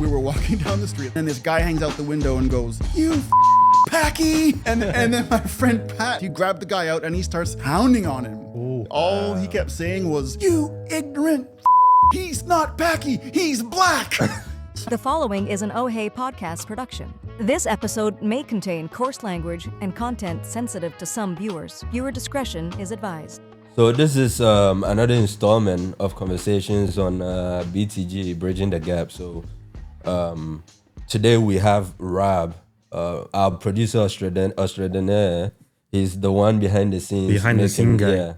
We were walking down the street and this guy hangs out the window and goes, "You Packy!" And then my friend Pat, he grabbed the guy out and he starts hounding on him. Ooh. All he kept saying was, "You ignorant he's not Packy, he's black." The following is an Oh Hey podcast production. This episode may contain coarse language and content sensitive to some viewers. Viewer discretion is advised. So this is another installment of conversations on BTG, Bridging the Gap. So today we have Rab, our producer extraordinaire. He's the one behind the scenes. Behind the scene guy.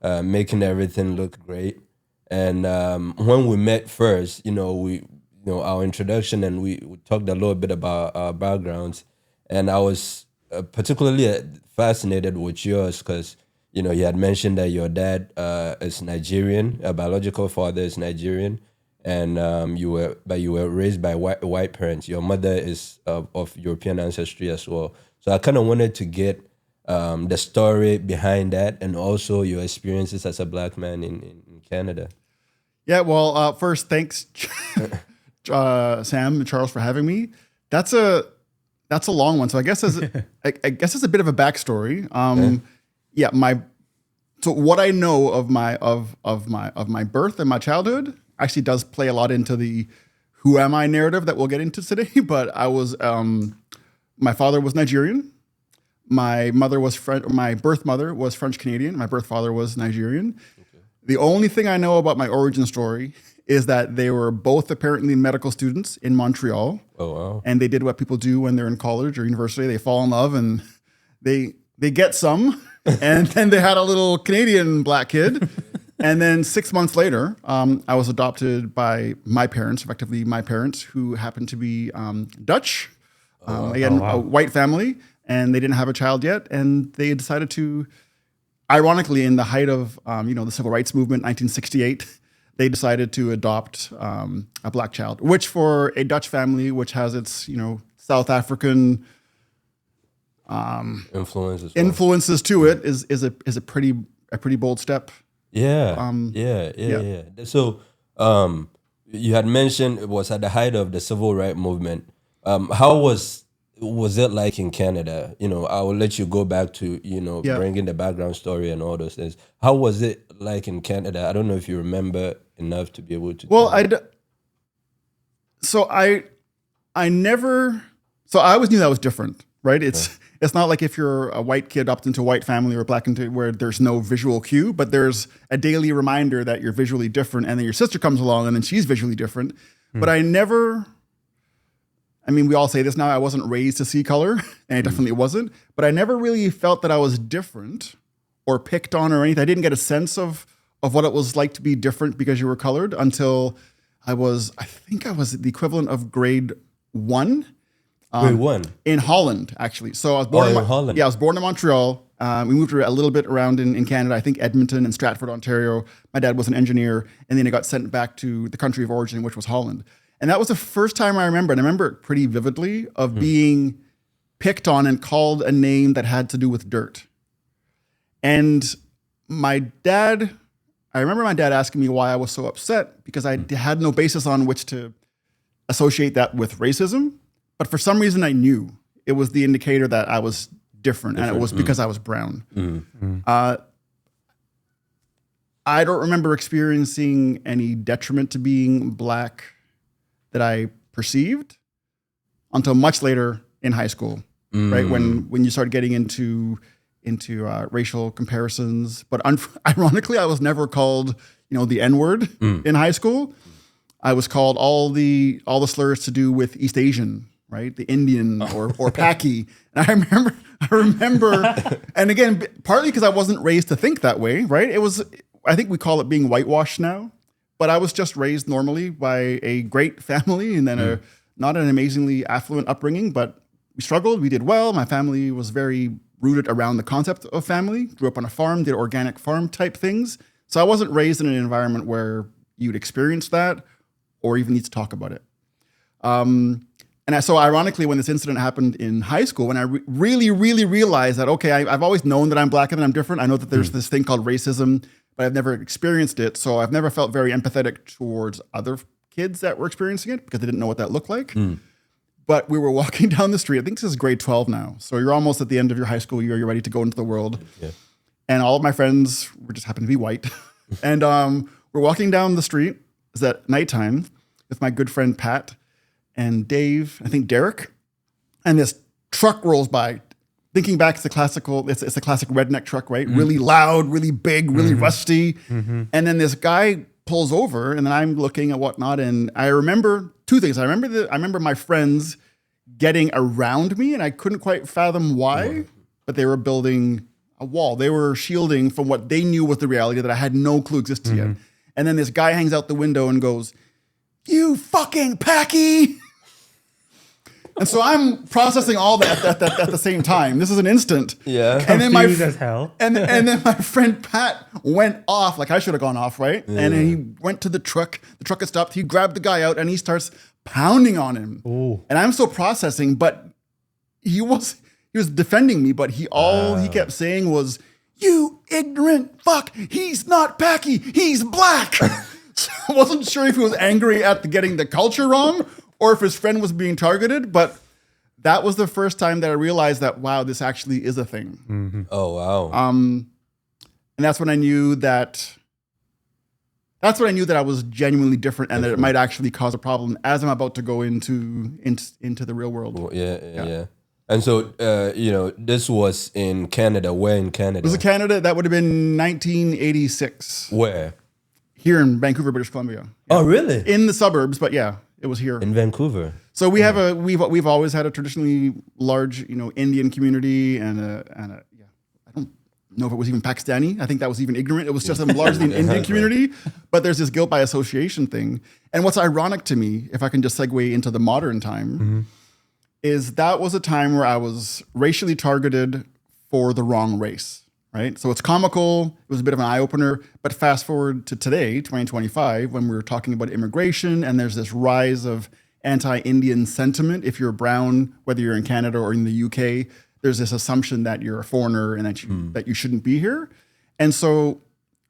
Yeah, making everything look great. And when we met first, our introduction, and we talked a little bit about our backgrounds. And I was particularly fascinated with yours because, you had mentioned that your dad is Nigerian, a biological father is Nigerian, and you were raised by white parents. Your mother is of European ancestry as well. So I kind of wanted to get the story behind that, and also your experiences as a black man in Canada. Yeah, well, first, thanks, Sam and Charles, for having me. That's a long one. So I guess it's a bit of a backstory. So what I know of my birth and my childhood actually does play a lot into the who am I narrative that we'll get into today. But I was my father was Nigerian. My mother was my birth mother was French Canadian. My birth father was Nigerian. Okay. The only thing I know about my origin story is that they were both apparently medical students in Montreal. Oh wow! And they did what people do when they're in college or university. They fall in love and they get some. And then they had a little Canadian black kid. And then 6 months later, I was adopted by my parents, effectively my parents, who happened to be Dutch. A white family. And they didn't have a child yet. And they decided to, ironically, in the height of the civil rights movement, 1968, they decided to adopt a black child, which for a Dutch family, which has its South African influences to it, is a pretty bold step. Yeah. So you had mentioned it was at the height of the civil rights movement. How was it like in Canada? I will let you go back to bringing the background story and all those things. How was it like in Canada? I don't know if you remember enough to be able to. Well, I always knew that was different, right? It's not like if you're a white kid adopted into a white family or black into where there's no visual cue, but there's a daily reminder that you're visually different, and then your sister comes along and then she's visually different. But we all say this now, I wasn't raised to see color, and I definitely wasn't, but I never really felt that I was different or picked on or anything. I didn't get a sense of what it was like to be different because you were colored until I think I was the equivalent of grade 1. Grade 1? In Holland, actually. So I was born in Holland. Yeah, I was born in Montreal. We moved a little bit around in Canada, I think Edmonton and Stratford, Ontario. My dad was an engineer, and then he got sent back to the country of origin, which was Holland. And that was the first time I remember, and I remember it pretty vividly, of being picked on and called a name that had to do with dirt. And I remember my dad asking me why I was so upset, because I had no basis on which to associate that with racism. But for some reason, I knew it was the indicator that I was different. And it was because I was brown. I don't remember experiencing any detriment to being black that I perceived until much later in high school, right? When you start getting into racial comparisons. But ironically, I was never called, the N-word in high school. I was called all the slurs to do with East Asian, right? The Indian or Packy. And I remember, and again, partly because I wasn't raised to think that way, right? I think we call it being whitewashed now. But I was just raised normally by a great family, and then not an amazingly affluent upbringing, but we struggled. We did well. My family was very rooted around the concept of family. Grew up on a farm, did organic farm type things. So I wasn't raised in an environment where you'd experience that or even need to talk about it. So ironically, when this incident happened in high school, when I really, really realized that, okay, I've always known that I'm black and I'm different. I know that there's this thing called racism, but I've never experienced it. So I've never felt very empathetic towards other kids that were experiencing it because they didn't know what that looked like. But we were walking down the street. I think this is grade 12 now. So you're almost at the end of your high school year. You're ready to go into the world. Yeah. And all of my friends were just happened to be white. And we're walking down the street. It's at nighttime with my good friend Pat and Dave, I think Derek. And this truck rolls by. Thinking back, it's a classic redneck truck, right? Really loud, really big, really rusty. And then this guy pulls over, and then I'm looking at whatnot, and I remember two things. I remember my friends getting around me, and I couldn't quite fathom why, but they were building a wall. They were shielding from what they knew was the reality that I had no clue existed yet. And then this guy hangs out the window and goes, "You fucking Packy!" And so I'm processing all that at the same time. This is an instant. Yeah. And then Confused as hell. And then my friend Pat went off, like I should have gone off, right? Yeah. And then he went to the truck. The truck had stopped. He grabbed the guy out and he starts pounding on him. Ooh. And I'm still processing, but he was defending me, but he kept saying was, "You ignorant fuck, he's not Packy, he's black." So I wasn't sure if he was angry at getting the culture wrong or if his friend was being targeted, but that was the first time that I realized that, wow, this actually is a thing. Oh, wow. And that's when I knew that I was genuinely different and that it might actually cause a problem as I'm about to go into the real world. Well, yeah. And so, this was in Canada. Where in Canada? It was in Canada. That would have been 1986. Where? Here in Vancouver, British Columbia. Oh, really? In the suburbs, but yeah, it was here. In Vancouver. So we've always had a traditionally large, Indian community and I don't know if it was even Pakistani. I think that was even ignorant. It was just a largely an Indian community, but there's this guilt by association thing. And what's ironic to me, if I can just segue into the modern time, is that was a time where I was racially targeted for the wrong race, right? So it's comical. It was a bit of an eye-opener. But fast forward to today, 2025, when we're talking about immigration and there's this rise of anti-Indian sentiment. If you're brown, whether you're in Canada or in the UK, there's this assumption that you're a foreigner and that you shouldn't be here. And so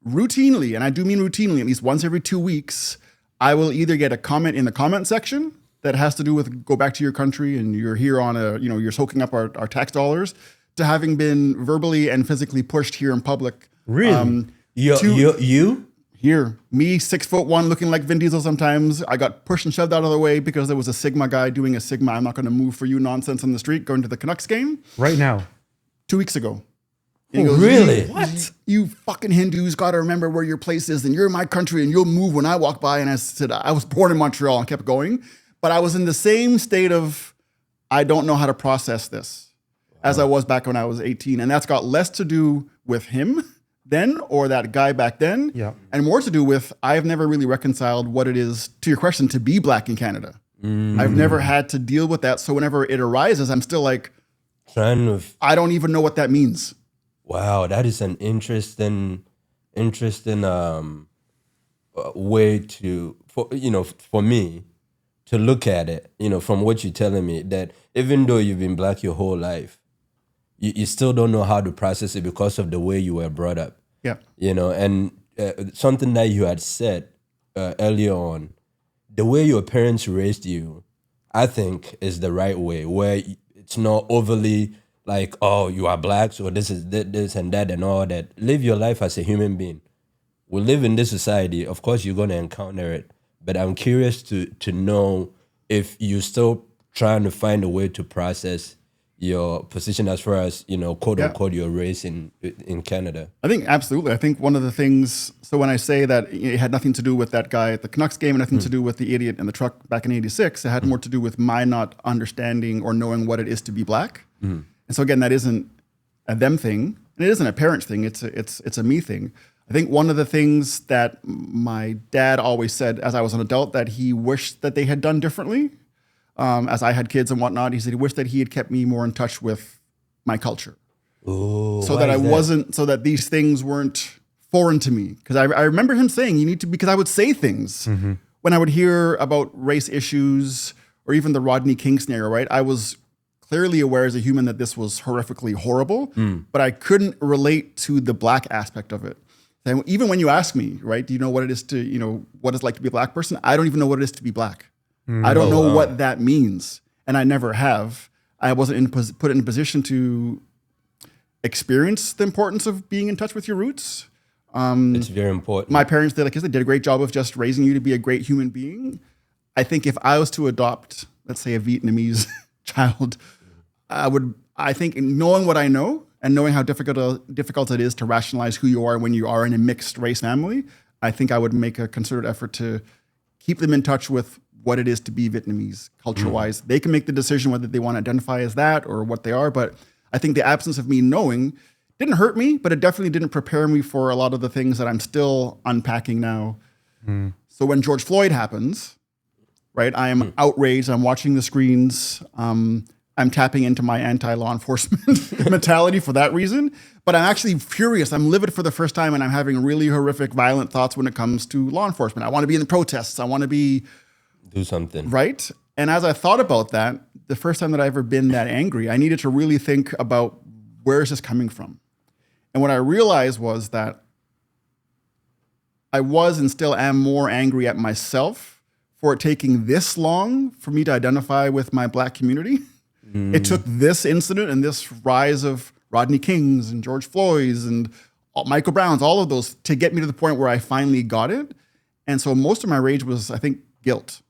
routinely, and I do mean routinely, at least once every 2 weeks, I will either get a comment in the comment section that has to do with go back to your country and you're here on you're soaking up our tax dollars, to having been verbally and physically pushed here in public. Really? You? Here, me, 6'1", looking like Vin Diesel sometimes. I got pushed and shoved out of the way because there was a Sigma guy doing a Sigma, "I'm not going to move for you" nonsense on the street going to the Canucks game. Right now. 2 weeks ago. Oh, really? What? You fucking Hindus got to remember where your place is and you're in my country and you'll move when I walk by. And I said, I was born in Montreal and kept going. But I was in the same state of, I don't know how to process this as I was back when I was 18. And that's got less to do with him then or that guy back then, and more to do with I've never really reconciled what it is, to your question, to be black in Canada. I've never had to deal with that. So whenever it arises, I'm still like, I don't even know what that means. Wow, that is an interesting way for me to look at it, from what you're telling me, that even though you've been black your whole life, you still don't know how to process it because of the way you were brought up. Yeah. And something that you had said earlier on, the way your parents raised you, I think is the right way, where it's not overly like, oh, you are black, so this is this and that and all that. Live your life as a human being. We live in this society. Of course, you're going to encounter it. But I'm curious to know if you're still trying to find a way to process your position as far as, quote unquote, your race in Canada. I think absolutely. I think one of the things, so when I say that it had nothing to do with that guy at the Canucks game and nothing to do with the idiot in the truck back in 86, it had more to do with my not understanding or knowing what it is to be black. And so again, that isn't a them thing, and it isn't a parent thing, it's a me thing. I think one of the things that my dad always said as I was an adult that he wished that they had done differently, as I had kids and whatnot, he said he wished that he had kept me more in touch with my culture. Ooh, so that I wasn't, so that these things weren't foreign to me. Because I remember him saying, you need to, because I would say things when I would hear about race issues or even the Rodney King scenario, right? I was clearly aware as a human that this was horrifically horrible, but I couldn't relate to the black aspect of it. And even when you ask me, right, do you know what it is to, what it's like to be a black person? I don't even know what it is to be black. I don't know what that means. And I never have. I wasn't put in a position to experience the importance of being in touch with your roots. It's very important. My parents did a great job of just raising you to be a great human being. I think if I was to adopt, let's say, a Vietnamese child, I think knowing what I know and knowing how difficult it is to rationalize who you are when you are in a mixed race family, I think I would make a concerted effort to keep them in touch with what it is to be Vietnamese culture-wise. They can make the decision whether they want to identify as that or what they are, but I think the absence of me knowing didn't hurt me, but it definitely didn't prepare me for a lot of the things that I'm still unpacking now. So when George Floyd happens, right, I am outraged. I'm watching the screens. I'm tapping into my anti-law enforcement mentality for that reason. But I'm actually furious. I'm livid for the first time, and I'm having really horrific, violent thoughts when it comes to law enforcement. I want to be in the protests. I want to do something. Right? And as I thought about that, the first time that I've ever been that angry, I needed to really think about where is this coming from? And what I realized was that I was and still am more angry at myself for it taking this long for me to identify with my black community. It took this incident and this rise of Rodney King's and George Floyd's and Michael Brown's, all of those, to get me to the point where I finally got it. And so most of my rage was, I think, guilt.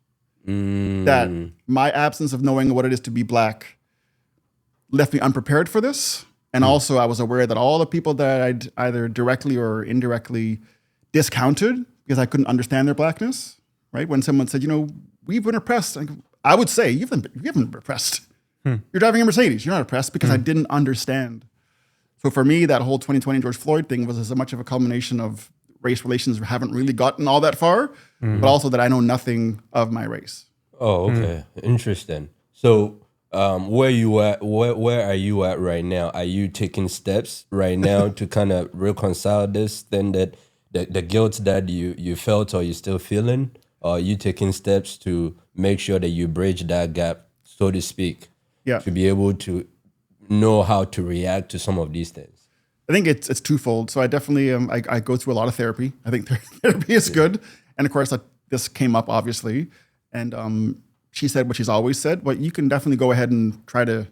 That my absence of knowing what it is to be black left me unprepared for this. And also I was aware that all the people that I'd either directly or indirectly discounted because I couldn't understand their blackness, right? When someone said, we've been oppressed, I would say, you haven't been oppressed. You're driving a Mercedes. You're not oppressed because I didn't understand. So for me, that whole 2020 George Floyd thing was as much of a culmination of race relations haven't really gotten all that far, but also that I know nothing of my race. Oh, okay. Interesting. So where you at? Where are you at right now? Are you taking steps right now to kind of reconcile this thing that the guilt that you felt or you're still feeling? Or are you taking steps to make sure that you bridge that gap, so to speak, to be able to know how to react to some of these things? I think it's twofold. So I definitely I go through a lot of therapy. I think therapy is good, and of course this came up obviously, and she said what she's always said. But you can definitely go ahead and try to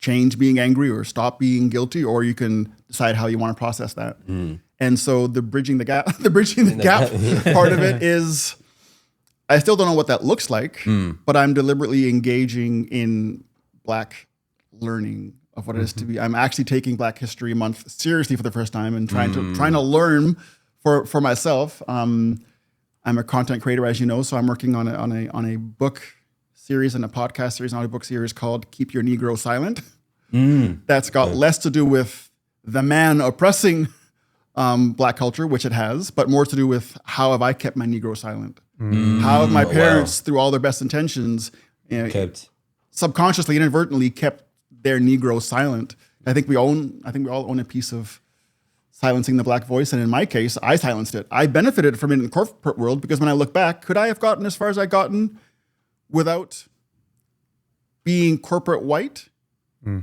change being angry or stop being guilty, or you can decide how you want to process that. And so the bridging the gap part of it is I still don't know what that looks like, but I'm deliberately engaging in Black learning of what it is to be. I'm actually taking Black History Month seriously for the first time and trying to learn for myself. I'm a content creator, as you know, so I'm working on a book series and a podcast series, an audiobook series called "Keep Your Negro Silent." That's got less to do with the man oppressing Black culture, which it has, but more to do with how have I kept my Negro silent? How have my parents, through all their best intentions, subconsciously, inadvertently kept their Negro silent? I think we all own a piece of silencing the Black voice, and in my case, I silenced it. I benefited from it in the corporate world because when I look back, could I have gotten as far as I gotten without being corporate white?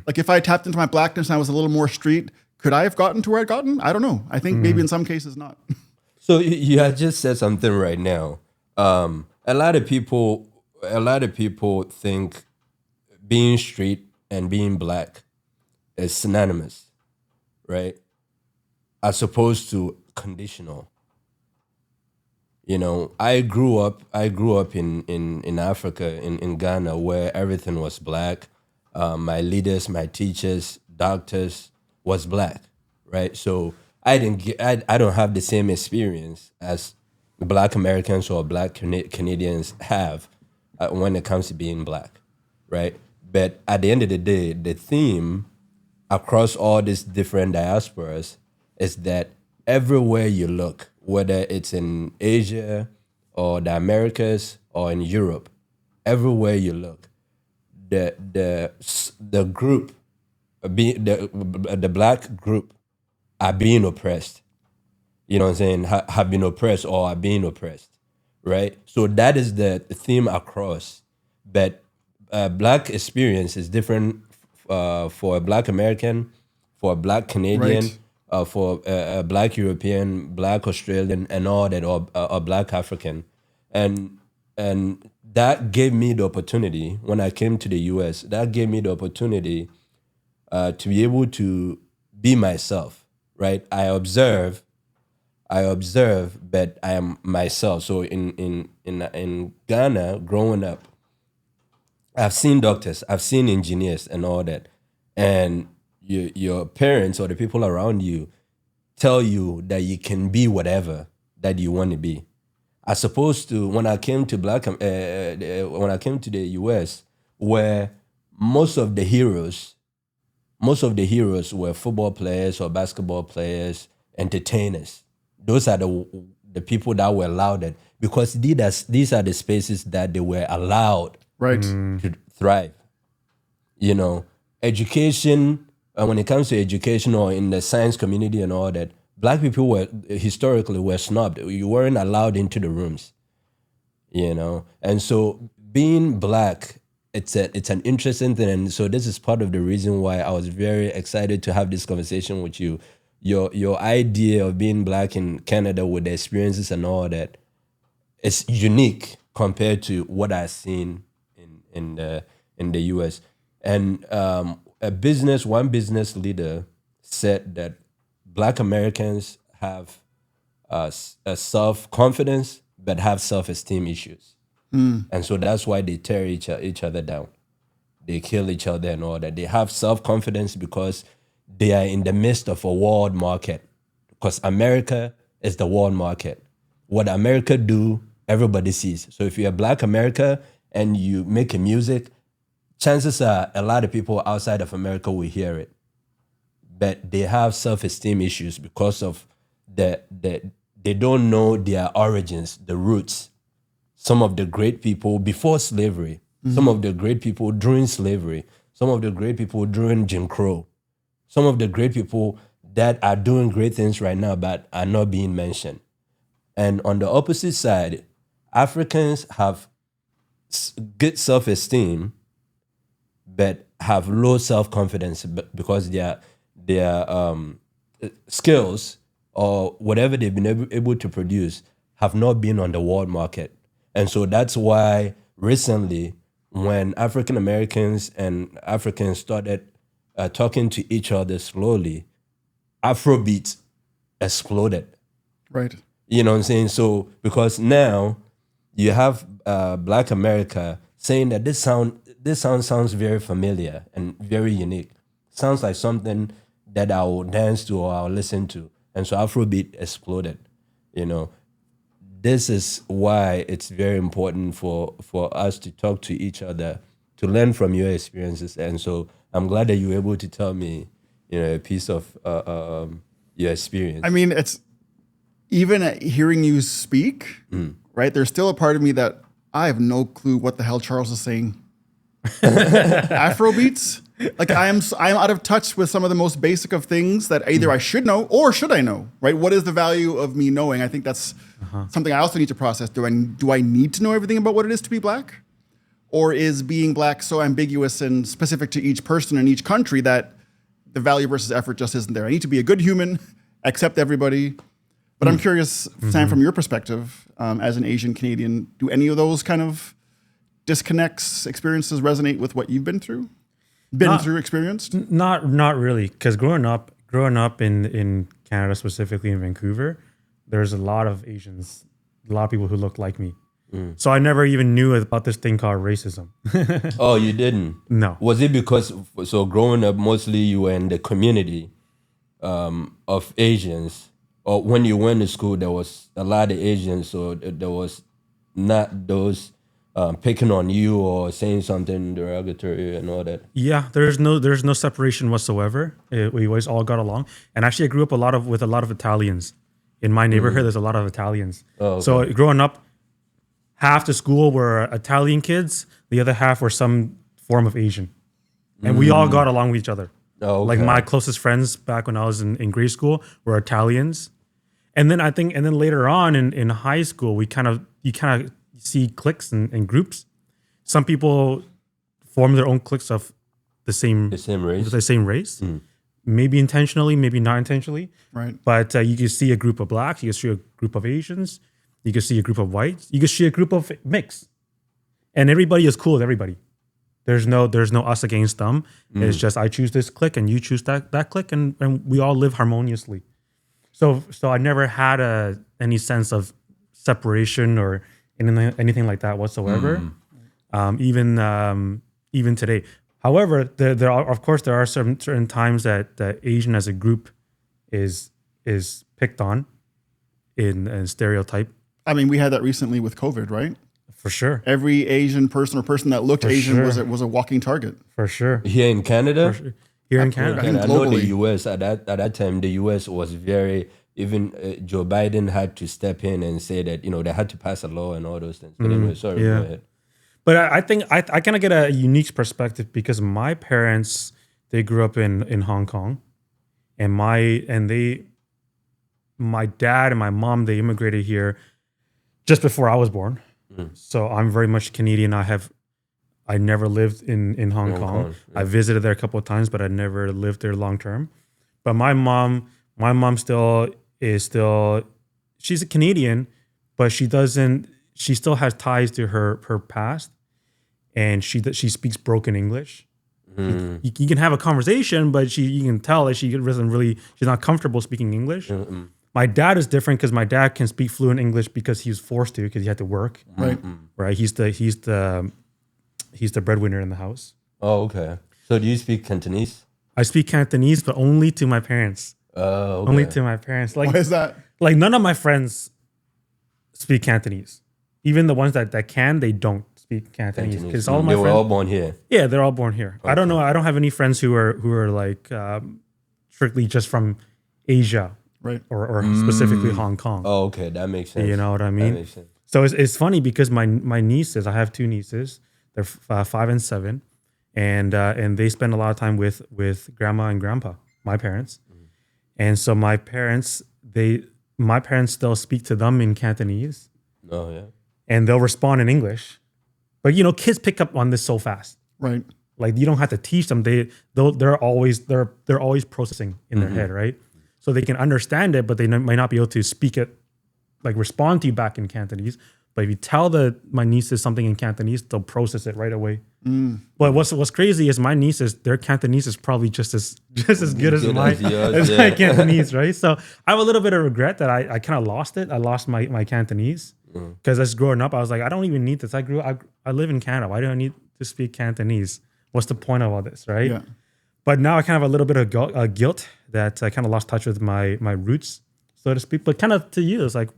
Like if I tapped into my Blackness and I was a little more street, could I have gotten to where I'd gotten? I don't know. I think maybe in some cases not. So you had just said something right now. A lot of people think being street and being Black is synonymous, right? As opposed to conditional. I grew up in Africa, in Ghana, where everything was Black. My leaders, my teachers, doctors was Black, right? So I don't have the same experience as Black Americans or Black Canadians have when it comes to being Black, right? But at the end of the day, the theme across all these different diasporas is that everywhere you look, whether it's in Asia or the Americas or in Europe, everywhere you look, the group, the Black group, are being oppressed. You know what I'm saying? Have been oppressed or are being oppressed, right? So that is the theme across. But Black experience is different for a Black American, for a Black Canadian, for a Black European, Black Australian, and all that, or Black African, and that gave me the opportunity when I came to the U.S. That gave me the opportunity to be able to be myself. Right? I observe, but I am myself. So in Ghana, growing up, I've seen doctors, I've seen engineers, and all that, and your parents or the people around you tell you that you can be whatever that you want to be. As opposed to when I came to when I came to the US, where most of the heroes were football players or basketball players, entertainers. Those are the people that were allowed, because these are the spaces that they were allowed Right. to thrive. You know, education, when it comes to education or in the science community and all that, Black people were historically snubbed. You weren't allowed into the rooms, you know. And so being Black, it's an interesting thing. And so this is part of the reason why I was very excited to have this conversation with you. Your idea of being Black in Canada with the experiences and all that, it's unique compared to what I've seen in the US. And one business leader said that Black Americans have a self-confidence but have self-esteem issues. And so that's why they tear each other down. They kill each other and all that. They have self-confidence because they are in the midst of a world market. Because America is the world market. What America do, everybody sees. So if you're a Black America and you make a music, chances are a lot of people outside of America will hear it. But they have self-esteem issues because of they don't know their origins, the roots. Some of the great people before slavery, some of the great people during slavery, some of the great people during Jim Crow, some of the great people that are doing great things right now but are not being mentioned. And on the opposite side, Africans have good self-esteem but have low self-confidence because their skills or whatever they've been able to produce have not been on the world market. And so that's why recently, when African Americans and Africans started talking to each other slowly, Afrobeat exploded. Right. You know what I'm saying? So because now you have Black America saying that this sound sounds very familiar and very unique. Sounds like something that I will dance to or I'll listen to. And so Afrobeat exploded. You know, this is why it's very important for us to talk to each other, to learn from your experiences. And so I'm glad that you were able to tell me, you know, a piece of your experience. I mean, it's even hearing you speak, right? There's still a part of me that I have no clue what the hell Charles is saying. Afrobeats, like I am out of touch with some of the most basic of things that either I should know or should I know, right? What is the value of me knowing? I think that's something I also need to process. Do I need to know everything about what it is to be Black? Or is being Black so ambiguous and specific to each person in each country that the value versus effort just isn't there? I need to be a good human, accept everybody. But I'm curious, Sam, from your perspective, as an Asian Canadian, do any of those kind of disconnects, experiences resonate with what you've been through? Experienced? Not really, because growing up in Canada, specifically in Vancouver, there's a lot of Asians, a lot of people who look like me. So I never even knew about this thing called racism. Oh, you didn't? No. Was it because, so growing up, mostly you were in the community of Asians, or when you went to school, there was a lot of Asians, so there was not those picking on you or saying something derogatory and all that? Yeah, there's no separation whatsoever. We always all got along. And actually, I grew up with a lot of Italians. In my neighborhood, there's a lot of Italians. Oh, okay. So growing up, half the school were Italian kids. The other half were some form of Asian. And we all got along with each other. Oh, okay. Like my closest friends back when I was in grade school were Italians. And then later on in high school, you kind of see cliques and groups. Some people form their own cliques of the same race. The same race. maybe intentionally, maybe not intentionally. Right. But you can see a group of blacks, you can see a group of Asians, you can see a group of whites, you can see a group of mix, and everybody is cool with everybody. There's no us against them. It's just I choose this clique and you choose that clique, and we all live harmoniously. So I never had any sense of separation or anything like that whatsoever. Even today. However, there are certain times that Asian as a group is picked on in stereotype. I mean, we had that recently with COVID, right? For sure. Every Asian person or person that looked Asian was a walking target. For sure. Here in Canada? For sure. Here in Canada. I think And I know the globally. US at that time, the US was very, even Joe Biden had to step in and say that, they had to pass a law and all those things. But anyway, sorry, yeah. go ahead. But I think I kind of get a unique perspective because my parents, they grew up in Hong Kong, and my dad and my mom, they immigrated here just before I was born. So I'm very much Canadian. I never lived in Hong Kong. Yeah. I visited there a couple of times, but I never lived there long term. But my mom she's a Canadian, but she still has ties to her past, and she speaks broken English. You can have a conversation, but you can tell that she's not comfortable speaking English. My dad is different because my dad can speak fluent English because he was forced to because he had to work. Right. He's the breadwinner in the house. Oh, okay. So do you speak Cantonese? I speak Cantonese, but only to my parents. Okay. Only to my parents. Why is that? Like none of my friends speak Cantonese. Even the ones that can, they don't speak Cantonese because all my they were friends, all born here. yeah, they're all born here. I don't know. I don't have any friends who are like strictly just from Asia, Right. or specifically Hong Kong. Oh, okay. That makes sense. You know what I That mean? makes sense. So it's funny because my nieces, I have two nieces. They're 5 and 7, and they spend a lot of time with grandma and grandpa, my parents. And so my parents still speak to them in Cantonese, Oh, yeah. and they'll respond in English. But kids pick up on this so fast. Right. Like you don't have to teach them. They're always processing in their head, right? So they can understand it, but they might not be able to speak it, like respond to you back in Cantonese. But if you tell my nieces something in Cantonese, they'll process it right away. But what's crazy is my nieces, their Cantonese is probably just as good as my Cantonese, right? So I have a little bit of regret that I kind of lost it. I lost my Cantonese because as growing up, I was like, I don't even need this. I live in Canada. Why do I need to speak Cantonese? What's the point of all this, right? Yeah. But now I kind of have a little bit of guilt that I kind of lost touch with my roots, so to speak. But kind of to you, it's like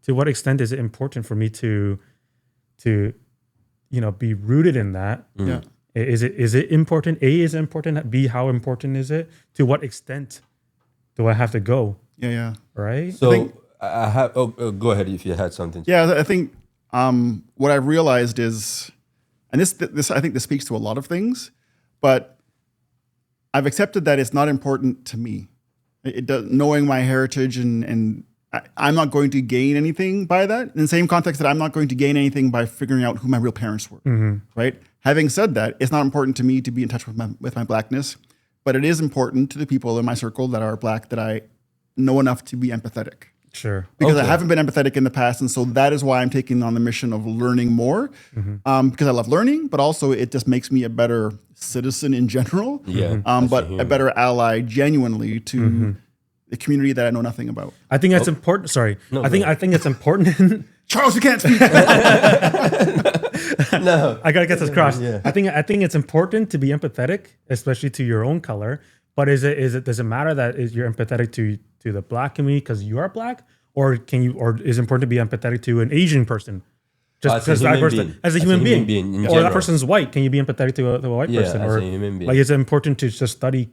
to what extent is it important for me to be rooted in that? Yeah. Is it important? A, is it important? B, how important is it? To what extent do I have to go? Yeah. Yeah. Right? So I have. Oh, go ahead if you had something. Yeah. I think what I've realized is, and this I think this speaks to a lot of things, but I've accepted that it's not important to me. It does, knowing my heritage and I'm not going to gain anything by that. In the same context that I'm not going to gain anything by figuring out who my real parents were, right? Having said that, it's not important to me to be in touch with my blackness, but it is important to the people in my circle that are black that I know enough to be empathetic. Sure. Because I haven't been empathetic in the past, and so that is why I'm taking on the mission of learning more, because I love learning, but also it just makes me a better citizen in general, but a better ally genuinely to the community that I know nothing about. I think that's important. Sorry. I think it's important. Charles, you can't speak. No. I gotta get this across. Yeah. I think it's important to be empathetic, especially to your own color. But does it matter that you're empathetic to the black community because you are black, or is it important to be empathetic to an Asian person? Just because that person, as a human being, or that person's white, can you be empathetic to a white person? as Or a human being. like, is it important to just study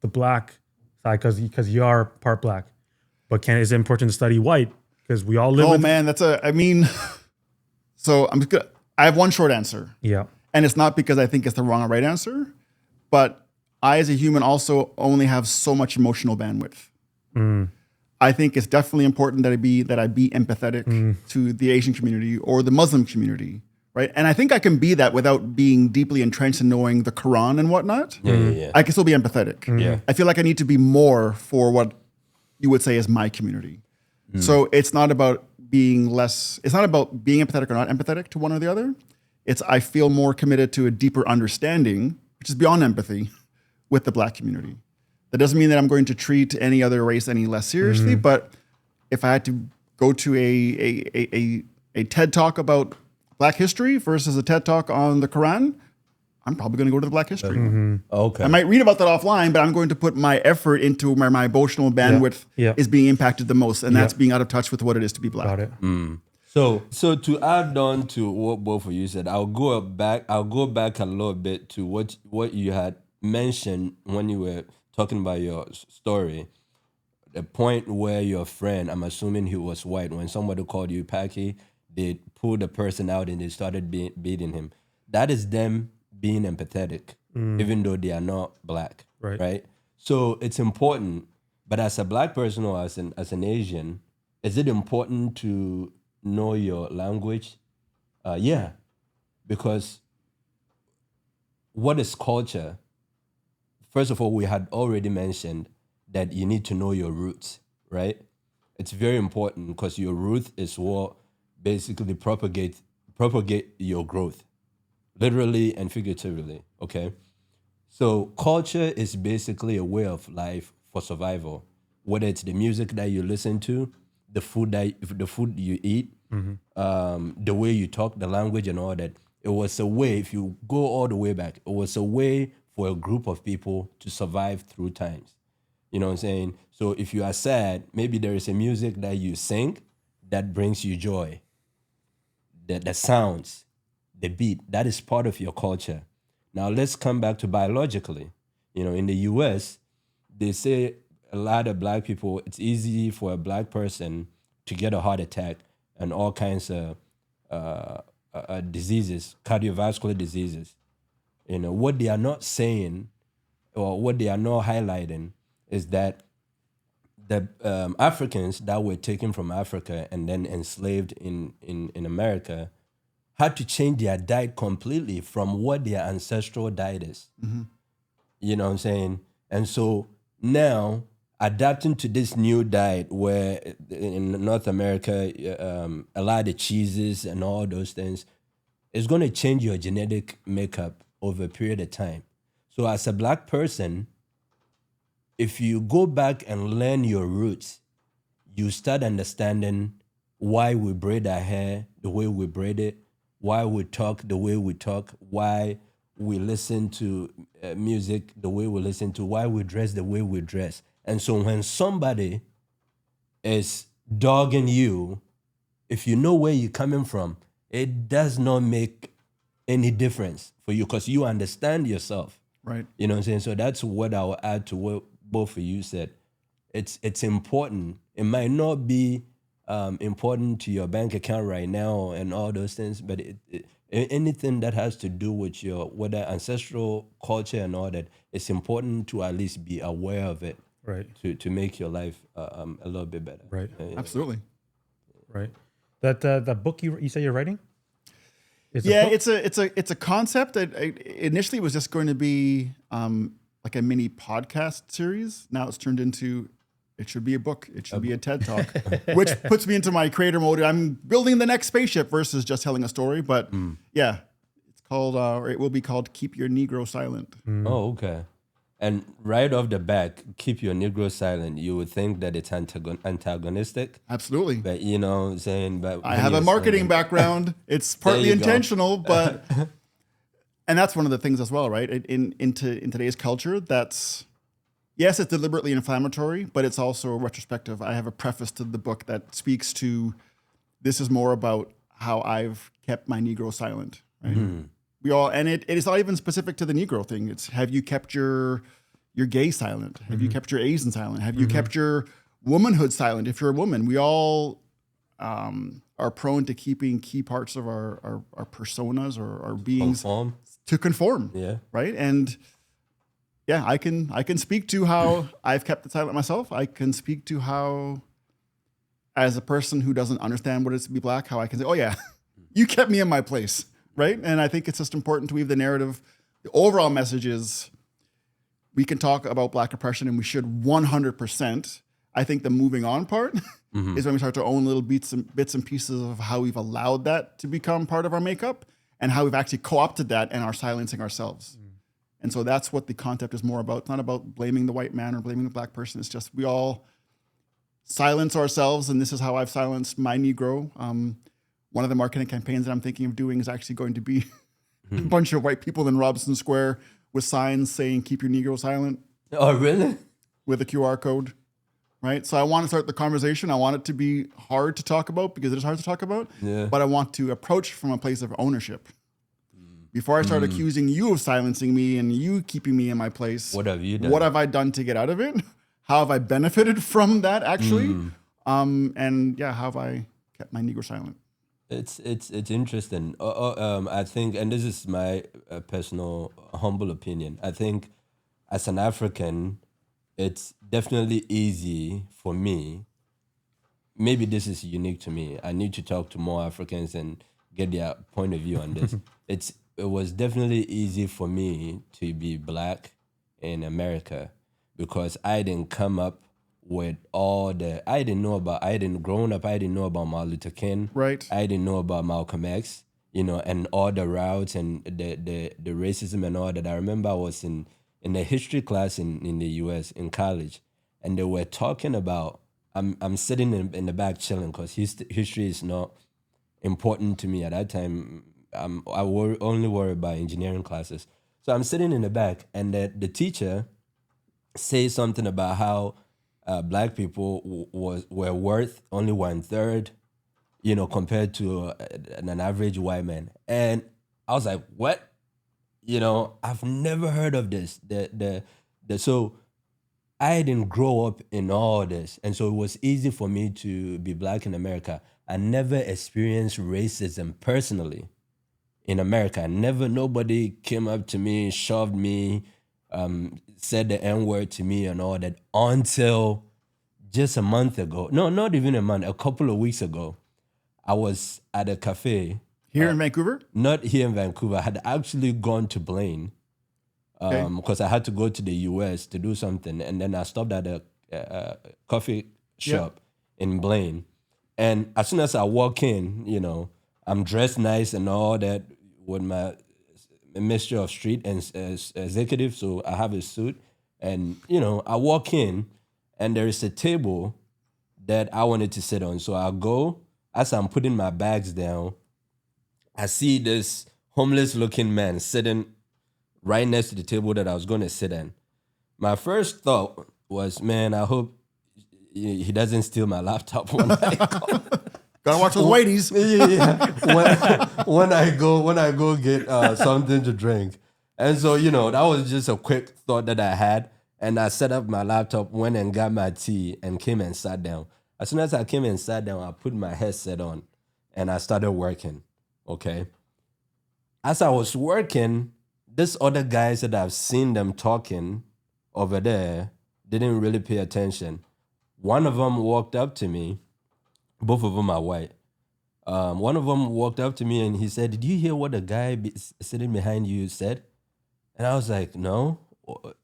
the black side because you are part black? But is it important to study white because we all live? Oh man, so I'm just gonna. I have one short answer. Yeah. And it's not because I think it's the wrong or right answer, but I, as a human, also only have so much emotional bandwidth. I think it's definitely important that I be empathetic to the Asian community or the Muslim community, right? And I think I can be that without being deeply entrenched in knowing the Quran and whatnot. Yeah. I can still be empathetic. Yeah. I feel like I need to be more for what you would say is my community. So it's not about being less, it's not about being empathetic or not empathetic to one or the other. It's I feel more committed to a deeper understanding, which is beyond empathy, with the Black community. That doesn't mean that I'm going to treat any other race any less seriously, but if I had to go to a TED Talk about Black history versus a TED Talk on the Quran, I'm probably going to go to the Black history one. Okay. I might read about that offline, but I'm going to put my effort into where my emotional bandwidth Yeah. is being impacted the most, and that's being out of touch with what it is to be Black. Got it. So to add on to what both of you said, I'll go back a little bit to what you had mentioned when you were talking about your story. The point where your friend, I'm assuming he was white, when somebody called you Paki, they pulled the person out and they started beating him. That is them being empathetic, even though they are not Black, right? So it's important. But as a Black person or as an Asian, is it important to know your language? Yeah, because what is culture? First of all, we had already mentioned that you need to know your roots, right? It's very important because your root is what basically propagate your growth, literally and figuratively, okay? So culture is basically a way of life for survival, whether it's the music that you listen to, the food you eat, the way you talk, the language and all that. It was a way, if you go all the way back, it was a way for a group of people to survive through times. You know what I'm saying? So if you are sad, maybe there is a music that you sing that brings you joy. The sounds, the beat, that is part of your culture. Now let's come back to biologically. You know, in the US, they say a lot of Black people, it's easy for a Black person to get a heart attack and all kinds of diseases, cardiovascular diseases. You know, what they are not saying or what they are not highlighting is that the Africans that were taken from Africa and then enslaved in America had to change their diet completely from what their ancestral diet is. You know what I'm saying? And so now adapting to this new diet where in North America, a lot of the cheeses and all those things, is going to change your genetic makeup over a period of time. So as a Black person, if you go back and learn your roots, you start understanding why we braid our hair the way we braid it, why we talk the way we talk, why we listen to music the way we listen to, why we dress the way we dress. And so when somebody is dogging you, if you know where you're coming from, it does not make any difference for you because you understand yourself. Right. You know what I'm saying? So that's what I will add to what both of you said. It's important. It might not be important to your bank account right now and all those things, but anything that has to do with your whether ancestral culture and all that, it's important to at least be aware of it, Right. To make your life a little bit better. Right. Absolutely. Right. That book you say you're writing? Is Yeah, book? it's a concept. Initially, it was just going to be like a mini podcast series. Now it's turned into, it should be a book. It should be a TED Talk, which puts me into my creator mode. I'm building the next spaceship versus just telling a story. But yeah, it's called, or it will be called "Keep Your Negro Silent." Oh, okay. And right off the bat, keep your Negro silent. You would think that it's antagonistic. Absolutely. But you know what I'm saying? But I have a marketing background. It's partly you go. intentional, but and that's one of the things as well, right? In today's culture, that's yes, it's deliberately inflammatory, but it's also retrospective. I have a preface to the book that speaks to this is more about how I've kept my Negro silent, right? We all, and it is not even specific to the Negro thing. It's have you kept your gay silent? Have you kept your Asian silent? Have you kept your womanhood silent? If you're a woman, we all are prone to keeping key parts of our personas or our beings to conform. Yeah. Right. And yeah, I can speak to how I've kept it silent myself. I can speak to how, as a person who doesn't understand what it is to be Black, how I can say, oh yeah, you kept me in my place. right? And I think it's just important to weave the narrative. The overall message is we can talk about Black oppression and we should 100%. I think the moving on part is when we start to own little bits and pieces of how we've allowed that to become part of our makeup and how we've actually co-opted that and are silencing ourselves. And so that's what the concept is more about. It's not about blaming the white man or blaming the Black person. It's just we all silence ourselves, and this is how I've silenced my Negro. One of the marketing campaigns that I'm thinking of doing is actually going to be a bunch of white people in Robinson Square with signs saying, keep your Negro silent. Oh, really? With a QR code, right? So I want to start the conversation. I want it to be hard to talk about because it is hard to talk about, but I want to approach from a place of ownership. Before I start accusing you of silencing me and you keeping me in my place, What have you done? What have I done to get out of it? How have I benefited from that actually? And yeah, how have I kept my Negro silent? It's interesting. I think, and this is my personal humble opinion. I think as an African, it's definitely easy for me. Maybe this is unique to me. I need to talk to more Africans and get their point of view on this. It was definitely easy for me to be Black in America because I didn't come up with all the, growing up, I didn't know about Martin Luther King. Right. I didn't know about Malcolm X, and all the routes and the racism and all that. I remember I was in the history class in the US in college, and they were talking about, I'm sitting in the back chilling because history is not important to me at that time. Only worry about engineering classes. So I'm sitting in the back, and the teacher says something about how Black people were worth only 1/3, compared to an average white man. And I was like, what? I've never heard of this. So I didn't grow up in all this. And so it was easy for me to be Black in America. I never experienced racism personally in America. Nobody came up to me, shoved me, said the N-word to me and all that until just a month ago. No, not even a month, a couple of weeks ago. I was at a cafe. Here in Vancouver? Not here in Vancouver. I had actually gone to Blaine because I had to go to the US to do something. And then I stopped at a coffee shop in Blaine. And as soon as I walk in, I'm dressed nice and all that with my mixture of street and executive. So I have a suit. And, I walk in and there is a table that I wanted to sit on. So I go, as I'm putting my bags down, I see this homeless looking man sitting right next to the table that I was going to sit in. My first thought was, man, I hope he doesn't steal my laptop when I come. Gotta watch those whiteys. Yeah. When I go get something to drink. And so, that was just a quick thought that I had. And I set up my laptop, went and got my tea, and came and sat down. As soon as I came and sat down, I put my headset on, and I started working, okay? As I was working, this other guys that I've seen them talking over there didn't really pay attention. One of them walked up to me. Both of them are white. One of them walked up to me, and he said, "Did you hear what the guy sitting behind you said?" And I was like, "No."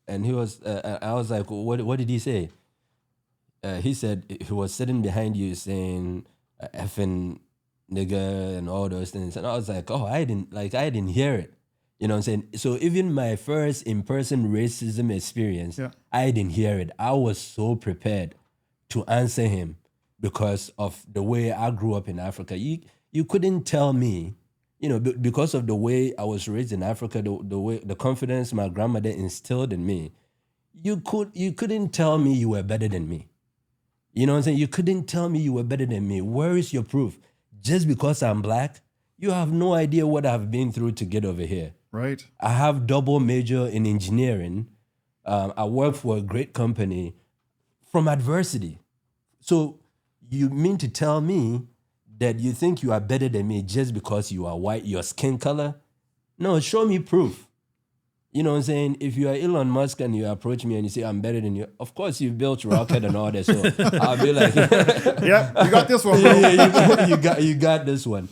And I was like, what did he say? He said he was sitting behind you saying effing nigga and all those things. And I was like, I didn't hear it. You know what I'm saying? So even my first in-person racism experience, I didn't hear it. I was so prepared to answer him because of the way I grew up in Africa. You couldn't tell me, because of the way I was raised in Africa, the way the confidence my grandmother instilled in me, you couldn't tell me you were better than me. You know what I'm saying? You couldn't tell me you were better than me. Where is your proof? Just because I'm Black, you have no idea what I've been through to get over here. Right. I have double major in engineering. I work for a great company from adversity. So you mean to tell me that you think you are better than me just because you are white, your skin color? No, show me proof. You know what I'm saying? If you are Elon Musk and you approach me and you say, I'm better than you, of course you've built rocket and all that. So I'll be like, yeah, you got this one, bro. you got this one.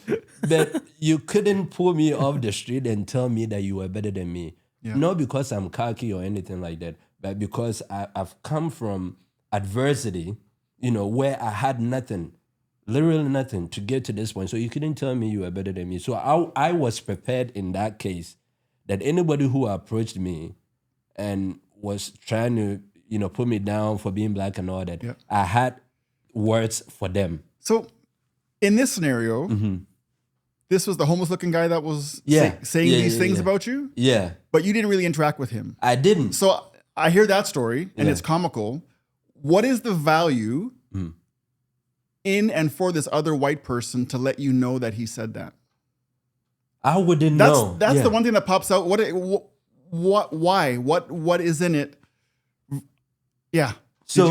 But you couldn't pull me off the street and tell me that you were better than me. Yeah. Not because I'm cocky or anything like that, but because I've come from adversity, where I had nothing, literally nothing to get to this point. So you couldn't tell me you were better than me. So I was prepared in that case that anybody who approached me and was trying to, put me down for being black and all that, Yeah. I had words for them. So in this scenario, this was the homeless looking guy that was saying these things about you, Yeah, but you didn't really interact with him. I didn't. So I hear that story and it's comical. What is the value in and for this other white person to let you know that he said that? I wouldn't know. That's the one thing that pops out. Why? What is in it? Yeah. So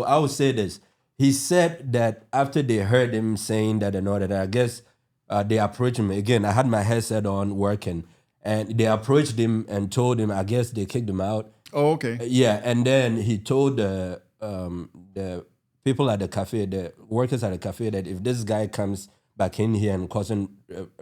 I would say this. He said that after they heard him saying that and all that, I guess they approached him. Again, I had my headset on working, and they approached him and told him, I guess they kicked him out. Oh, okay. Yeah, and then he told the people at the cafe, the workers at the cafe, that if this guy comes back in here and causing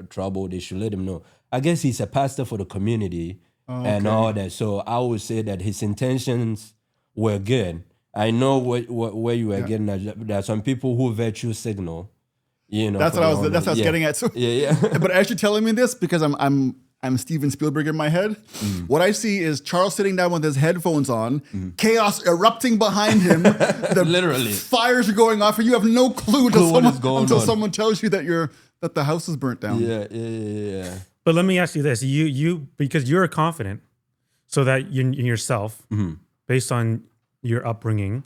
trouble, they should let him know. I guess he's a pastor for the community and all that. So I would say that his intentions were good. I know where you were getting at. There are some people who virtue signal, That's what I was getting at. So, yeah. But as you're telling me this, because I'm Steven Spielberg in my head, what I see is Charles sitting down with his headphones on, chaos erupting behind him, Literally fires are going off, and you have no clue until someone tells you that the house is burnt down. Yeah. But let me ask you this: you because you're confident, so that in yourself, based on your upbringing,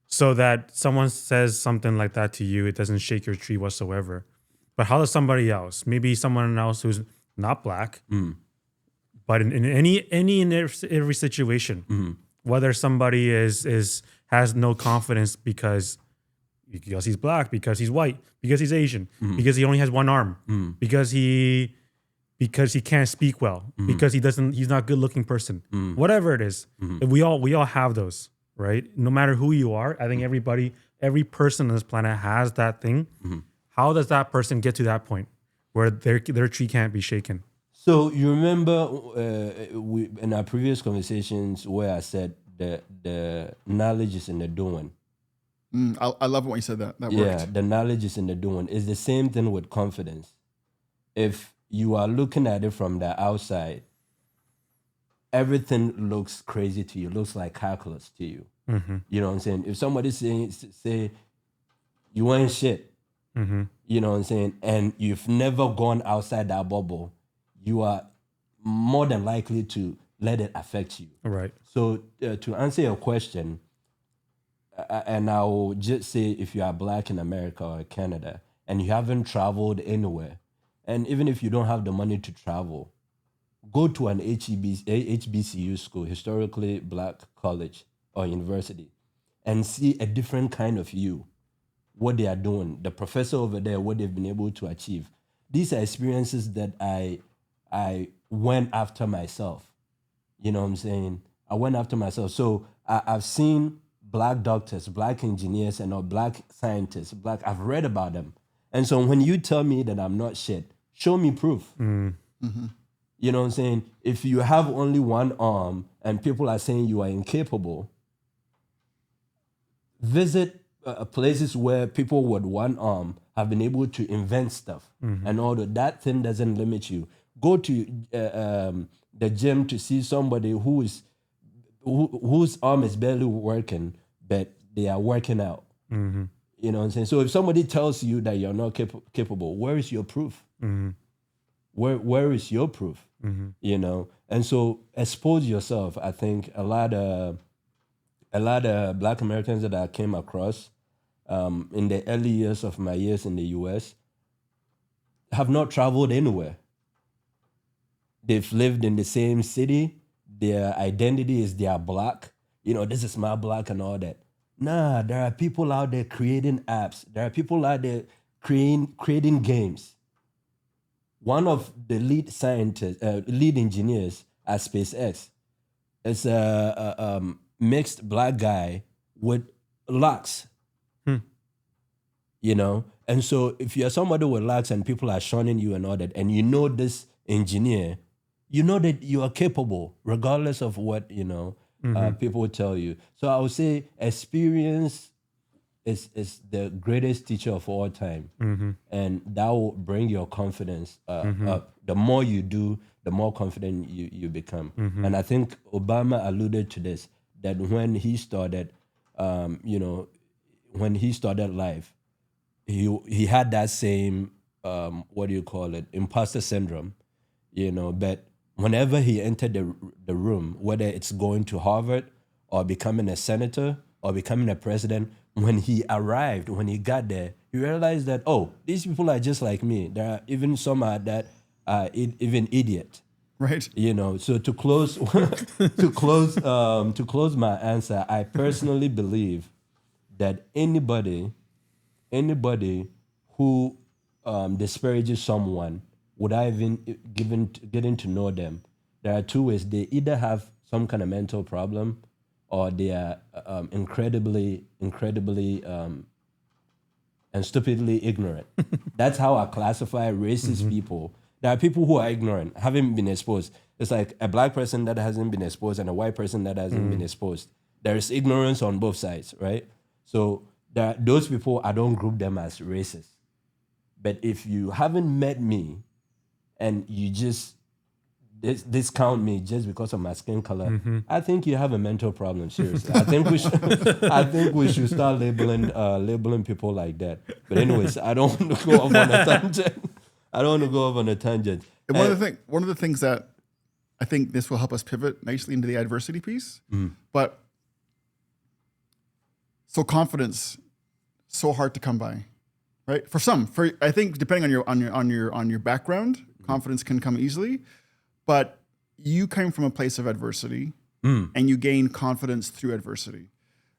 so that someone says something like that to you, it doesn't shake your tree whatsoever. But how does somebody else, maybe someone else who's not black, but in every situation, whether somebody has no confidence because he's black, because he's white, because he's Asian, because he only has one arm, because he can't speak well, because he's not a good looking person, whatever it is, we all have those, right? No matter who you are, I think every person on this planet has that thing. How does that person get to that point where their tree can't be shaken? So you remember in our previous conversations where I said the knowledge is in the doing. I love it when you said that. That Yeah, worked. the knowledge is in the doing. It's the same thing with confidence. If you are looking at it from the outside, everything looks crazy to you. Looks like calculus to you. You know what I'm saying? If somebody say you ain't shit, you know what I'm saying, and you've never gone outside that bubble, you are more than likely to let it affect you. Right. So to answer your question, and I will just say if you are black in America or Canada and you haven't traveled anywhere, and even if you don't have the money to travel, go to an HBCU school, historically black college or university, and see a different kind of you, what they are doing, the professor over there, what they've been able to achieve. These are experiences that I went after myself. You know what I'm saying? I went after myself. So I've seen black doctors, black engineers, and black scientists, I've read about them. And so when you tell me that I'm not shit, show me proof. You know what I'm saying? If you have only one arm and people are saying you are incapable, visit places where people with one arm have been able to invent stuff. And although that thing doesn't limit you, go to the gym to see somebody whose arm is barely working, but they are working out. You know what I'm saying? So if somebody tells you that you're not capable, where is your proof? Where is your proof? You know? And so expose yourself. I think a lot of black Americans that I came across in the early years of my years in the US have not traveled anywhere. They've lived in the same city. Their identity is they are black. You know, this is my black and all that. Nah, there are people out there creating apps. There are people out there creating games. One of the lead scientists, lead engineers at SpaceX is a mixed black guy with locks. you know. And so if you're somebody with lacks and people are shunning you and all that, and you know this engineer, you know that you are capable, regardless of what, people will tell you. So I would say experience is the greatest teacher of all time, and that will bring your confidence up. The more you do, the more confident you become. And I think Obama alluded to this, that when he started, when he started life, he had that same what do you call it, imposter syndrome, but whenever he entered the room, whether it's going to Harvard or becoming a senator or becoming a president, when he arrived, when he got there, he realized that, oh, these people are just like me. There are even some that are even idiot. Right. So to close to close my answer, I personally believe that anybody who disparages someone without even getting to know them, there are two ways. They either have some kind of mental problem, or they are incredibly and stupidly ignorant. That's how I classify racist people. There are people who are ignorant, haven't been exposed. It's like a black person that hasn't been exposed and a white person that hasn't been exposed. There is ignorance on both sides, right? So those people, I don't group them as racist. But if you haven't met me and you just discount me just because of my skin color, I think you have a mental problem. Seriously, I think we should start labeling people like that. But anyways, I don't want to go off on a tangent. And one of the things that I think this will help us pivot nicely into the adversity piece, but so confidence, so hard to come by, right? I think depending on your background, confidence can come easily. But you came from a place of adversity and you gain confidence through adversity.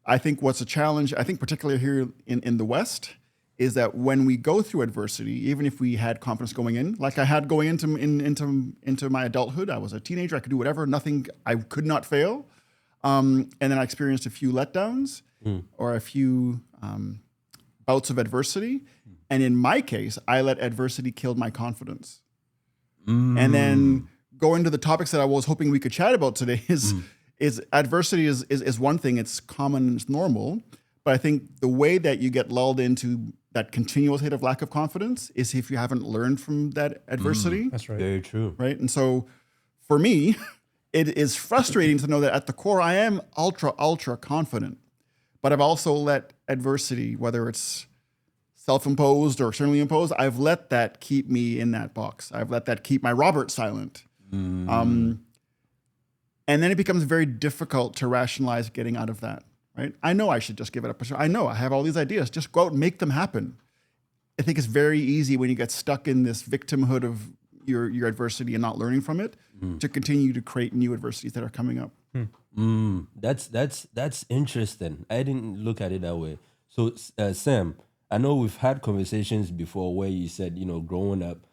I think what's a challenge, I think particularly here in the West, is that when we go through adversity, even if we had confidence going in, like I had going into my adulthood, I was a teenager, I could do whatever, I could not fail. And then I experienced a few letdowns or a few bouts of adversity. And in my case, I let adversity kill my confidence. And then going to the topics that I was hoping we could chat about today is adversity is one thing. It's common, it's normal. But I think the way that you get lulled into that continual state of lack of confidence is if you haven't learned from that adversity. That's right. Very true. Right. And so for me, it is frustrating to know that at the core, I am ultra confident. But I've also let adversity, whether it's self-imposed or externally imposed, I've let that keep me in that box. I've let that keep my Robert silent. And then it becomes very difficult to rationalize getting out of that, right? I know I should just give it up. I know I have all these ideas. Just go out and make them happen. I think it's very easy when you get stuck in this victimhood of your adversity and not learning from it to continue to create new adversities that are coming up. That's interesting. I didn't look at it that way. So Sam, I know we've had conversations before where you said, growing up,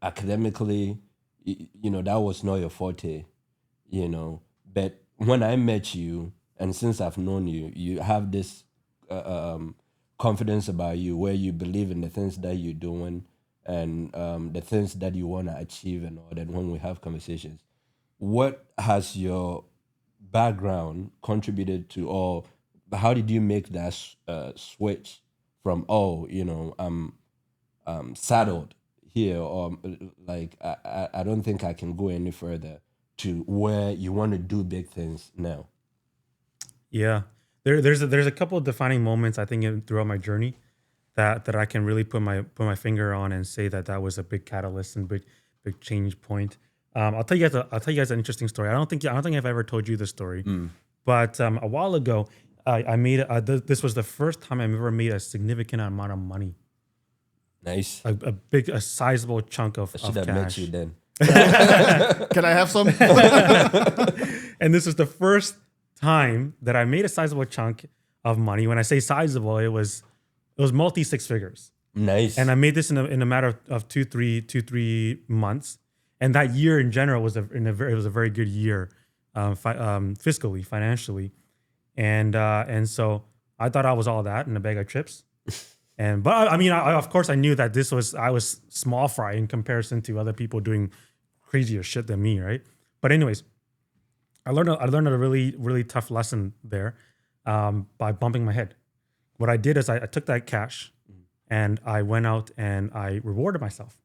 academically, that was not your forte, But when I met you, and since I've known you, you have this confidence about you where you believe in the things that you're doing and the things that you want to achieve and all that when we have conversations. What has your background contributed to, or how did you make that switch from I'm saddled here, or like I don't think I can go any further, to where you want to do big things now? Yeah, there's a couple of defining moments I think throughout my journey that I can really put my finger on and say that was a big catalyst and big change point. I'll tell you guys an interesting story. I don't think I've ever told you this story, but a while ago, I made this was the first time I've ever made a significant amount of money. Nice. A sizable chunk of I should have cash. met you then. Can I have some? And this is the first time that I made a sizable chunk of money. When I say sizable, it was multi six figures. Nice. And I made this in a matter of 3 months. And that year in general was a very good year, fiscally, financially. And so I thought I was all that in a bag of chips. But I mean, of course, I knew that I was small fry in comparison to other people doing crazier shit than me, right? But anyways, I learned a really, really tough lesson there by bumping my head. What I did is I took that cash and I went out and I rewarded myself.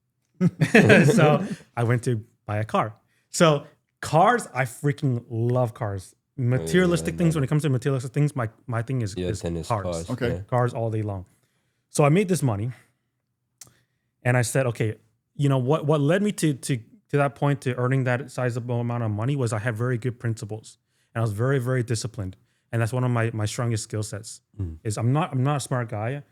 So I went to buy a car. So cars, I freaking love cars. Materialistic things, when it comes to materialistic things, my thing is cars. Okay. Yeah. Cars all day long. So I made this money and I said, okay, you know, what led me to that point, to earning that sizable amount of money, was I have very good principles and I was very, very disciplined. And that's one of my strongest skill sets is I'm not a smart guy.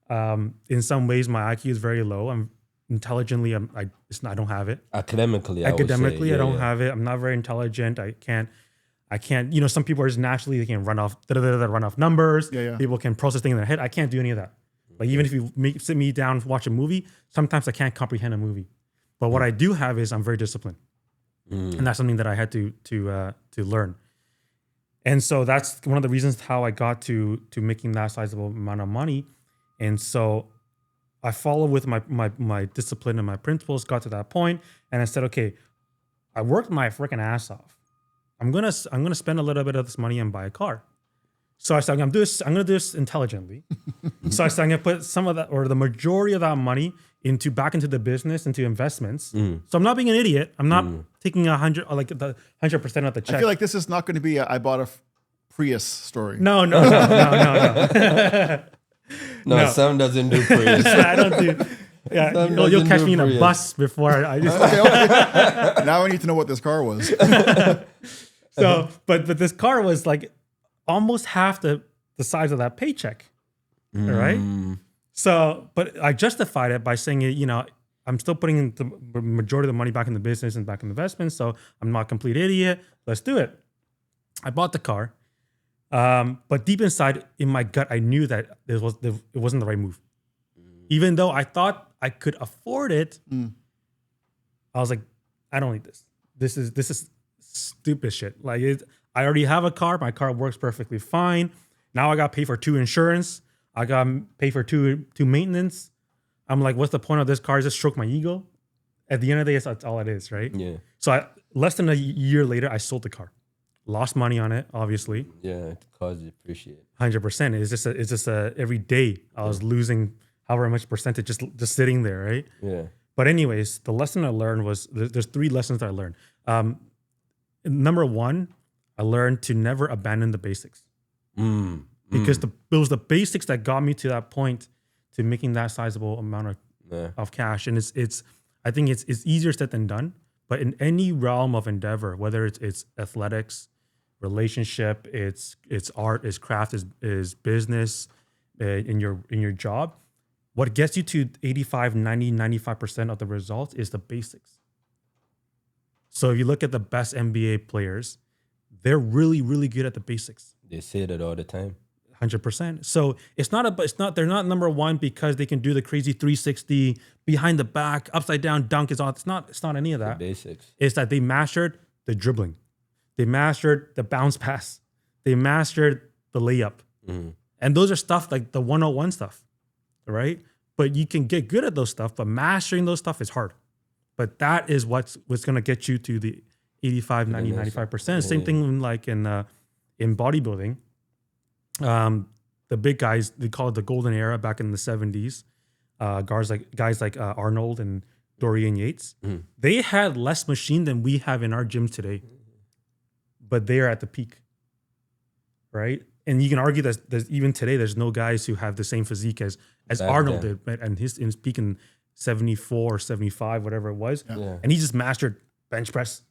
In some ways, my IQ is very low. I'm intelligently, I don't have it. Academically, I don't have it. I'm not very intelligent. I can't, you know, some people are just naturally, they can run off numbers. Yeah. People can process things in their head. I can't do any of that. Like even if you sit me down and watch a movie, sometimes I can't comprehend a movie. But what I do have is I'm very disciplined. And that's something that I had to learn. And so that's one of the reasons how I got to making that sizable amount of money. And so I followed with my discipline and my principles, got to that point, and I said, okay, I worked my freaking ass off. I'm gonna spend a little bit of this money and buy a car. So I said, I'm gonna do this intelligently. So I said, I'm gonna put some of that, or the majority of that money, back into the business, into investments. So I'm not being an idiot. I'm not taking 100% of the check. I feel like this is not going to be I bought a Prius story. No. No, Sam doesn't do praise. I don't do. Yeah, you'll catch me in a bus before I just. Okay. Now I need to know what this car was. So, but this car was like almost half the size of that paycheck, right? So, but I justified it by saying, you know, I'm still putting the majority of the money back in the business and back in investments, so I'm not a complete idiot. Let's do it. I bought the car, but deep inside, in my gut, I knew that it wasn't the right move. Even though I thought I could afford it, I was like, I don't need this. This is stupid shit. Like I already have a car. My car works perfectly fine. Now I got to pay for 2 insurance. I got to pay for two maintenance. I'm like, what's the point of this car? Just stroke my ego. At the end of the day, that's all it is, right? Yeah. So less than a year later, I sold the car. Lost money on it, obviously. Yeah, the cars depreciate. 100%. It's just every day I was losing however much percentage just sitting there, right? Yeah. But anyways, the lesson I learned was there's 3 lessons that I learned. Number 1, I learned to never abandon the basics. Because it was the basics that got me to that point, to making that sizable amount of cash. And I think it's easier said than done. But in any realm of endeavor, whether it's athletics, relationship, it's art, it's craft, is business, in your job, what gets you to 85, 90, 95% of the results is the basics. So if you look at the best NBA players, they're really, really good at the basics. They say that all the time. 100%. So they're not number 1 because they can do the crazy 360 behind the back, upside down dunk. It's not any of that. The basics. It's that they mastered the dribbling. They mastered the bounce pass. They mastered the layup. And those are stuff like the 101 stuff, right? But you can get good at those stuff, but mastering those stuff is hard. But that is what's going to get you to the 85, 90, 95%. Same thing like in bodybuilding. The big guys, they call it the golden era back in the 70s. Guys like Arnold and Dorian Yates. They had less machine than we have in our gyms today, but they are at the peak, right? And you can argue that even today, there's no guys who have the same physique as Arnold did, and his peak in 74 or 75, whatever it was. Yeah. And he just mastered bench press,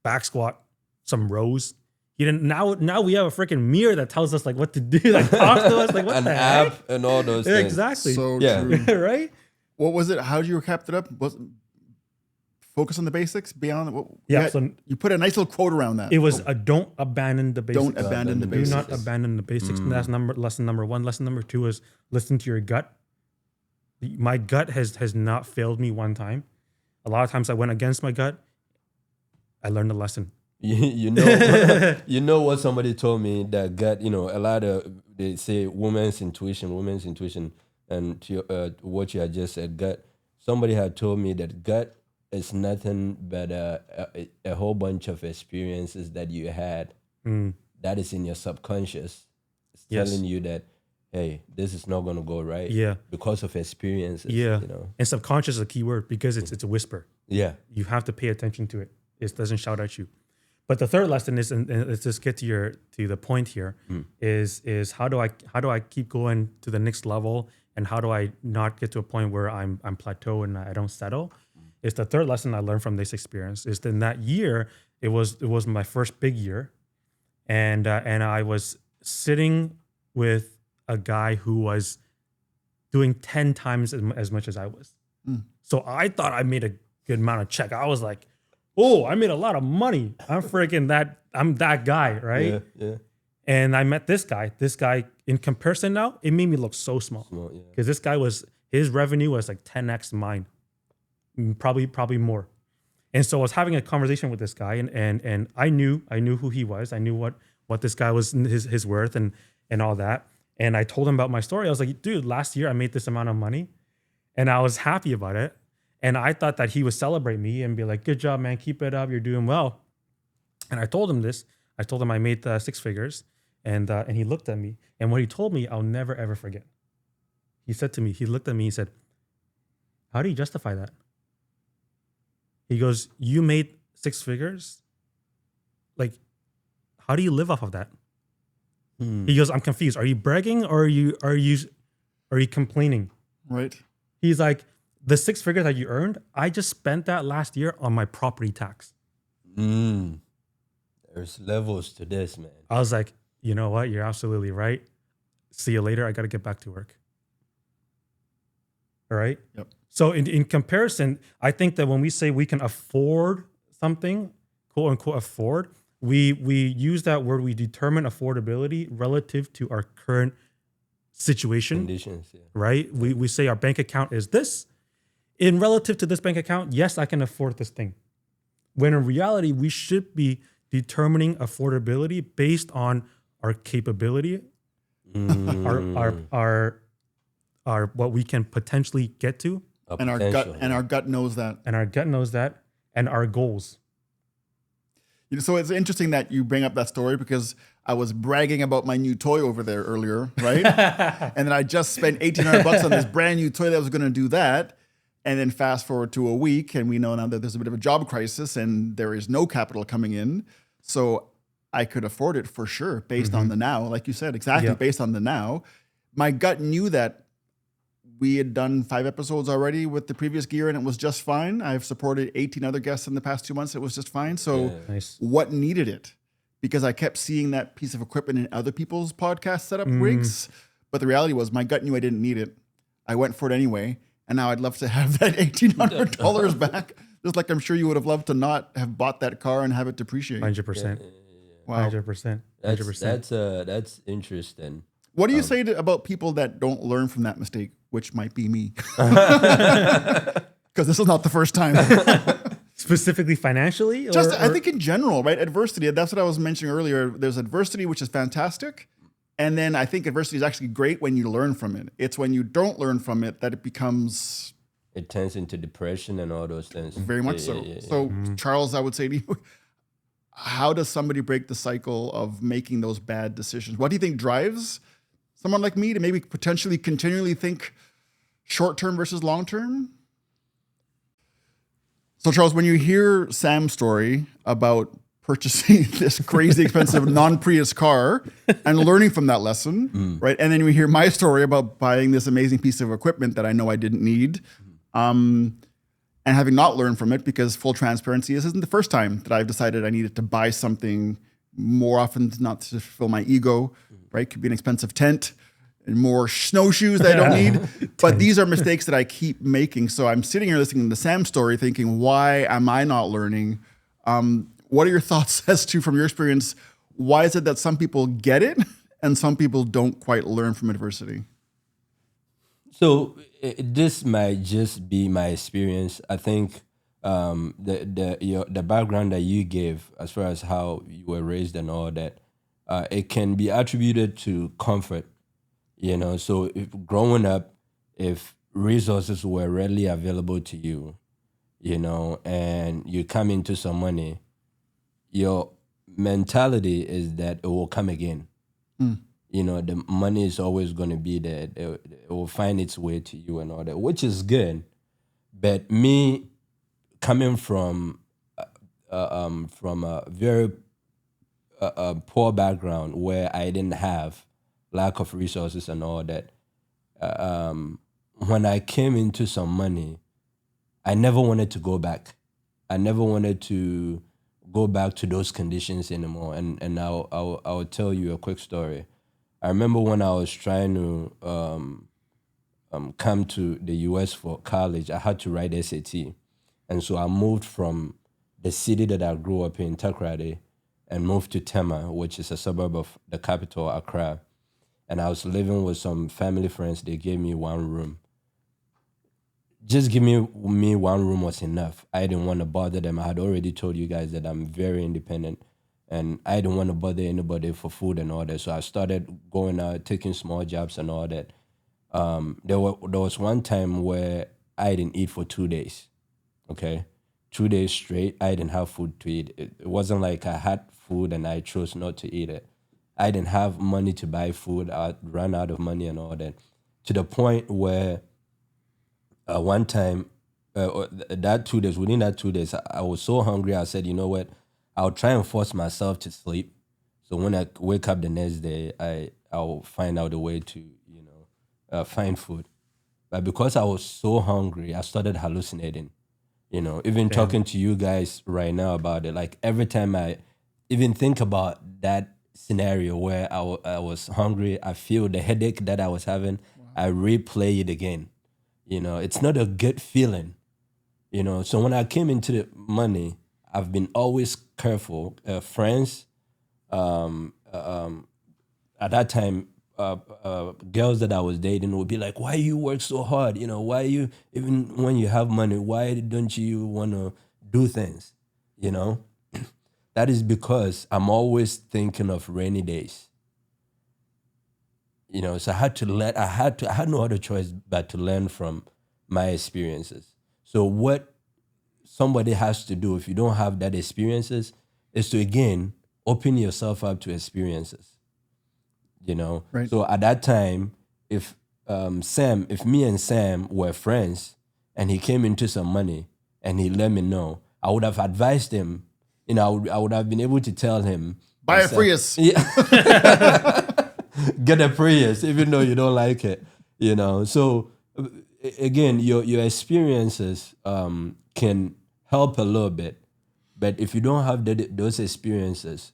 back squat, some rows. He didn't. Now we have a freaking mirror that tells us like what to do, like talks to us, like what the heck? An app and all those Yeah, things. exactly. So Yeah. true. Right? What was it? How did you cap it up? Focus on the basics beyond what? Yeah, so- you put a nice little quote around that. It was a don't abandon the basics. Don't abandon the Do basics. Do not abandon the basics. And that's lesson number 1. Lesson number 2 is listen to your gut. My gut has not failed me one time. A lot of times I went against my gut. I learned a lesson. You know what somebody told me, that gut, a lot of, they say women's intuition, and to what you had just said, gut. Somebody had told me that gut is nothing but a whole bunch of experiences that you had that is in your subconscious. It's Yes. telling you that, hey, this is not going to go right. Yeah. Because of experiences. Yeah. You know. And subconscious is a key word because it's a whisper. Yeah. You have to pay attention to it. It doesn't shout at you. But the third lesson is, and let's just get to the point here, is how do I keep going to the next level, and how do I not get to a point where I'm plateau and I don't settle? It's the third lesson I learned from this experience. Is that in that year it was my first big year, and I was sitting with a guy who was doing 10 times as much as I was. So I thought I made a good amount of check. I was like, oh, I made a lot of money. I'm that guy, right? Yeah. Yeah. And I met this guy. This guy, in comparison now, it made me look so small. Yeah. Because this guy his revenue was like 10x mine. Probably more. And so I was having a conversation with this guy, and I knew who he was. I knew what this guy was, his worth and all that. And I told him about my story. I was like, dude, last year I made this amount of money, and I was happy about it. And I thought that he would celebrate me and be like, good job, man. Keep it up. You're doing well. And I told him this. I told him I made 6 figures, and he looked at me. And what he told me, I'll never, ever forget. He looked at me, he said, how do you justify that? He goes, you made 6 figures? Like, how do you live off of that? He goes, I'm confused. Are you bragging, or are you complaining? Right. He's like, the 6 figures that you earned, I just spent that last year on my property tax. There's levels to this, man. I was like, you know what? You're absolutely right. See you later. I got to get back to work. All right. Yep. So in comparison, I think that when we say we can afford something, quote unquote afford, we use that word. We determine affordability relative to our current situation. Conditions, yeah. Right? We say our bank account is this. In relative to this bank account, yes, I can afford this thing. When in reality, we should be determining affordability based on our capability, our what we can potentially get to, And our gut knows that. and our gut knows that, and our goals. So it's interesting that you bring up that story, because I was bragging about my new toy over there earlier, right? And then I just spent $1,800 on this brand new toy that was going to do that. And then fast forward to a week, and we know now that there's a bit of a job crisis and there is no capital coming in. So I could afford it for sure based on the now, like you said, exactly based on the now. My gut knew that we had done 5 episodes already with the previous gear, and it was just fine. I've supported 18 other guests in the past 2 months. It was just fine. So Nice. what needed it? Because I kept seeing that piece of equipment in other people's podcast setup rigs. But the reality was my gut knew I didn't need it. I went for it anyway. And now I'd love to have that $1,800 back. Just like I'm sure you would have loved to not have bought that car and have it depreciate. 100%. Wow. 100%. That's interesting. What do you say about people that don't learn from that mistake, which might be me? Because this is not the first time. Specifically financially? I think in general, right? Adversity, that's what I was mentioning earlier. There's adversity, which is fantastic. And then I think adversity is actually great when you learn from it. It's when you don't learn from it that it becomes... It turns into depression and all those things. Very much so. So, Charles, I would say to you, how does somebody break the cycle of making those bad decisions? What do you think drives someone like me to maybe potentially continually think short-term versus long-term? So, Charles, when you hear Sam's story about purchasing this crazy expensive non-Prius car and learning from that lesson, right? And then we hear my story about buying this amazing piece of equipment that I know I didn't need, and having not learned from it, because full transparency, this isn't the first time that I've decided I needed to buy something more often than not to fulfill my ego, right? Could be an expensive tent and more snowshoes that I don't need. But these are mistakes that I keep making. So I'm sitting here listening to Sam's story thinking, why am I not learning? What are your thoughts as to, from your experience, why is it that some people get it and some people don't quite learn from adversity? So this might just be my experience. I think the background that you gave, as far as how you were raised and all that, it can be attributed to comfort. You know, so if growing up, if resources were readily available to you, and you come into some money, your mentality is that it will come again. The money is always going to be there. It will find its way to you and all that, which is good. But me coming from a very poor background where I didn't have lack of resources and all that, when I came into some money, I never wanted to go back. I never wanted to go back to those conditions anymore. And I'll tell you a quick story. I remember when I was trying to come to the US for college, I had to write SAT. And so I moved from the city that I grew up in, Takoradi, and moved to Tema, which is a suburb of the capital, Accra. And I was living with some family friends. They gave me one room. Just give me one room was enough. I didn't want to bother them. I had already told you guys that I'm very independent, and I didn't want to bother anybody for food and all that. So I started going out, taking small jobs and all that. There was one time where I didn't eat for 2 days. Okay, 2 days straight, I didn't have food to eat. It wasn't like I had food and I chose not to eat it. I didn't have money to buy food. I ran out of money and all that, to the point where one time, within that 2 days, I was so hungry. I said, you know what? I'll try and force myself to sleep. So when I wake up the next day, I'll find out a way to, find food. But because I was so hungry, I started hallucinating. Even talking to you guys right now about it, like every time I even think about that scenario where I was hungry, I feel the headache that I was having, I replay it again. It's not a good feeling. So when I came into the money, I've been always careful. Friends, at that time, girls that I was dating would be like, why you work so hard? Why you, even when you have money, why don't you want to do things? That is because I'm always thinking of rainy days. So I had no other choice but to learn from my experiences. So what somebody has to do if you don't have that experiences is to, again, open yourself up to experiences. Right. So at that time, if me and Sam were friends and he came into some money and he let me know, I would have advised him. I would have been able to tell him, Buy a Prius. Yeah. Get a Prius, even though you don't like it. So again, your experiences can help a little bit, but if you don't have those experiences,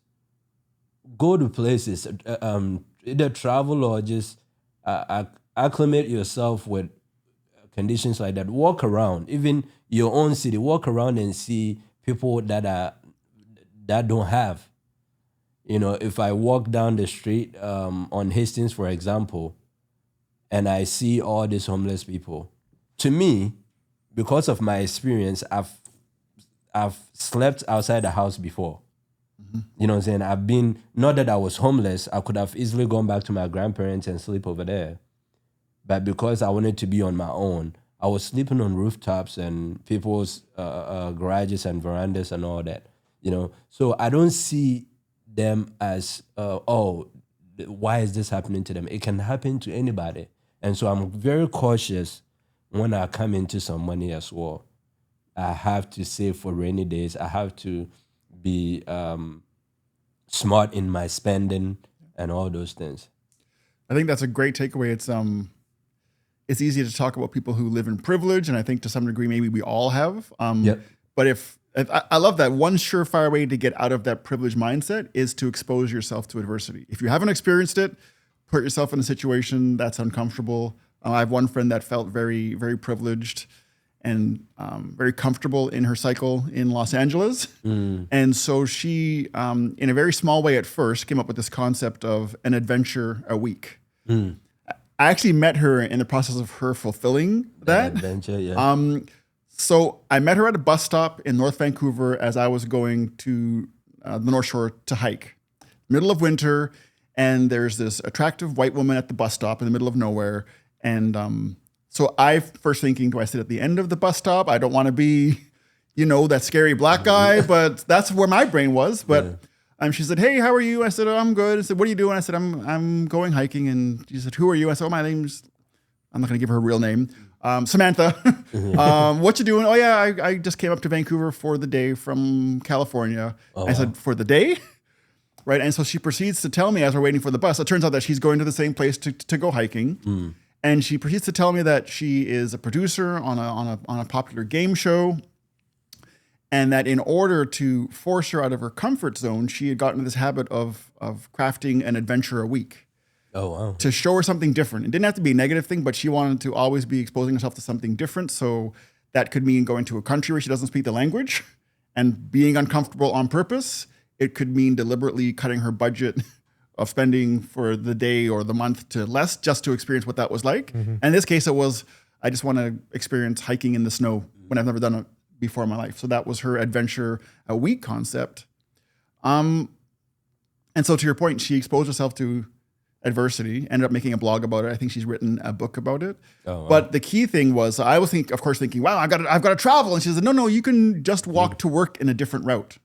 go to places, either travel or just acclimate yourself with conditions like that. Walk around, even your own city. Walk around and see people that don't have. If I walk down the street on Hastings, for example, and I see all these homeless people, to me, because of my experience, I've slept outside the house before. You know what I'm saying? I've been, not that I was homeless, I could have easily gone back to my grandparents and sleep over there. But because I wanted to be on my own, I was sleeping on rooftops and people's garages and verandas and all that. So I don't see them as, why is this happening to them? It can happen to anybody. And so I'm very cautious when I come into some money as well. I have to save for rainy days. I have to be smart in my spending and all those things. I think that's a great takeaway. It's easy to talk about people who live in privilege, and I think to some degree maybe we all have. Yep. But if I love that, one surefire way to get out of that privileged mindset is to expose yourself to adversity. If you haven't experienced it, put yourself in a situation that's uncomfortable. I have one friend that felt very, very privileged and very comfortable in her cycle in Los Angeles. And so she, in a very small way at first, came up with this concept of an adventure a week. I actually met her in the process of her fulfilling that. Adventure, yeah. So I met her at a bus stop in North Vancouver as I was going to the North Shore to hike. Middle of winter, and there's this attractive white woman at the bus stop in the middle of nowhere. And So I first thinking, do I sit at the end of the bus stop? I don't want to be, that scary black guy, but that's where my brain was. But she said, hey, how are you? I said, oh, I'm good. I said, what are you doing? I said, I'm going hiking. And she said, who are you? I said, oh, my name's, I'm not going to give her a real name. Samantha. What you doing? Oh yeah, I just came up to Vancouver for the day from California. I said, for the day? Right. And so she proceeds to tell me as we're waiting for the bus, it turns out that she's going to the same place to go hiking. And she proceeds to tell me that she is a producer on a popular game show. And that in order to force her out of her comfort zone, she had gotten into this habit of crafting an adventure a week. Oh, wow. To show her something different. It didn't have to be a negative thing, but she wanted to always be exposing herself to something different. So that could mean going to a country where she doesn't speak the language and being uncomfortable on purpose. It could mean deliberately cutting her budget of spending for the day or the month to less just to experience what that was like. And in this case, it was, I just want to experience hiking in the snow when I've never done it before in my life. So that was her adventure a week concept. And so to your point, she exposed herself to adversity, ended up making a blog about it. I think she's written a book about it. Oh, wow. But the key thing was, I was thinking, wow, I've got to travel. And she said, no, you can just walk to work in a different route,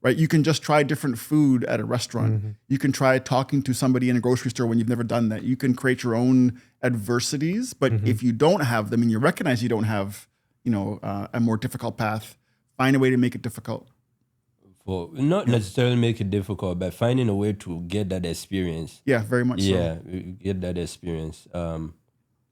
right? You can just try different food at a restaurant. You can try talking to somebody in a grocery store when you've never done that. You can create your own adversities, but if you don't have them and you recognize you don't have, a more difficult path, find a way to make it difficult. Well, not necessarily make it difficult, but finding a way to get that experience. Yeah, very much so. Yeah, get that experience.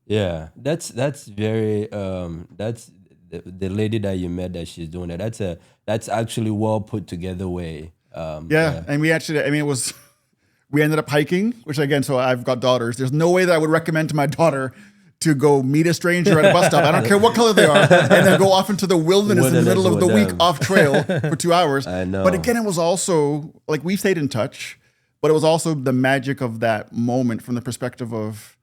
That's very that's the lady that you met that she's doing that. That's actually well put together way. And we actually, it was, we ended up hiking, which again, so I've got daughters. There's no way that I would recommend to my daughter to go meet a stranger at a bus stop. I don't care what color they are, and then go off into the wilderness in the middle of the week off trail for 2 hours. I know. But again, it was also like we stayed in touch, but it was also the magic of that moment from the perspective of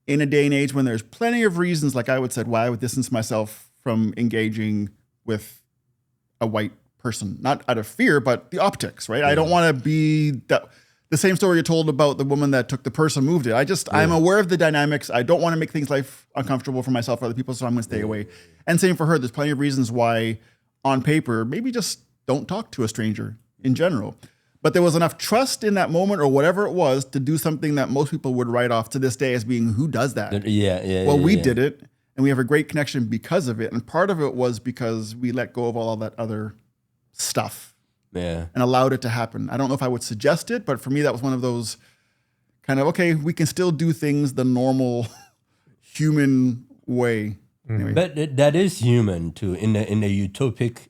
in a day and age when there's plenty of reasons, like I would say, why I would distance myself from engaging with a white person, not out of fear, but the optics, right? I don't want to be the same story you told about the woman that took the purse and moved it. I'm aware of the dynamics. I don't want to make life uncomfortable for myself or other people, so I'm going to stay away. And same for her. There's plenty of reasons why, on paper, maybe just don't talk to a stranger in general. But there was enough trust in that moment or whatever it was to do something that most people would write off to this day as being, who does that? Well, we did it, and we have a great connection because of it. And part of it was because we let go of all that other stuff. And allowed it to happen. I don't know if I would suggest it, but for me, that was one of those kind of, okay, we can still do things the normal human way. Anyway. But that is human too, in a utopic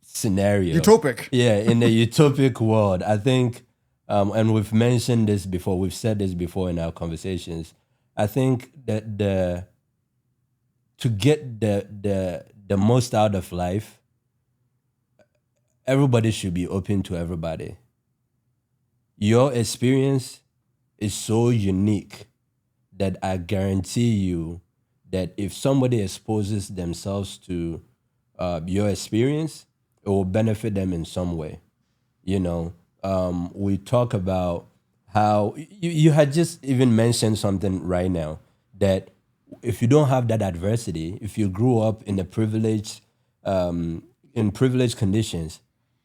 scenario. Utopic. Yeah, in a utopic world. I think, and we've mentioned this before, we've said this before in our conversations. I think that to get the most out of life, everybody should be open to everybody. Your experience is so unique that I guarantee you that if somebody exposes themselves to your experience, it will benefit them in some way. We talk about how you had just even mentioned something right now, that if you don't have that adversity, if you grew up in privileged conditions,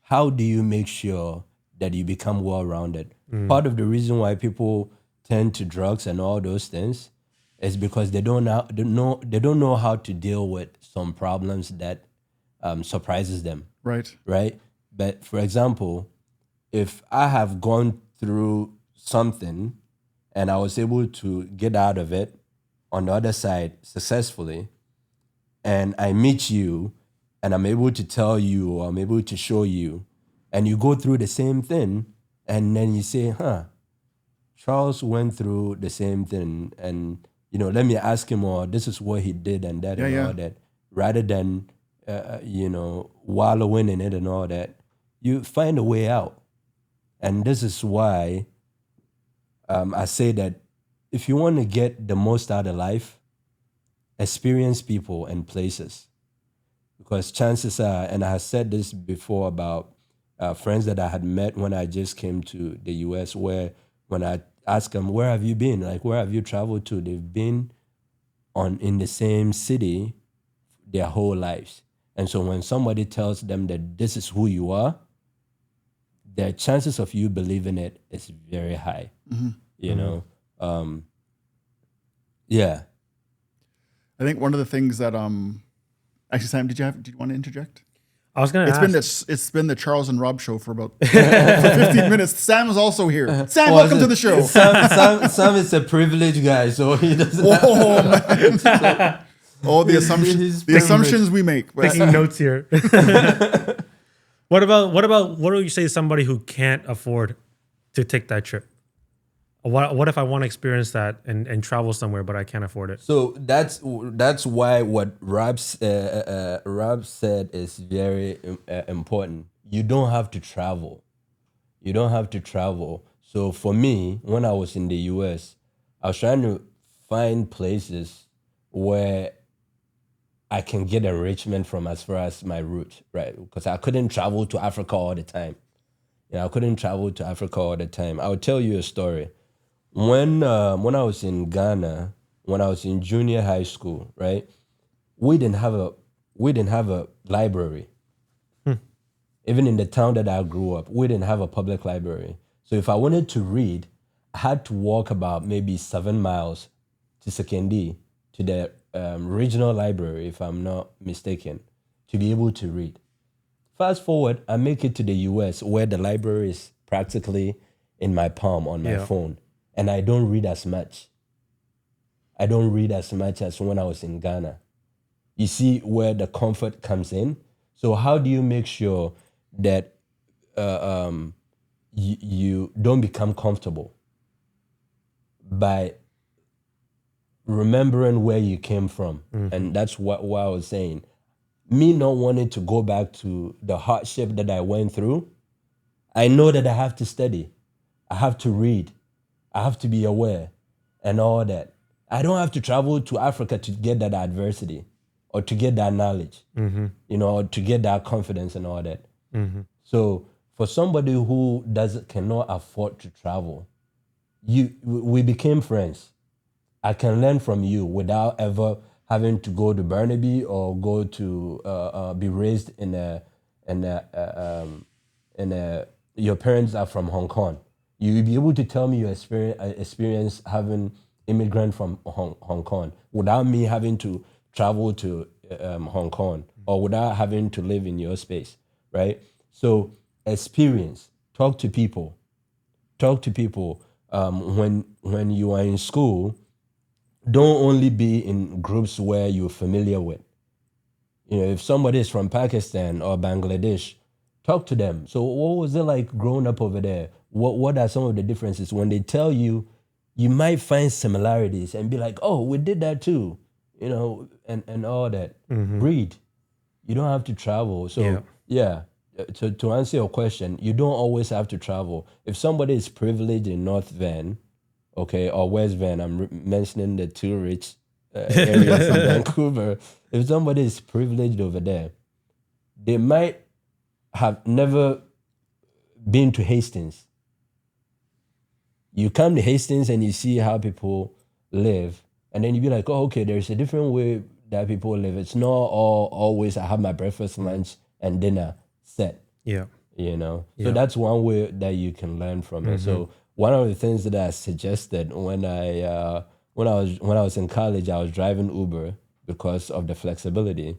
how do you make sure that you become well-rounded? Part of the reason why people tend to drugs and all those things is because they don't know how to deal with some problems that surprises them. Right. But for example, if I have gone through something and I was able to get out of it on the other side successfully, and I meet you, and I'm able to tell you, or I'm able to show you, and you go through the same thing, and then you say, Charles went through the same thing, and let me ask him, or this is what he did and that all that, rather than wallowing in it and all that, you find a way out. And this is why I say that if you want to get the most out of life, experience people and places. Because chances are, and I have said this before about friends that I had met when I just came to the US, where when I ask them, where have you been? Like, where have you traveled to? They've been in the same city their whole lives. And so when somebody tells them that this is who you are, the chances of you believing it is very high. You know? Yeah. I think one of the things that actually, Sam, did you want to interject? I was going to ask. It's been the Charles and Rob show for about for 15 minutes. Sam is also here. Sam, welcome to the show. Sam is a privileged guy, so he doesn't. Oh man! All the assumptions we make. Taking notes here. What do you say to somebody who can't afford to take that trip? What if I want to experience that and travel somewhere, but I can't afford it? So that's why what Rob said is very important. You don't have to travel. You don't have to travel. So for me, when I was in the US, I was trying to find places where I can get enrichment from as far as my roots, right? Because I couldn't travel to Africa all the time. I couldn't travel to Africa all the time. I'll tell you a story. When I was in Ghana, when I was in junior high school, right, we didn't have a library. Even in the town that I grew up, we didn't have a public library. So if I wanted to read, I had to walk about maybe 7 miles to Sekendi, to the regional library, if I'm not mistaken, to be able to read. Fast forward, I make it to the US, where the library is practically in my palm on my phone. And I don't read as much. I don't read as much as when I was in Ghana. You see where the comfort comes in? So how do you make sure that you don't become comfortable? By remembering where you came from. And that's what I was saying. Me not wanting to go back to the hardship that I went through, I know that I have to study. I have to read. I have to be aware and all that. I don't have to travel to Africa to get that adversity or to get that knowledge, or to get that confidence and all that. So for somebody who cannot afford to travel, we became friends. I can learn from you without ever having to go to Burnaby or go to be raised your parents are from Hong Kong. You'll be able to tell me your experience having immigrant from Hong Kong without me having to travel to Hong Kong or without having to live in your space, right? So experience, talk to people. When you are in school, don't only be in groups where you're familiar with. If somebody is from Pakistan or Bangladesh, talk to them. So what was it like growing up over there? What are some of the differences? When they tell you, you might find similarities and be like, oh, we did that too, and all that. Read. You don't have to travel. So to answer your question, you don't always have to travel. If somebody is privileged in North Van, okay, or West Van, I'm mentioning the two rich areas in Vancouver. If somebody is privileged over there, they might have never been to Hastings. You come to Hastings and you see how people live, and then you be like, oh, okay, there's a different way that people live. It's not always I have my breakfast, lunch, and dinner set. Yeah. So that's one way that you can learn from it. So one of the things that I suggested when I was in college, I was driving Uber because of the flexibility.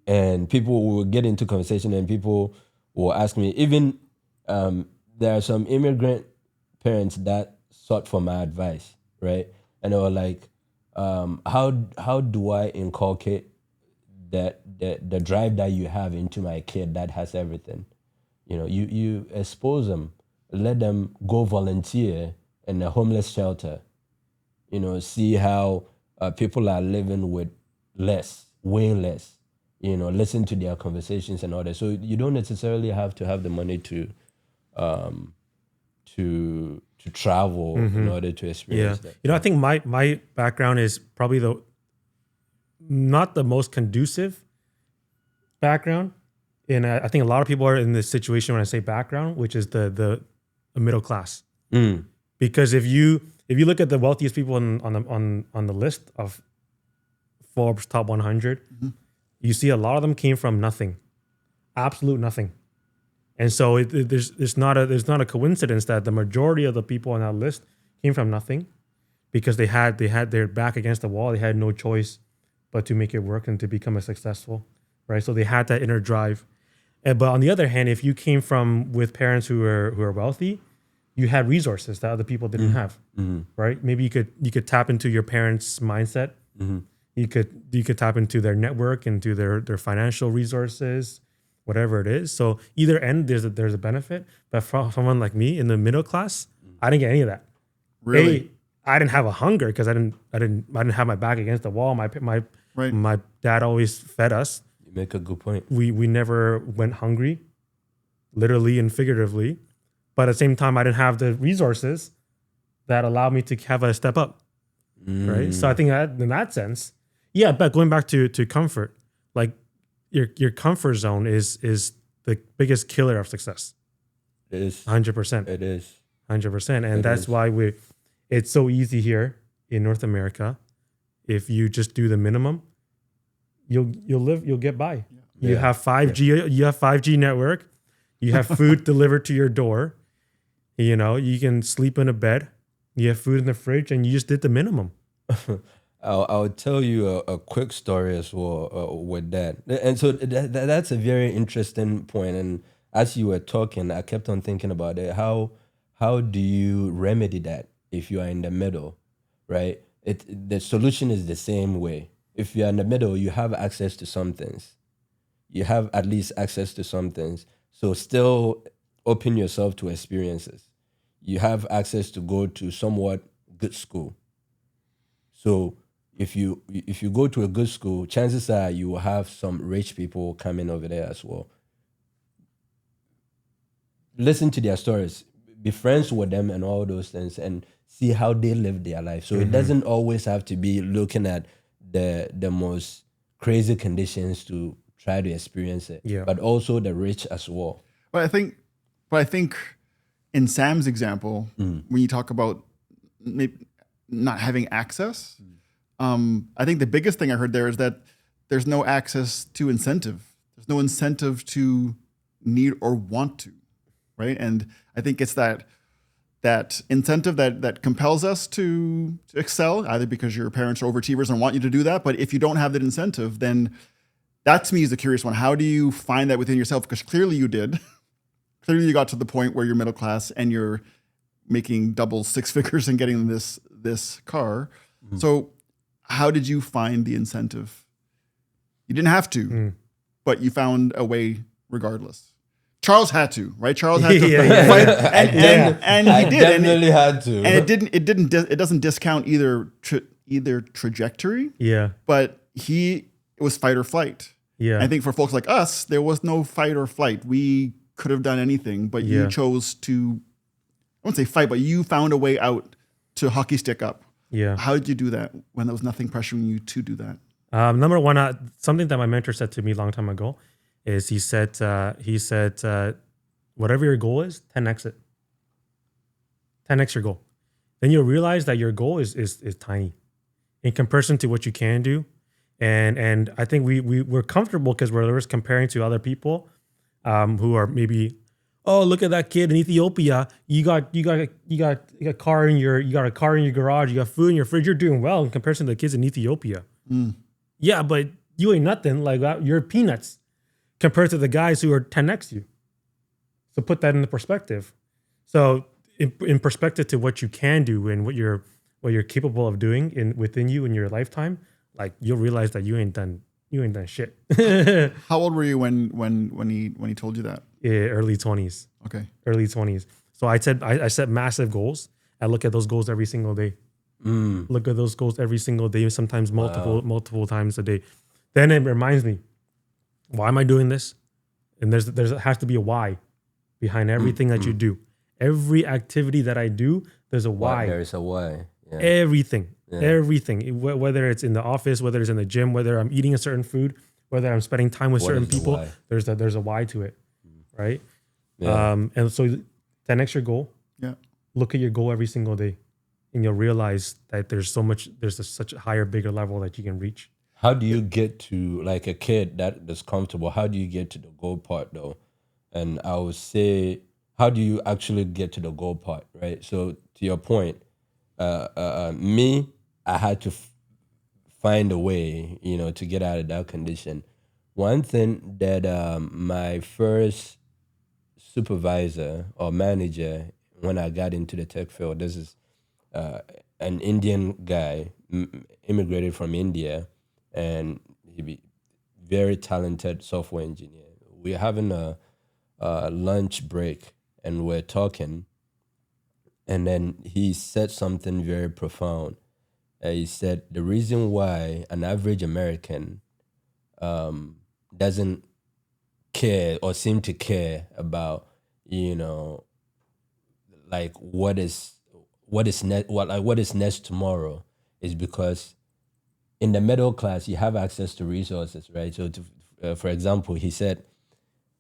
And people will get into conversation and people will ask me, even there are some immigrant parents that sought for my advice, right? And they were like, how do I inculcate that the drive that you have into my kid that has everything? You expose them, let them go volunteer in a homeless shelter, see how people are living with less, way less, listen to their conversations and all that. So you don't necessarily have to have the money to travel in order to experience that. I think my background is probably not the most conducive background. And I think a lot of people are in this situation when I say background, which is the middle class. Because if you look at the wealthiest people on the list of Forbes top 100, you see a lot of them came from nothing, absolute nothing. And so there's not a coincidence that the majority of the people on that list came from nothing, because they had their back against the wall. They had no choice but to make it work and to become a successful, right? So they had that inner drive. But on the other hand, if you came from with parents who are wealthy, you had resources that other people didn't have, right? Maybe you could tap into your parents' mindset. You could tap into their network, into their financial resources, whatever it is. So either end, there's a benefit. But for someone like me in the middle class, I didn't get any of that. Really? I didn't have a hunger because I didn't have my back against the wall. My dad always fed us. You make a good point. We never went hungry, literally and figuratively. But at the same time, I didn't have the resources that allowed me to have a step up, right? So I think that in that sense, yeah. But going back to comfort, like your comfort zone is the biggest killer of success. It is 100%. It is 100%, and It that's is. why it's so easy here in North America. If you just do the minimum, you'll get by. You Yeah. have 5G. You have 5G network. You have food delivered to your door. You know, you can sleep in a bed. You have food in the fridge, and you just did the minimum. I'll tell you a quick story as well with that. And so that's a very interesting point. And as you were talking, I kept on thinking about it. How do you remedy that if you are in the middle, right? The solution is the same way. If you're in the middle, you have access to some things. You have at least access to some things. So still open yourself to experiences. You have access to go to somewhat good school. So if you go to a good school, chances are you will have some rich people coming over there as well. Listen to their stories, be friends with them and all those things, and see how they live their life. So it doesn't always have to be looking at the most crazy conditions to try to experience it, but also the rich as well. But I think in Sam's example, when you talk about maybe not having access, I think the biggest thing I heard there is that there's no access to incentive. There's no incentive to need or want to, right? And I think it's that incentive that compels us to excel, either because your parents are overachievers and want you to do that. But if you don't have that incentive, then that to me is the curious one. How do you find that within yourself? Because clearly you did. Clearly you got to the point where you're middle class and you're making double six figures and getting this car. So how did you find the incentive? You didn't have to, but you found a way regardless. Charles had to, right? Charles had to fight, and he did. Definitely had to. And it doesn't discount either trajectory. Yeah. But it was fight or flight. Yeah. I think for folks like us, there was no fight or flight. We could have done anything, but you chose to, I wouldn't say fight, but you found a way out to hockey stick up. Yeah. How did you do that when there was nothing pressuring you to do that? Number one, something that my mentor said to me a long time ago is he said, whatever your goal is, 10x it. 10x your goal. Then you'll realize that your goal is tiny in comparison to what you can do. And I think we're comfortable because we're always comparing to other people who are maybe, oh, look at that kid in Ethiopia. You got a car in your garage. You got food in your fridge. You're doing well in comparison to the kids in Ethiopia. Yeah, but you ain't nothing. Like you're peanuts compared to the guys who are 10x you. So put that into perspective. So in perspective to what you can do and what you're capable of doing within you in your lifetime, like you'll realize that you ain't done shit. How old were you when he told you that? Early 20s. Okay. Early 20s. So I set massive goals. I look at those goals every single day. Look at those goals every single day, sometimes multiple times a day. Then it reminds me, why am I doing this? And there has to be a why behind everything that you do. Every activity that I do, there's a why. There's a why. Yeah. Everything. Whether it's in the office, whether it's in the gym, whether I'm eating a certain food, whether I'm spending time with certain people, there's a why to it, right? Yeah. And so 10x your goal. Yeah. Look at your goal every single day, and you'll realize that there's such a higher, bigger level that you can reach. How do you get to, like, a kid that's comfortable? How do you get to the goal part though? And I would say, how do you actually get to the goal part, right? So to your point, me, I had to find a way, to get out of that condition. One thing that my first supervisor or manager when I got into the tech field, this is uh, an Indian guy, immigrated from India, and he be very talented software engineer. We're having a lunch break and we're talking, and then he said something very profound. He said the reason why an average American doesn't care or seem to care about, you know, like what is next tomorrow is because in the middle class you have access to resources, right? So, for example, he said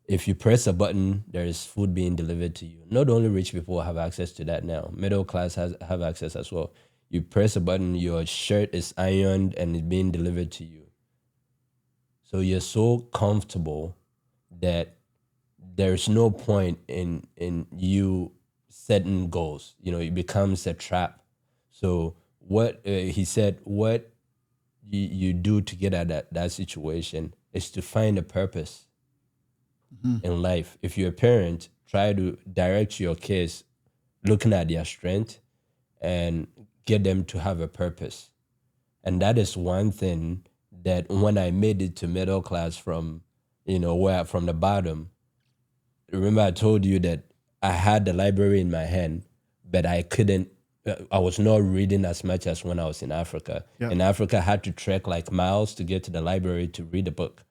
if you press a button, there is food being delivered to you. Not only rich people have access to that now, middle class have access as well. You press a button, your shirt is ironed and it's being delivered to you. So you're so comfortable that there's no point in you setting goals. It becomes a trap. So what he said, what you do to get out of that situation is to find a purpose in life. If you're a parent, try to direct your kids looking at their strength and get them to have a purpose. And that is one thing that when I made it to middle class from, where from the bottom, remember I told you that I had the library in my hand, but I was not reading as much as when I was in Africa. Yeah. In Africa, I had to trek like miles to get to the library to read a book,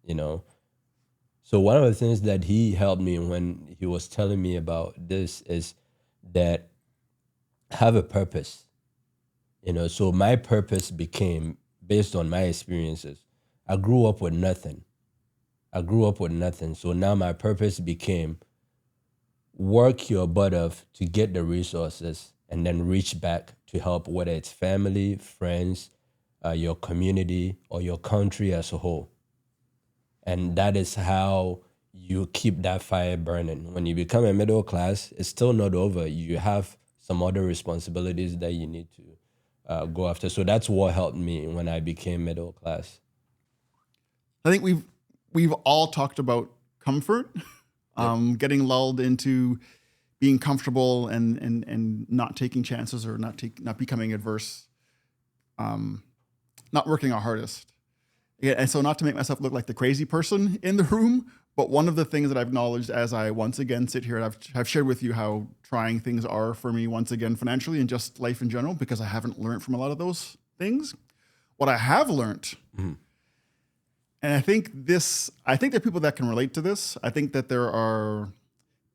you know. So one of the things that he helped me when he was telling me about this is that have a purpose, So my purpose became based on my experiences. I grew up with nothing. So now my purpose became work your butt off to get the resources and then reach back to help, whether it's family, friends, your community, or your country as a whole. And that is how you keep that fire burning. When you become a middle class, it's still not over. You have some other responsibilities that you need to go after. So that's what helped me when I became middle class. I think we've all talked about comfort, getting lulled into being comfortable and not taking chances or not becoming adverse, not working our hardest. Yeah, and so not to make myself look like the crazy person in the room, but one of the things that I've acknowledged as I once again sit here and I've shared with you how trying things are for me once again financially and just life in general, because I haven't learned from a lot of those things. What I have learned, and I think there are people that can relate to this. I think that there are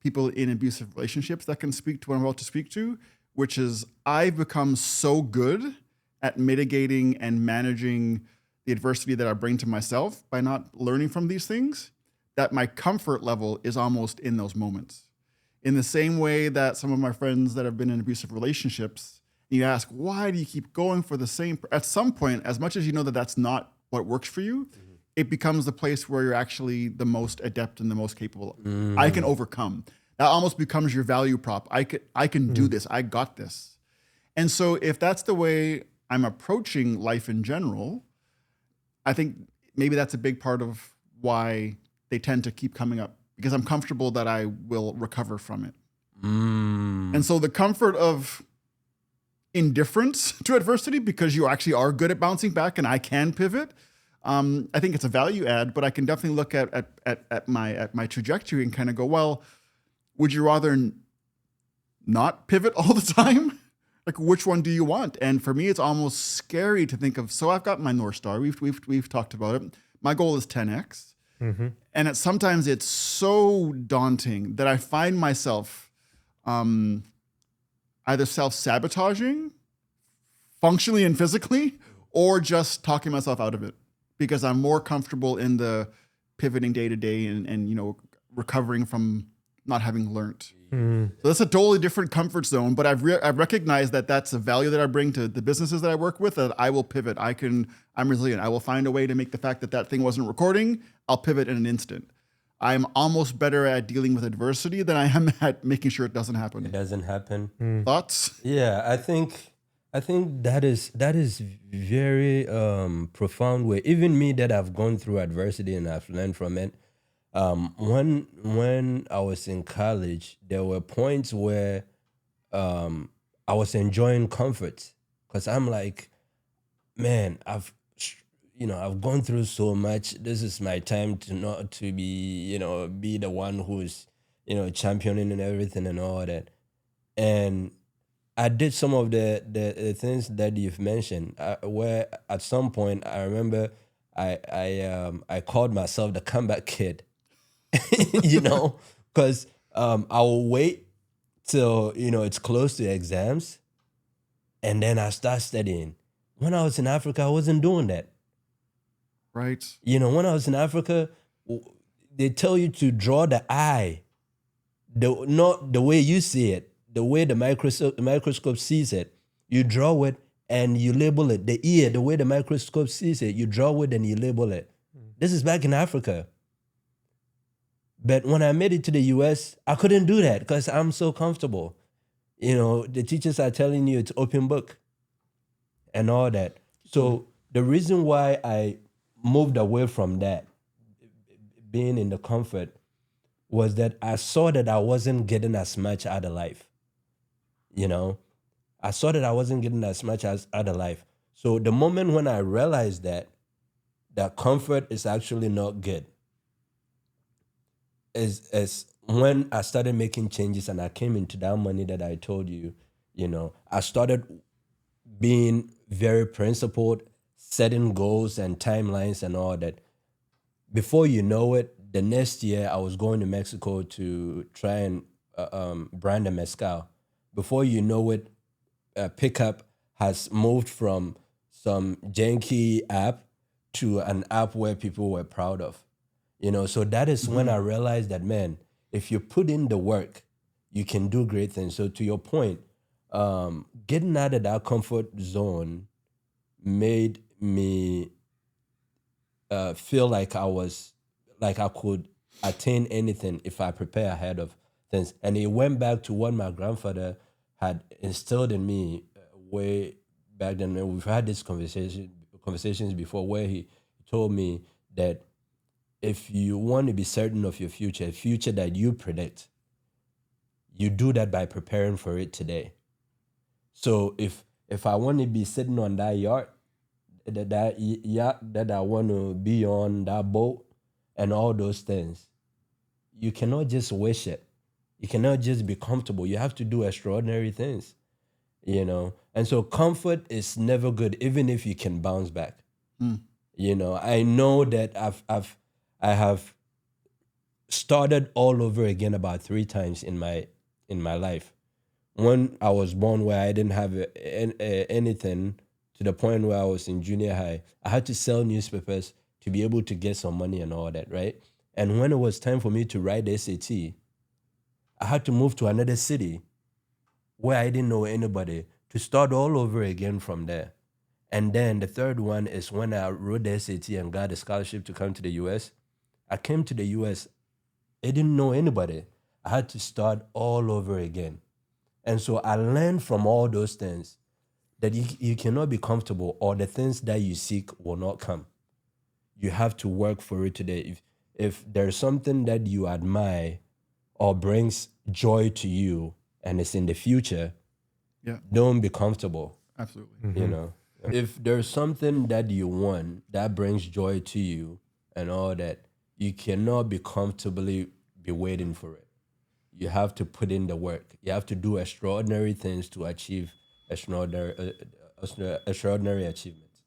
people in abusive relationships that can speak to what I'm about to speak to, which is I've become so good at mitigating and managing the adversity that I bring to myself by not learning from these things, that my comfort level is almost in those moments. In the same way that some of my friends that have been in abusive relationships, you ask, why do you keep going for the same? At some point, as much as you know that that's not what works for you, it becomes the place where you're actually the most adept and the most capable. I can overcome. That almost becomes your value prop. I can do this. I got this. And so if that's the way I'm approaching life in general, I think maybe that's a big part of why they tend to keep coming up, because I'm comfortable that I will recover from it. And so the comfort of indifference to adversity, because you actually are good at bouncing back and I can pivot, I think it's a value add, but I can definitely look at my trajectory and kind of go, well, would you rather not pivot all the time? Like, which one do you want? And for me, it's almost scary to think of. So I've got my North Star. We've talked about it. My goal is 10x, and sometimes it's so daunting that I find myself either self-sabotaging, functionally and physically, or just talking myself out of it because I'm more comfortable in the pivoting day to day and recovering from not having learned. So that's a totally different comfort zone, but I've recognized that that's a value that I bring to the businesses that I work with, that I will pivot. I'm resilient. I will find a way to make the fact that thing wasn't recording, I'll pivot in an instant. I'm almost better at dealing with adversity than I am at making sure it doesn't happen. It doesn't happen. Thoughts? Yeah, I think that is very profound way. Even me that I've gone through adversity and I've learned from it. When I was in college, there were points where I was enjoying comfort because I'm like, man, I've gone through so much. This is my time to not to be be the one who's championing and everything and all that. And I did some of the things that you've mentioned. Where at some point I remember I called myself the comeback kid. Because I will wait till it's close to exams, and then I start studying. When I was in Africa, I wasn't doing that. Right. When I was in Africa, they tell you to draw the eye, not the way you see it, the way the microscope sees it. You draw it and you label it. The ear, the way the microscope sees it, you draw it and you label it. This is back in Africa. But when I made it to the US, I couldn't do that because I'm so comfortable. The teachers are telling you it's open book and all that. So the reason why I moved away from that, being in the comfort, was that I saw that I wasn't getting as much out of life. I saw that I wasn't getting as much out of life. So the moment when I realized that comfort is actually not good, is when I started making changes and I came into that money that I told you, I started being very principled, setting goals and timelines and all that. Before you know it, the next year I was going to Mexico to try and brand a mezcal. Before you know it, Pickup has moved from some janky app to an app where people were proud of. So that is when I realized that, man, if you put in the work, you can do great things. So to your point, getting out of that comfort zone made me feel like I could attain anything if I prepare ahead of things. And it went back to what my grandfather had instilled in me way back then. And we've had these conversations before where he told me that if you want to be certain of your future, a future that you predict, you do that by preparing for it today. So if I want to be sitting on that yacht, that I want to be on, that boat, and all those things, you cannot just wish it. You cannot just be comfortable. You have to do extraordinary things, And so comfort is never good, even if you can bounce back. I know that I have started all over again about 3 times in my life. When I was born, where I didn't have anything, to the point where I was in junior high, I had to sell newspapers to be able to get some money and all that, right? And when it was time for me to write the SAT, I had to move to another city where I didn't know anybody to start all over again from there. And then the third one is when I wrote the SAT and got a scholarship to come to the US. I came to the US, I didn't know anybody. I had to start all over again. And so I learned from all those things that you cannot be comfortable, or the things that you seek will not come. You have to work for it today. If there's something that you admire or brings joy to you and it's in the future, don't be comfortable. Absolutely. If there's something that you want that brings joy to you and all that, you cannot be comfortably be waiting for it. You have to put in the work. You have to do extraordinary things to achieve extraordinary achievements.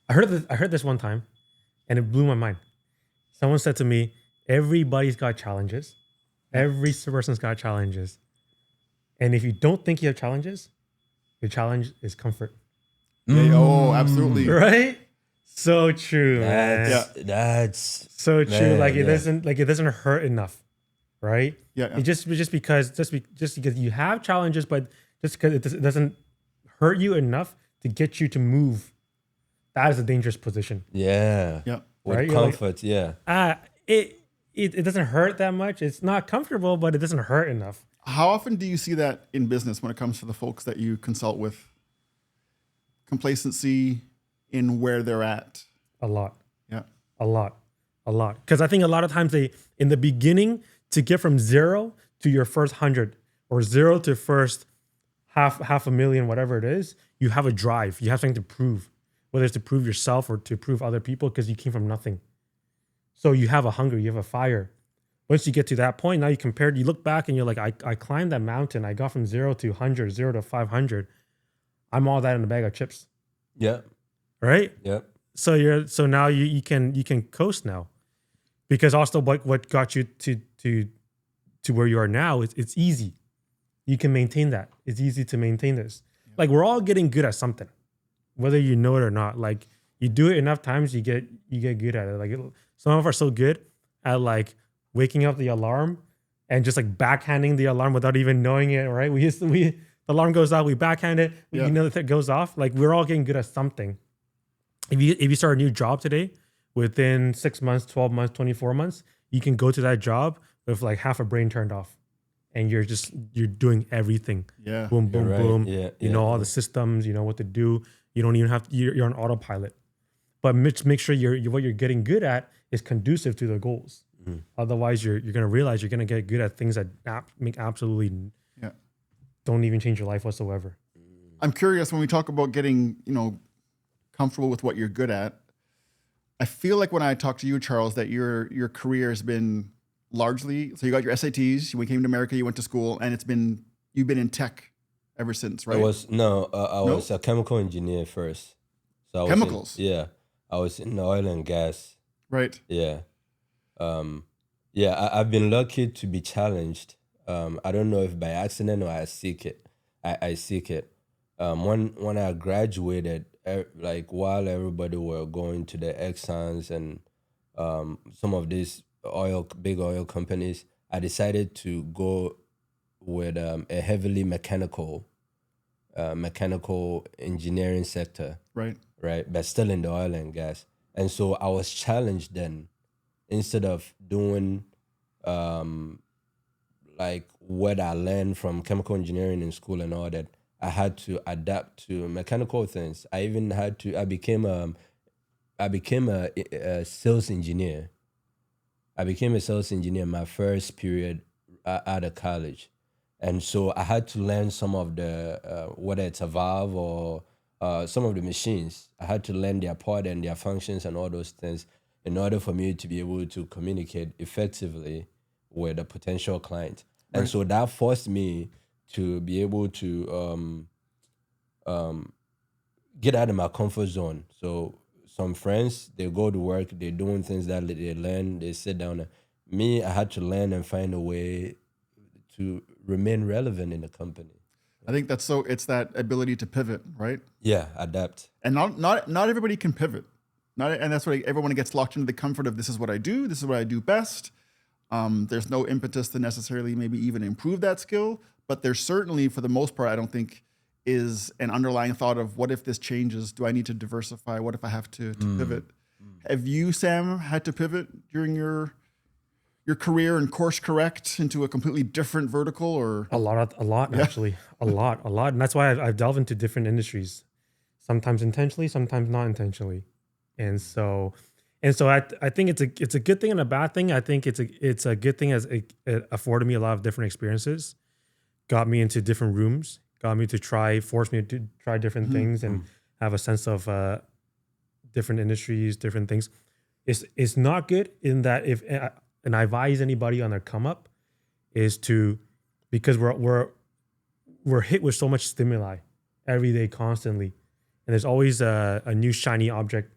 I heard this one time, and it blew my mind. Someone said to me, "Everybody's got challenges. Every person's got challenges, and if you don't think you have challenges, your challenge is comfort." Oh, absolutely. Right? So true, man. That's So true. man, Like yeah. it doesn't hurt enough, right? Yeah. It just because you have challenges, but just because it doesn't hurt you enough to get you to move, that is a dangerous position. Yeah. Yeah. With Right? You're like, comfort, yeah. It doesn't hurt that much. It's not comfortable, but it doesn't hurt enough. How often do you see that in business when it comes to the folks that you consult with? Complacency in where they're at. A lot. Yeah. A lot. Because I think a lot of times in the beginning, to get from 0 to your first 100 or 0 to first half a million, whatever it is, you have a drive. You have something to prove, whether it's to prove yourself or to prove other people, because you came from nothing. So you have a hunger, you have a fire. Once you get to that point, now you look back and you're like, I climbed that mountain. I got from 0 to 100, 0 to 500. I'm all that in a bag of chips. Yeah. Right? Yeah. So now you can coast now, because also what got you to where you are now, it's easy. You can maintain that. It's easy to maintain this. Like, we're all getting good at something, whether you know it or not. Like, you do it enough times, you get good at it. Like, some of us are so good at like waking up the alarm and just like backhanding the alarm without even knowing it. Right? The alarm goes off, we backhand it. You know that it goes off. Like, we're all getting good at something. If you start a new job today, within 6 months, 12 months, 24 months, you can go to that job with like half a brain turned off, and you're doing everything. Yeah. Boom, boom, right. boom. Yeah, You know all the systems. You know what to do. You don't even have to. You're on autopilot. But make sure what you're getting good at is conducive to the goals. Mm-hmm. Otherwise, you're gonna realize you're gonna get good at things that make absolutely don't even change your life whatsoever. I'm curious, when we talk about getting, comfortable with what you're good at, I feel like when I talk to you, Charles, that your career has been largely, so you got your SATs, you came to America, you went to school, and you've been in tech ever since, right? I was a chemical engineer first. So I was Chemicals? I was in oil and gas. Right. Yeah. I've been lucky to be challenged. I don't know if by accident or I seek it. I seek it. When I graduated, like while everybody were going to the Exxons and some of these big oil companies, I decided to go with a heavily mechanical engineering sector. Right. Right, but still in the oil and gas. And so I was challenged then. Instead of doing like what I learned from chemical engineering in school and all that, I had to adapt to mechanical things. I became a sales engineer. I became a sales engineer my first period out of college. And so I had to learn some of the, whether it's a valve or some of the machines. I had to learn their part and their functions and all those things in order for me to be able to communicate effectively with a potential client. Right. And so that forced me to be able to get out of my comfort zone. So some friends, they go to work, they're doing things that they learn, they sit down. Me, I had to learn and find a way to remain relevant in the company. I think it's that ability to pivot, right? Yeah, adapt. And not everybody can pivot. And that's why everyone gets locked into the comfort of, this is what I do best. There's no impetus to necessarily maybe even improve that skill, but there's certainly, for the most part, I don't think is an underlying thought of, what if this changes? Do I need to diversify? What if I have to pivot? Have you, Sam, had to pivot during your career and course correct into a completely different vertical? Or a lot actually, a lot, and that's why I've delved into different industries, sometimes intentionally, sometimes not intentionally, and so I think it's a good thing and a bad thing. I think it's a good thing as it afforded me a lot of different experiences, got me into different rooms, forced me to try different things and have a sense of different industries, different things. It's not good in that and I advise anybody on their come up is to, because we're hit with so much stimuli every day, constantly, and there's always a new shiny object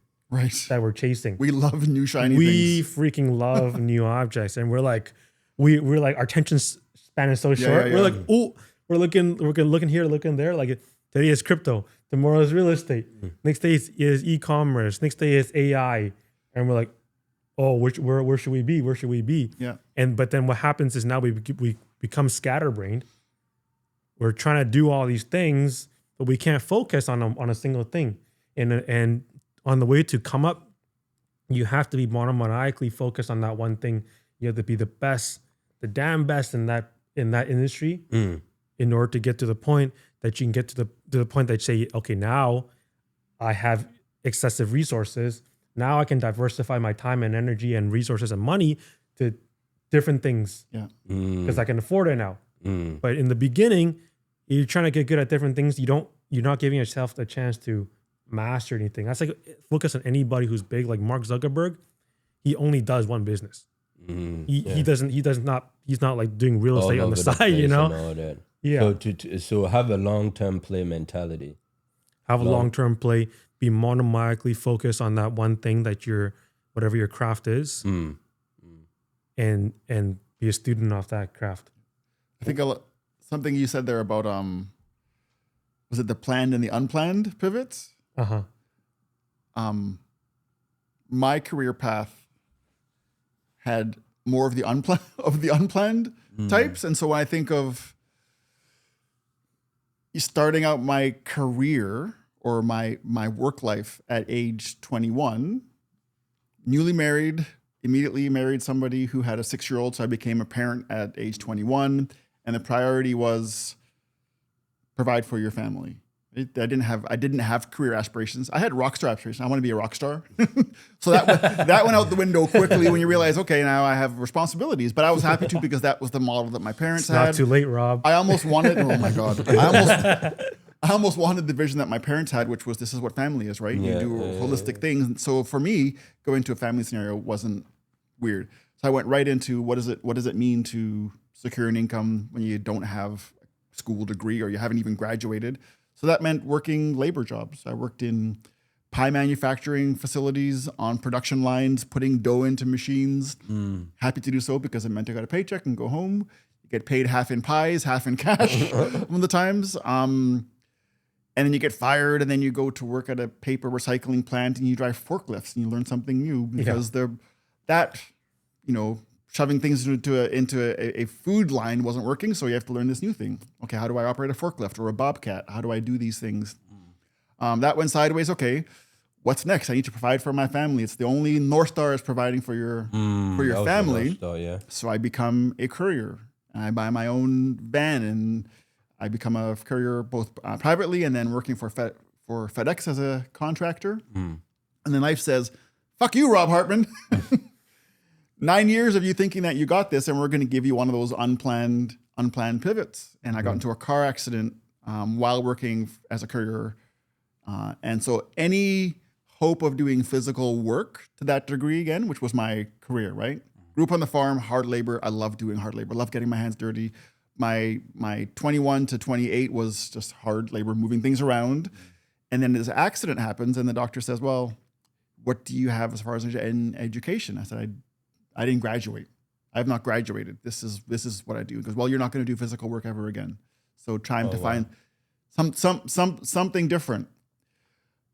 that we're chasing. We love new shiny things. We freaking love new objects, and we're like our attention span is so short. Yeah. We're like, oh, we're looking here, looking there. Like, today is crypto. Tomorrow is real estate. Next day is e-commerce. Next day is AI. And we're like, oh, where should we be? Where should we be? Yeah. But then what happens is now we become scatterbrained. We're trying to do all these things, but we can't focus on a single thing. And on the way to come up, you have to be monomaniacally focused on that one thing. You have to be the best, the damn best in that industry, in order to get to the point that you can get to the point that you say, okay, now I have excessive resources. Now I can diversify my time and energy and resources and money to different things. Yeah. Because I can afford it now. But in the beginning, you're trying to get good at different things. You're not giving yourself the chance to master anything. That's like, focus on anybody who's big, like Mark Zuckerberg. He only does one business. He's not like doing real estate on the side, you know? And all that. Yeah. So have a long-term play mentality. Have a long-term play. Be monomaniacally focused on that one thing that whatever your craft is, and be a student of that craft. I think something you said there about was it the planned and the unplanned pivots? My career path had more of the unplanned types, and so when I think of starting out my career or my work life at age 21, newly married, immediately married somebody who had a 6-year-old, so I became a parent at age 21, and the priority was provide for your family. I didn't have career aspirations. I had rock star aspirations. I want to be a rock star. So that went out the window quickly when you realize, okay, now I have responsibilities. But I was happy to, because that was the model that my parents had. Not too late, Rob. I almost wanted, oh my God. I almost wanted the vision that my parents had, which was, this is what family is, right? You do holistic things. And so for me, going to a family scenario wasn't weird. So I went right into what does it mean to secure an income when you don't have a school degree or you haven't even graduated. So that meant working labor jobs. I worked in pie manufacturing facilities, on production lines, putting dough into machines. Happy to do so because it meant I got a paycheck and go home. You get paid half in pies, half in cash one of the times. And then you get fired, and then you go to work at a paper recycling plant and you drive forklifts and you learn something new because shoving things into a food line wasn't working. So you have to learn this new thing. Okay, how do I operate a forklift or a bobcat? How do I do these things? That went sideways. Okay, what's next? I need to provide for my family. It's the only North Star is providing for your family. Star, yeah. So I become a courier, and I buy my own van, and I become a courier both privately and then working for FedEx as a contractor. And then life says, "Fuck you, Rob Hartman." 9 years of you thinking that you got this, and we're going to give you one of those unplanned pivots. And I got into a car accident while working as a courier. And so any hope of doing physical work to that degree again, which was my career, right? Grew up on the farm, hard labor. I love doing hard labor. I love getting my hands dirty. My 21 to 28 was just hard labor, moving things around. And then this accident happens, and the doctor says, "Well, what do you have as far as in education?" I said, I didn't graduate. I have not graduated. This is what I do. He goes, "Well, you're not going to do physical work ever again. So time to find something different."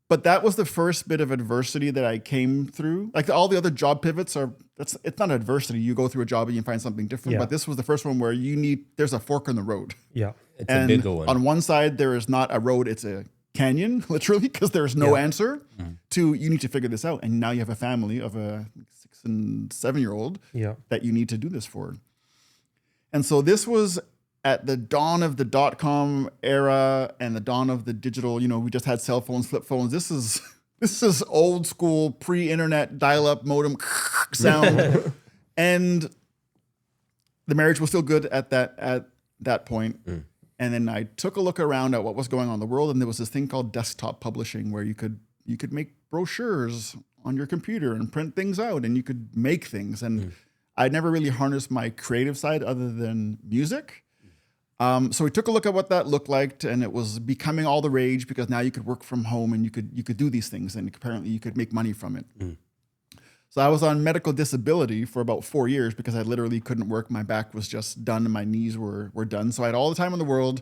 But that was the first bit of adversity that I came through. Like all the other job pivots it's not adversity. You go through a job and you find something different. Yeah. But this was the first one where there's a fork in the road. Yeah. It's a bigger one. On one side, there is not a road, it's a canyon, literally, because there's no answer to, you need to figure this out. And now you have a family of a 6 and 7-year-old that you need to do this for. And so this was at the dawn of the .com era and the dawn of the digital, we just had cell phones, flip phones. This is old school, pre-internet, dial-up modem sound. And the marriage was still good at that point. And then I took a look around at what was going on in the world, and there was this thing called desktop publishing where you could make brochures on your computer and print things out, and you could make things. And I'd never really harnessed my creative side other than music. So we took a look at what that looked like, and it was becoming all the rage because now you could work from home and you could do these things, and apparently you could make money from it. So I was on medical disability for about 4 years because I literally couldn't work. My back was just done and my knees were done. So I had all the time in the world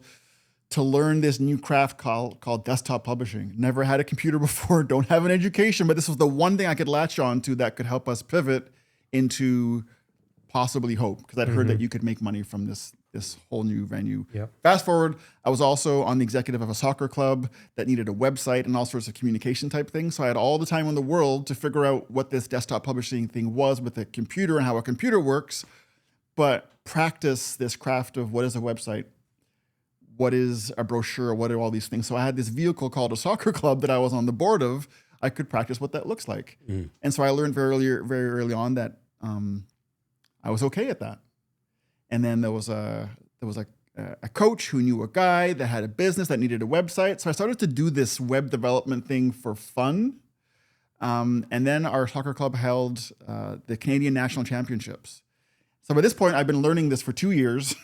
to learn this new craft called desktop publishing. Never had a computer before, don't have an education, but this was the one thing I could latch on to that could help us pivot into possibly hope, because I'd heard that you could make money from this whole new venue. Yep. Fast forward, I was also on the executive of a soccer club that needed a website and all sorts of communication type things. So I had all the time in the world to figure out what this desktop publishing thing was with a computer and how a computer works, but practice this craft of what is a website, what is a brochure, what are all these things. So I had this vehicle called a soccer club that I was on the board of. I could practice what that looks like. And so I learned very early on that I was okay at that. And then there was a coach who knew a guy that had a business that needed a website. So I started to do this web development thing for fun. And then our soccer club held the Canadian National Championships. So by this point, I've been learning this for 2 years.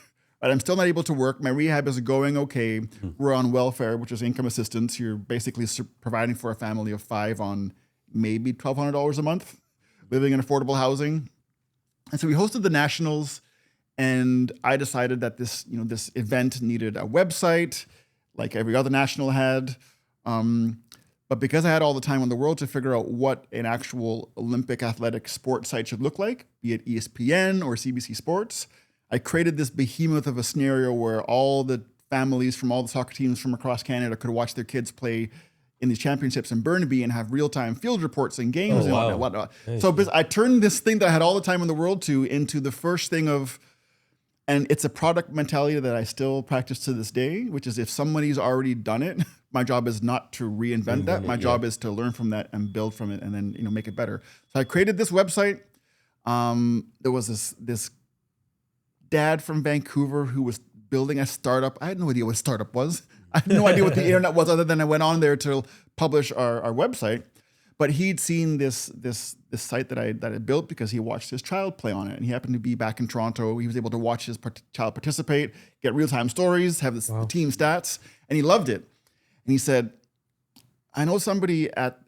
But I'm still not able to work. My rehab is going okay. We're on welfare, which is income assistance. You're basically providing for a family of 5 on maybe $1,200 a month, living in affordable housing. And so we hosted the nationals, and I decided that this event needed a website, like every other national had. But because I had all the time in the world to figure out what an actual Olympic athletic sports site should look like, be it ESPN or CBC Sports, I created this behemoth of a scenario where all the families from all the soccer teams from across Canada could watch their kids play in these championships in Burnaby and have real-time field reports and games and whatnot. Nice. So I turned this thing that I had all the time in the world to into the first thing of, and it's a product mentality that I still practice to this day, which is if somebody's already done it, my job is not to reinvent that. My job is to learn from that and build from it and then make it better. So I created this website. There was this dad from Vancouver who was building a startup. I had no idea what a startup was. I had no idea what the internet was, other than I went on there to publish our website. But he'd seen this site that I built because he watched his child play on it, and he happened to be back in Toronto. He was able to watch his child participate, get real time stories, have the team stats, and he loved it. And he said, "I know somebody at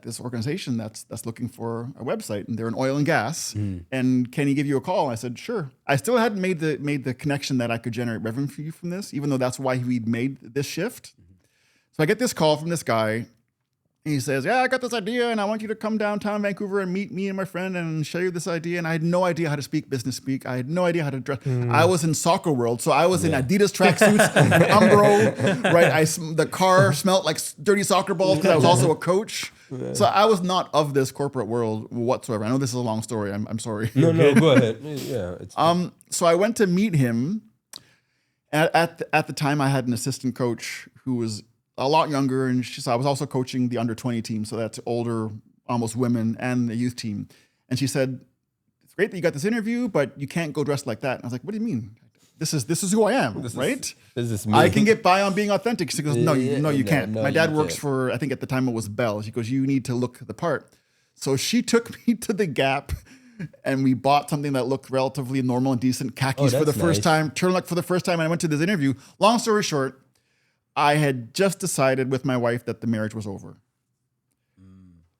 this organization that's looking for a website, and they're in oil and gas. And can he give you a call?" I said, "Sure." I still hadn't made the connection that I could generate revenue from this, even though that's why we'd made this shift. So I get this call from this guy. He says, "Yeah, I got this idea, and I want you to come downtown Vancouver and meet me and my friend and show you this idea." And I had no idea how to speak business speak. I had no idea how to dress. I was in soccer world, so I was in Adidas tracksuits and Umbro, right? The car smelled like dirty soccer balls because I was also a coach. So I was not of this corporate world whatsoever. I know this is a long story. I'm sorry. No, go ahead. Yeah. So I went to meet him. At the time, I had an assistant coach who was a lot younger, and I was also coaching the under 20 team, so that's older, almost women, and the youth team. And she said, "It's great that you got this interview, but you can't go dressed like that." And I was like, "What do you mean? This is who I am, right? This is me. I can get by on being authentic." She goes, "No, you can't." My dad works for, I think at the time it was Bell. She goes, "You need to look the part." So she took me to the Gap, and we bought something that looked relatively normal and decent, khakis for the first time, turtleneck for the first time, and I went to this interview. Long story short, I had just decided with my wife that the marriage was over.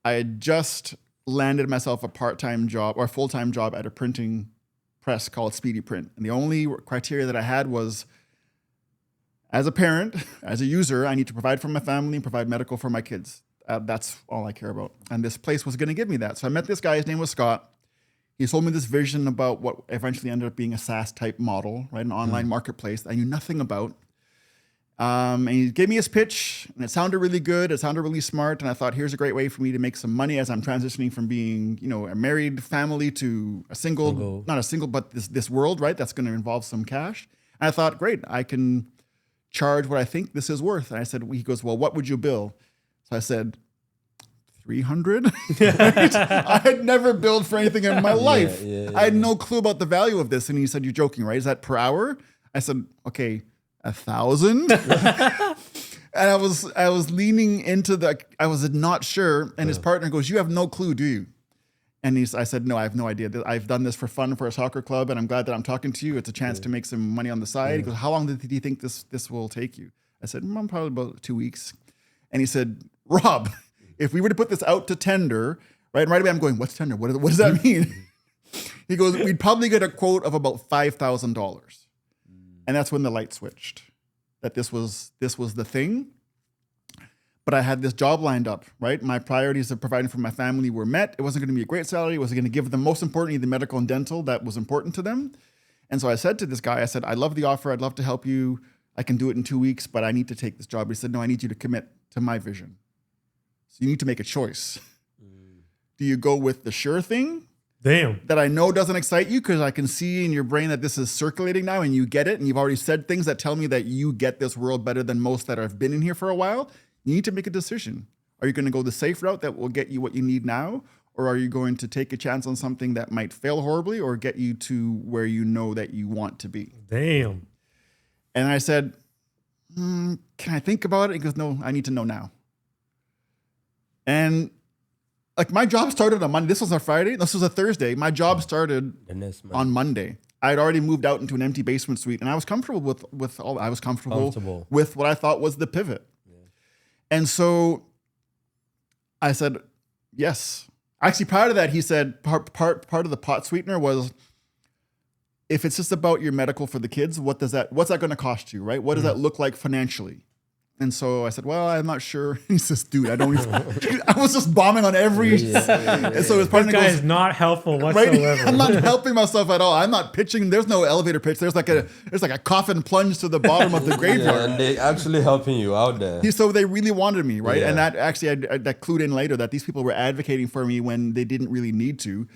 I had just landed myself a part-time job or a full-time job at a printing press called Speedy Print. And the only criteria that I had was, as a parent, as a user, I need to provide for my family and provide medical for my kids. That's all I care about. And this place was going to give me that. So I met this guy. His name was Scott. He told me this vision about what eventually ended up being a SaaS-type model, right? An online marketplace that I knew nothing about. And he gave me his pitch, and it sounded really good. It sounded really smart. And I thought, here's a great way for me to make some money as I'm transitioning from being, a married family to not a single, but this world, right? That's going to involve some cash. And I thought, great, I can charge what I think this is worth. And I said, he goes, "Well, what would you bill?" So I said, 300. Right? I had never billed for anything in my life. I had no clue about the value of this. And he said, "You're joking, right? Is that per hour?" I said, "Okay, 1,000." And I was leaning into I was not sure. And his partner goes, "You have no clue, do you?" And I said, "No, I have no idea. I've done this for fun for a soccer club, and I'm glad that I'm talking to you. It's a chance to make some money on the side." He goes, "How long do you think this will take you?" I said, "Probably about 2 weeks." And he said, "Rob, if we were to put this out to tender," right? And right away I'm going, "What's tender? What does that mean?" He goes, "We'd probably get a quote of about $5,000. And that's when the light switched. that this was the thing. But I had this job lined up, right? My priorities of providing for my family were met. It wasn't going to be a great salary. It wasn't going to give them, most importantly, the medical and dental that was important to them. And so I said to this guy, I said, I love the offer. I'd love to help you. I can do it in 2 weeks, but I need to take this job. He said, no, I need you to commit to my vision. So you need to make a choice. Do you go with the sure thing? Damn. That I know doesn't excite you because I can see in your brain that this is circulating now and you get it. And you've already said things that tell me that you get this world better than most that have been in here for a while. You need to make a decision. Are you going to go the safe route that will get you what you need now? Or are you going to take a chance on something that might fail horribly or get you to where you know that you want to be? Damn. And I said, can I think about it? He goes, no, I need to know now. And like my job started on Monday. This was a Friday. This was a Thursday. My job started on Monday. I had already moved out into an empty basement suite, and I was comfortable with all. I was comfortable with what I thought was the pivot. Yeah. And so I said, yes. Actually, prior to that, he said part of the pot sweetener was, if it's just about your medical for the kids, what's that going to cost you, right? What does that look like financially? And so I said, well, I'm not sure. He says, dude, I don't even, I was just bombing on every. And so his partner This guy goes, is not helpful whatsoever. Right? I'm not helping myself at all. I'm not pitching. There's no elevator pitch. There's like a coffin plunge to the bottom of the graveyard. Yeah, and they actually helping you out there. So they really wanted me, right? Yeah. And that actually, that clued in later that these people were advocating for me when they didn't really need to.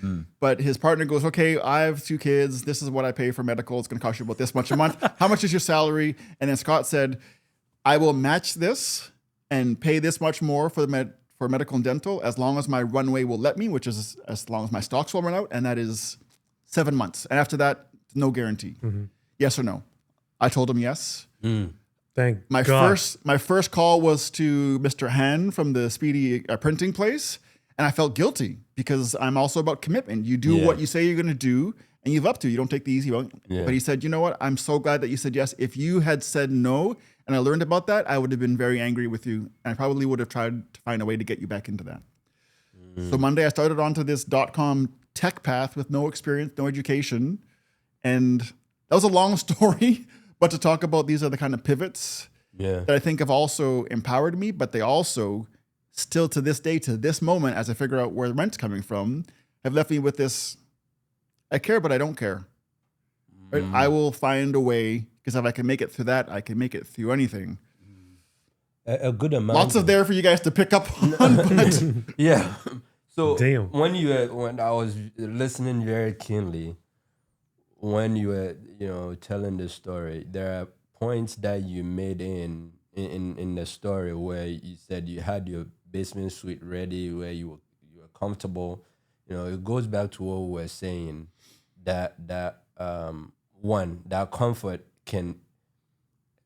But his partner goes, okay, I have 2 kids. This is what I pay for medical. It's going to cost you about this much a month. How much is your salary? And then Scott said, I will match this and pay this much more for medical and dental as long as my runway will let me, which is as long as my stocks will run out, and that is 7 months. And after that, no guarantee. Yes or no? I told him yes. Thank my God. My first call was to Mr. Han from the Speedy printing place, and I felt guilty because I'm also about commitment. You do what you say you're going to do, and you live up to. You don't take the easy route. Yeah. But he said, you know what? I'm so glad that you said yes. If you had said no, and I learned about that, I would have been very angry with you. And I probably would have tried to find a way to get you back into that. So Monday, I started onto this .com tech path with no experience, no education. And that was a long story, but to talk about these are the kind of pivots that I think have also empowered me, but they also still to this day, to this moment, as I figure out where the rent's coming from, have left me with this, I care, but I don't care. Right? I will find a way. Because if I can make it through that, I can make it through anything. A good amount. Lots of there for you guys to pick up on. But yeah. So Damn. when I was listening very keenly, when you were telling the story, there are points that you made in the story where you said you had your basement suite ready, where you were comfortable. It goes back to what we were saying that comfort can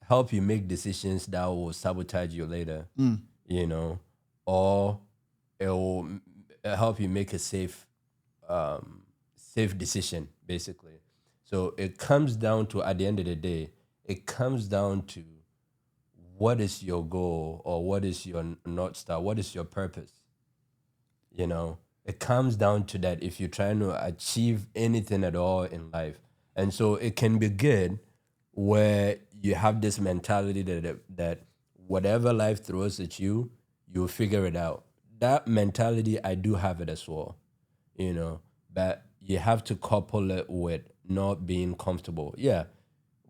help you make decisions that will sabotage you later, or it will help you make a safe decision, basically. So it comes down to, at the end of the day, it comes down to what is your goal or what is your North Star, what is your purpose? It comes down to that if you're trying to achieve anything at all in life. And so it can be good where you have this mentality that whatever life throws at you, you'll figure it out. That mentality, I do have it as well, but you have to couple it with not being comfortable. Yeah,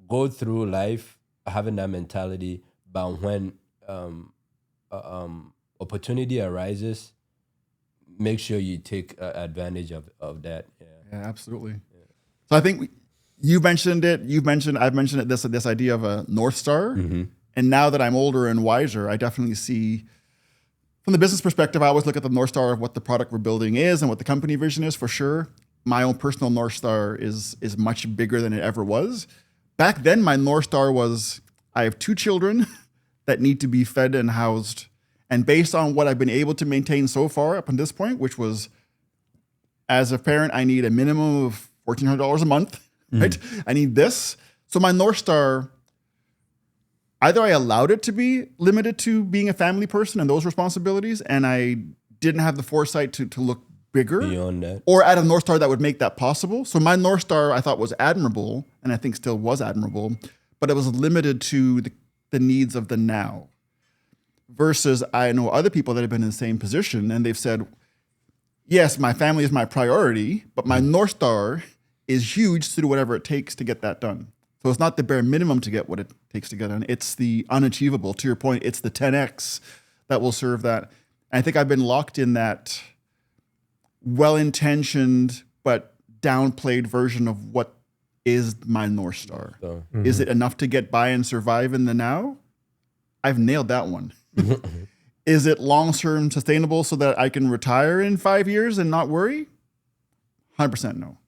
go through life having that mentality, but when opportunity arises, make sure you take advantage of that. Yeah, absolutely. Yeah. So I think you mentioned it. I've mentioned it. This idea of a North Star. And now that I'm older and wiser, I definitely see, from the business perspective, I always look at the North Star of what the product we're building is and what the company vision is. For sure, my own personal North Star is much bigger than it ever was. Back then, my North Star was I have 2 children that need to be fed and housed. And based on what I've been able to maintain so far up until this point, which was, as a parent, I need a minimum of $1,400 a month. Right? I need this. So my North Star, either I allowed it to be limited to being a family person and those responsibilities, and I didn't have the foresight to look bigger beyond that, or add a North Star that would make that possible. So my North Star I thought was admirable, and I think still was admirable, but it was limited to the needs of the now. Versus I know other people that have been in the same position and they've said, yes, my family is my priority, but my North Star is huge to do whatever it takes to get that done. So it's not the bare minimum to get what it takes to get done. It's the unachievable. To your point, it's the 10X that will serve that. And I think I've been locked in that well-intentioned but downplayed version of what is my North Star. Is it enough to get by and survive in the now? I've nailed that one. Is it long-term sustainable so that I can retire in 5 years and not worry? 100% no.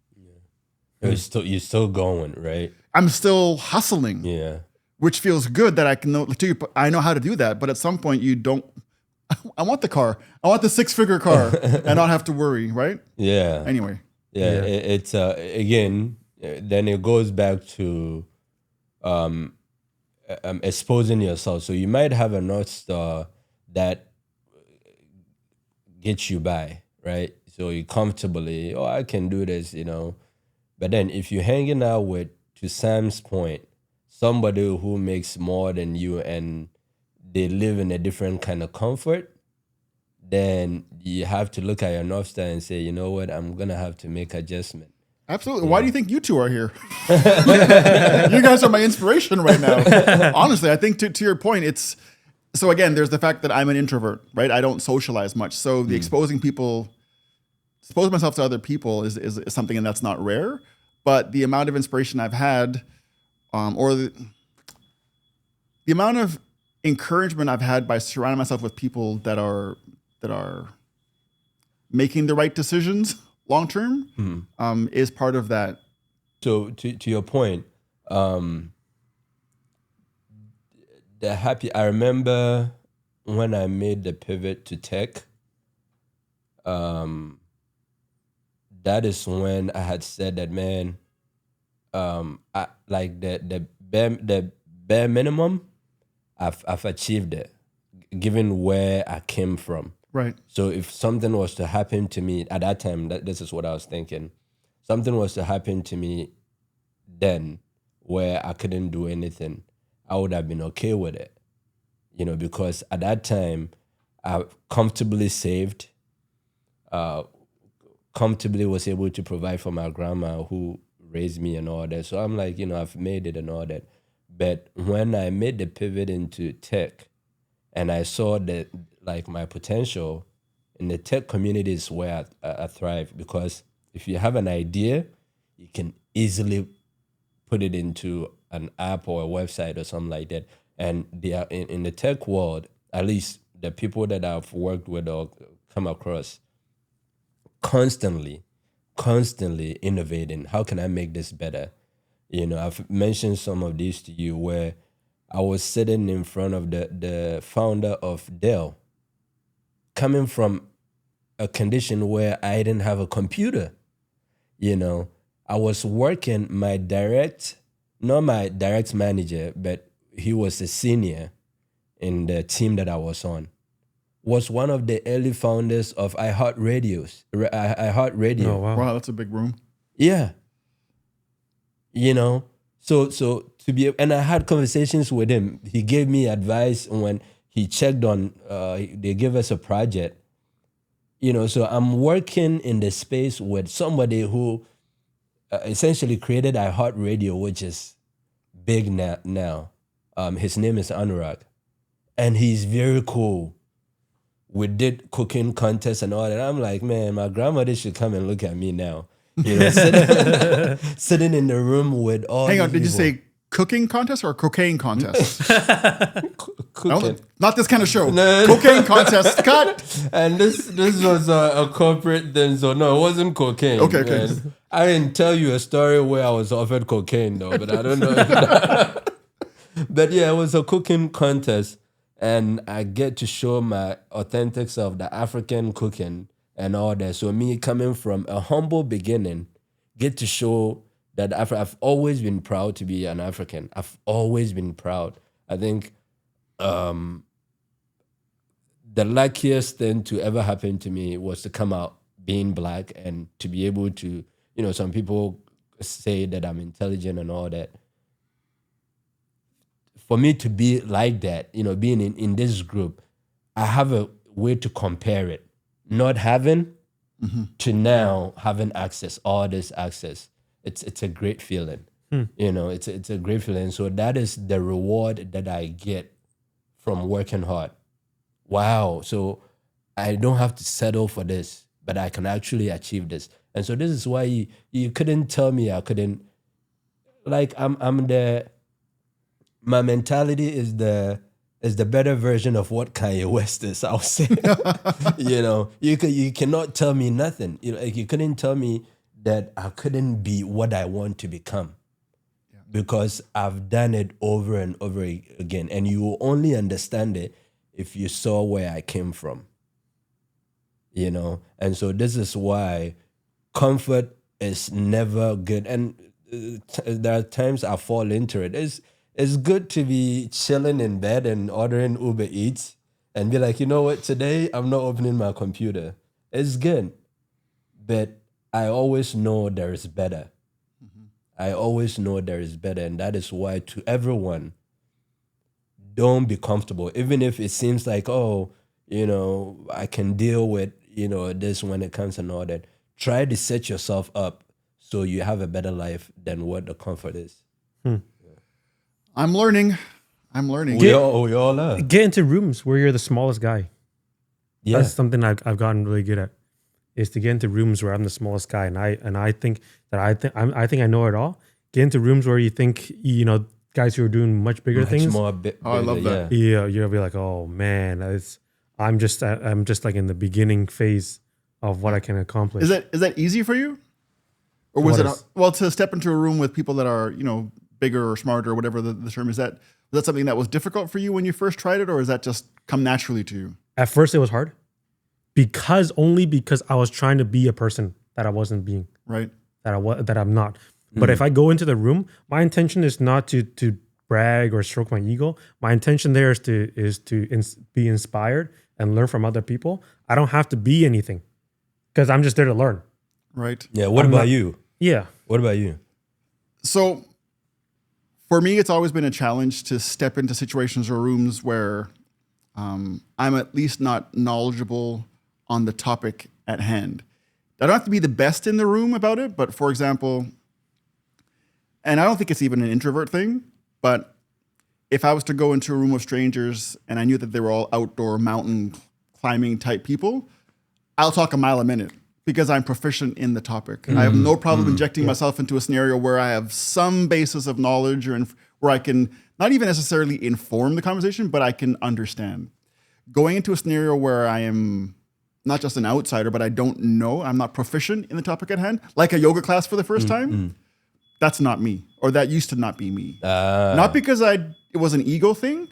You're still going, right? I'm still hustling. Yeah. Which feels good that I can know. I know how to do that, but at some point you don't. I want the car. I want the 6-figure car, and not have to worry, right? Yeah. Anyway. Yeah. It's again. Then it goes back to exposing yourself. So you might have a North Star that gets you by, right? So you comfortably, I can do this, But then if you're hanging out with, to Sam's point, somebody who makes more than you and they live in a different kind of comfort, then you have to look at your North Star and say, you know what, I'm going to have to make adjustment. Absolutely. Why do you think you two are here? You guys are my inspiration right now. Honestly, I think to your point, it's, so again, there's the fact that I'm an introvert, right? I don't socialize much. So the expose myself to other people is something, and that's not rare. But the amount of inspiration I've had, or the amount of encouragement I've had by surrounding myself with people that are making the right decisions long term, is part of that. So to your point, I remember when I made the pivot to tech. That is when I had said that, man, I like the bare minimum, I've achieved it, given where I came from. Right. So if something was to happen to me at that time, this is what I was thinking. Something was to happen to me then where I couldn't do anything, I would have been okay with it, because at that time I comfortably saved, comfortably was able to provide for my grandma who raised me and all that. So I'm like, I've made it and all that. But when I made the pivot into tech and I saw that like my potential in the tech community is where I thrive, because if you have an idea, you can easily put it into an app or a website or something like that. And they are in the tech world, at least the people that I've worked with or come across, constantly innovating. How can I make this better? I've mentioned some of these to you where I was sitting in front of the founder of Dell, coming from a condition where I didn't have a computer. I was working, not my direct manager, but he was a senior in the team that I was on, was one of the early founders of iHeartRadio. Oh, wow. Wow, that's a big room. Yeah. So to be, and I had conversations with him. He gave me advice when he checked on, they gave us a project, so I'm working in the space with somebody who essentially created iHeartRadio, which is big now. His name is Anurag, and he's very cool. We did cooking contests and all that. I'm like, man, my grandmother should come and look at me now. Sitting in the room with all. Hang on, did you people. say cooking contest or cocaine contest? Cooking. No, not this kind of show. Cocaine contest. Cut. And this was a corporate thing, so no, it wasn't cocaine. Okay. And I didn't tell you a story where I was offered cocaine though, but I don't know. But yeah, it was a cooking contest, and I get to show my authentic self, the African cooking and all that. So me coming from a humble beginning, get to show that I've always been proud to be an African. I've always been proud. I think the luckiest thing to ever happen to me was to come out being Black and to be able to, some people say that I'm intelligent and all that. for me to be like that, being in this group, I have a way to compare it. Not having to now having access, all this access. It's a great feeling. It's a great feeling. So that is the reward that I get from working hard. Wow. So I don't have to settle for this, but I can actually achieve this. And so this is why you couldn't tell me I couldn't, like my mentality is the better version of what Kanye West is, I'll say. You cannot tell me nothing. You couldn't tell me that I couldn't be what I want to become. Because I've done it over and over again. And you will only understand it if you saw where I came from. And so this is why comfort is never good. And there are times I fall into it. It's good to be chilling in bed and ordering Uber Eats and be like, you know what, today I'm not opening my computer. It's good. But I always know there is better. I always know there is better. And that is why to everyone, don't be comfortable. Even if it seems like, I can deal with, this when it comes and all that. Try to set yourself up so you have a better life than what the comfort is. I'm learning. We all are. Get into rooms where you're the smallest guy. Yeah. That's something I've gotten really good at. Is to get into rooms where I'm the smallest guy, and I think I know it all. Get into rooms where you think guys who are doing much bigger things. I love that. Yeah, you'll be like, oh man, I'm just like in the beginning phase of what I can accomplish. Is that easy for you, or was to step into a room with people that are bigger or smarter or whatever the term is? Was that something that was difficult for you when you first tried it, or does that just come naturally to you? At first, it was hard. Because I was trying to be a person that I wasn't being, right? That I'm not. But if I go into the room, my intention is not to brag or stroke my ego. My intention there is to be inspired and learn from other people. I don't have to be anything because I'm just there to learn. Right. Yeah. What about you? Yeah. What about you? So, for me, it's always been a challenge to step into situations or rooms where I'm at least not knowledgeable on the topic at hand. I don't have to be the best in the room about it, but for example, and I don't think it's even an introvert thing, but if I was to go into a room of strangers and I knew that they were all outdoor mountain climbing type people, I'll talk a mile a minute because I'm proficient in the topic. I have no problem injecting myself into a scenario where I have some basis of knowledge or where I can not even necessarily inform the conversation, but I can understand. Going into a scenario where I am not just an outsider, but I don't know, I'm not proficient in the topic at hand, like a yoga class for the first time, that's not me, or that used to not be me. Not because it was an ego thing,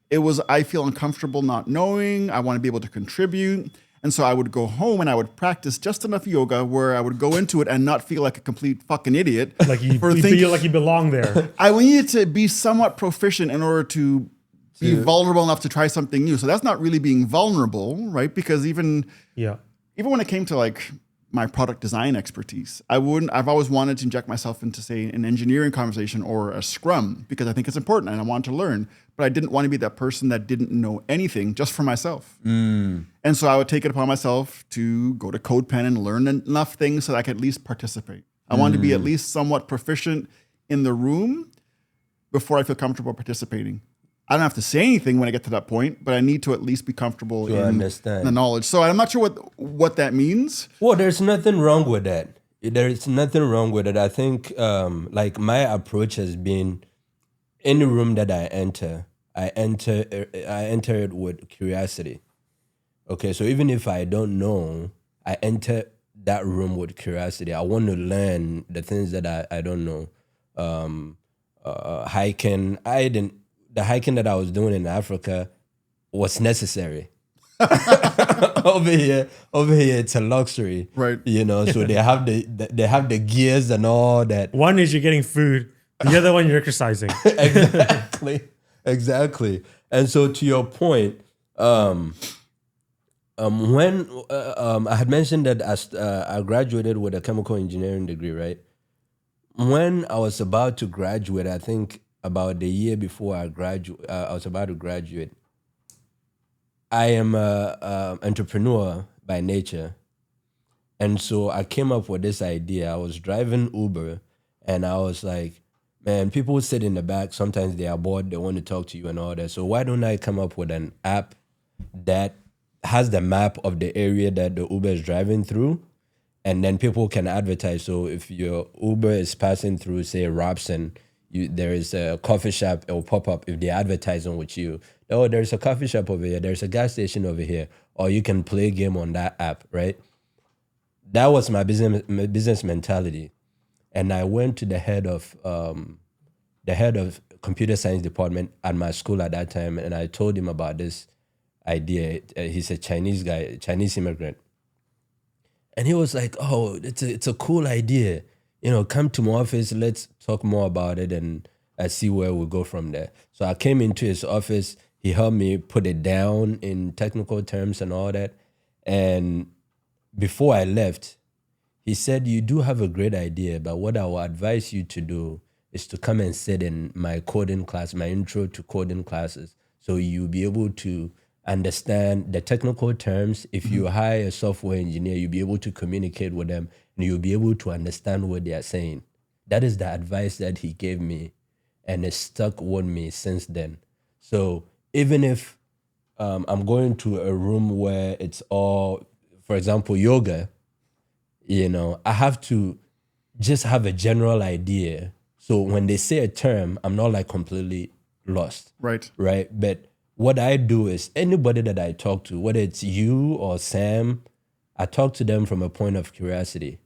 it was I feel uncomfortable not knowing, I want to be able to contribute, and so I would go home and I would practice just enough yoga where I would go into it and not feel like a complete fucking idiot. Like you feel like you belong there. I needed to be somewhat proficient in order to be vulnerable enough to try something new. So that's not really being vulnerable, right? Because even when it came to like my product design expertise, I've always wanted to inject myself into, say, an engineering conversation or a scrum because I think it's important and I want to learn, but I didn't want to be that person that didn't know anything just for myself. And so I would take it upon myself to go to CodePen and learn enough things so that I could at least participate. I wanted to be at least somewhat proficient in the room before I feel comfortable participating. I don't have to say anything when I get to that point, but I need to at least be comfortable in the knowledge. So I'm not sure what that means. Well, there's nothing wrong with that. There's nothing wrong with it. I think like my approach has been any room that I enter it with curiosity. Okay, so even if I don't know, I enter that room with curiosity. I want to learn the things that I don't know. Hiking, the hiking that I was doing in Africa was necessary. over here, it's a luxury, right? So they have the gears and all that. One is you're getting food, the other one you're exercising. Exactly. And so to your point, when I had mentioned that I graduated with a chemical engineering degree, right? When I was about to graduate, I think about the year before I was about to graduate. I am a entrepreneur by nature. And so I came up with this idea. I was driving Uber and I was like, man, people sit in the back. Sometimes they are bored. They want to talk to you and all that. So why don't I come up with an app that has the map of the area that the Uber is driving through? And then people can advertise. So if your Uber is passing through, say, Robson, there is a coffee shop, it will pop up if they're advertising with you. Oh, there's a coffee shop over here. There's a gas station over here. Or you can play a game on that app, right? That was my business mentality. And I went to the head of computer science department at my school at that time, and I told him about this idea. He's a Chinese guy, Chinese immigrant. And he was like, oh, it's a cool idea. Come to my office, let's talk more about it and see where we go from there. So I came into his office. He helped me put it down in technical terms and all that. And before I left, he said, you do have a great idea, but what I will advise you to do is to come and sit in my coding class, my intro to coding classes. So you'll be able to understand the technical terms. If you hire a software engineer, you'll be able to communicate with them and you'll be able to understand what they are saying. That is the advice that he gave me, and it stuck with me since then. So even if I'm going to a room where it's all, for example, yoga, I have to just have a general idea. So when they say a term, I'm not like completely lost. Right. Right. But what I do is anybody that I talk to, whether it's you or Sam, I talk to them from a point of curiosity.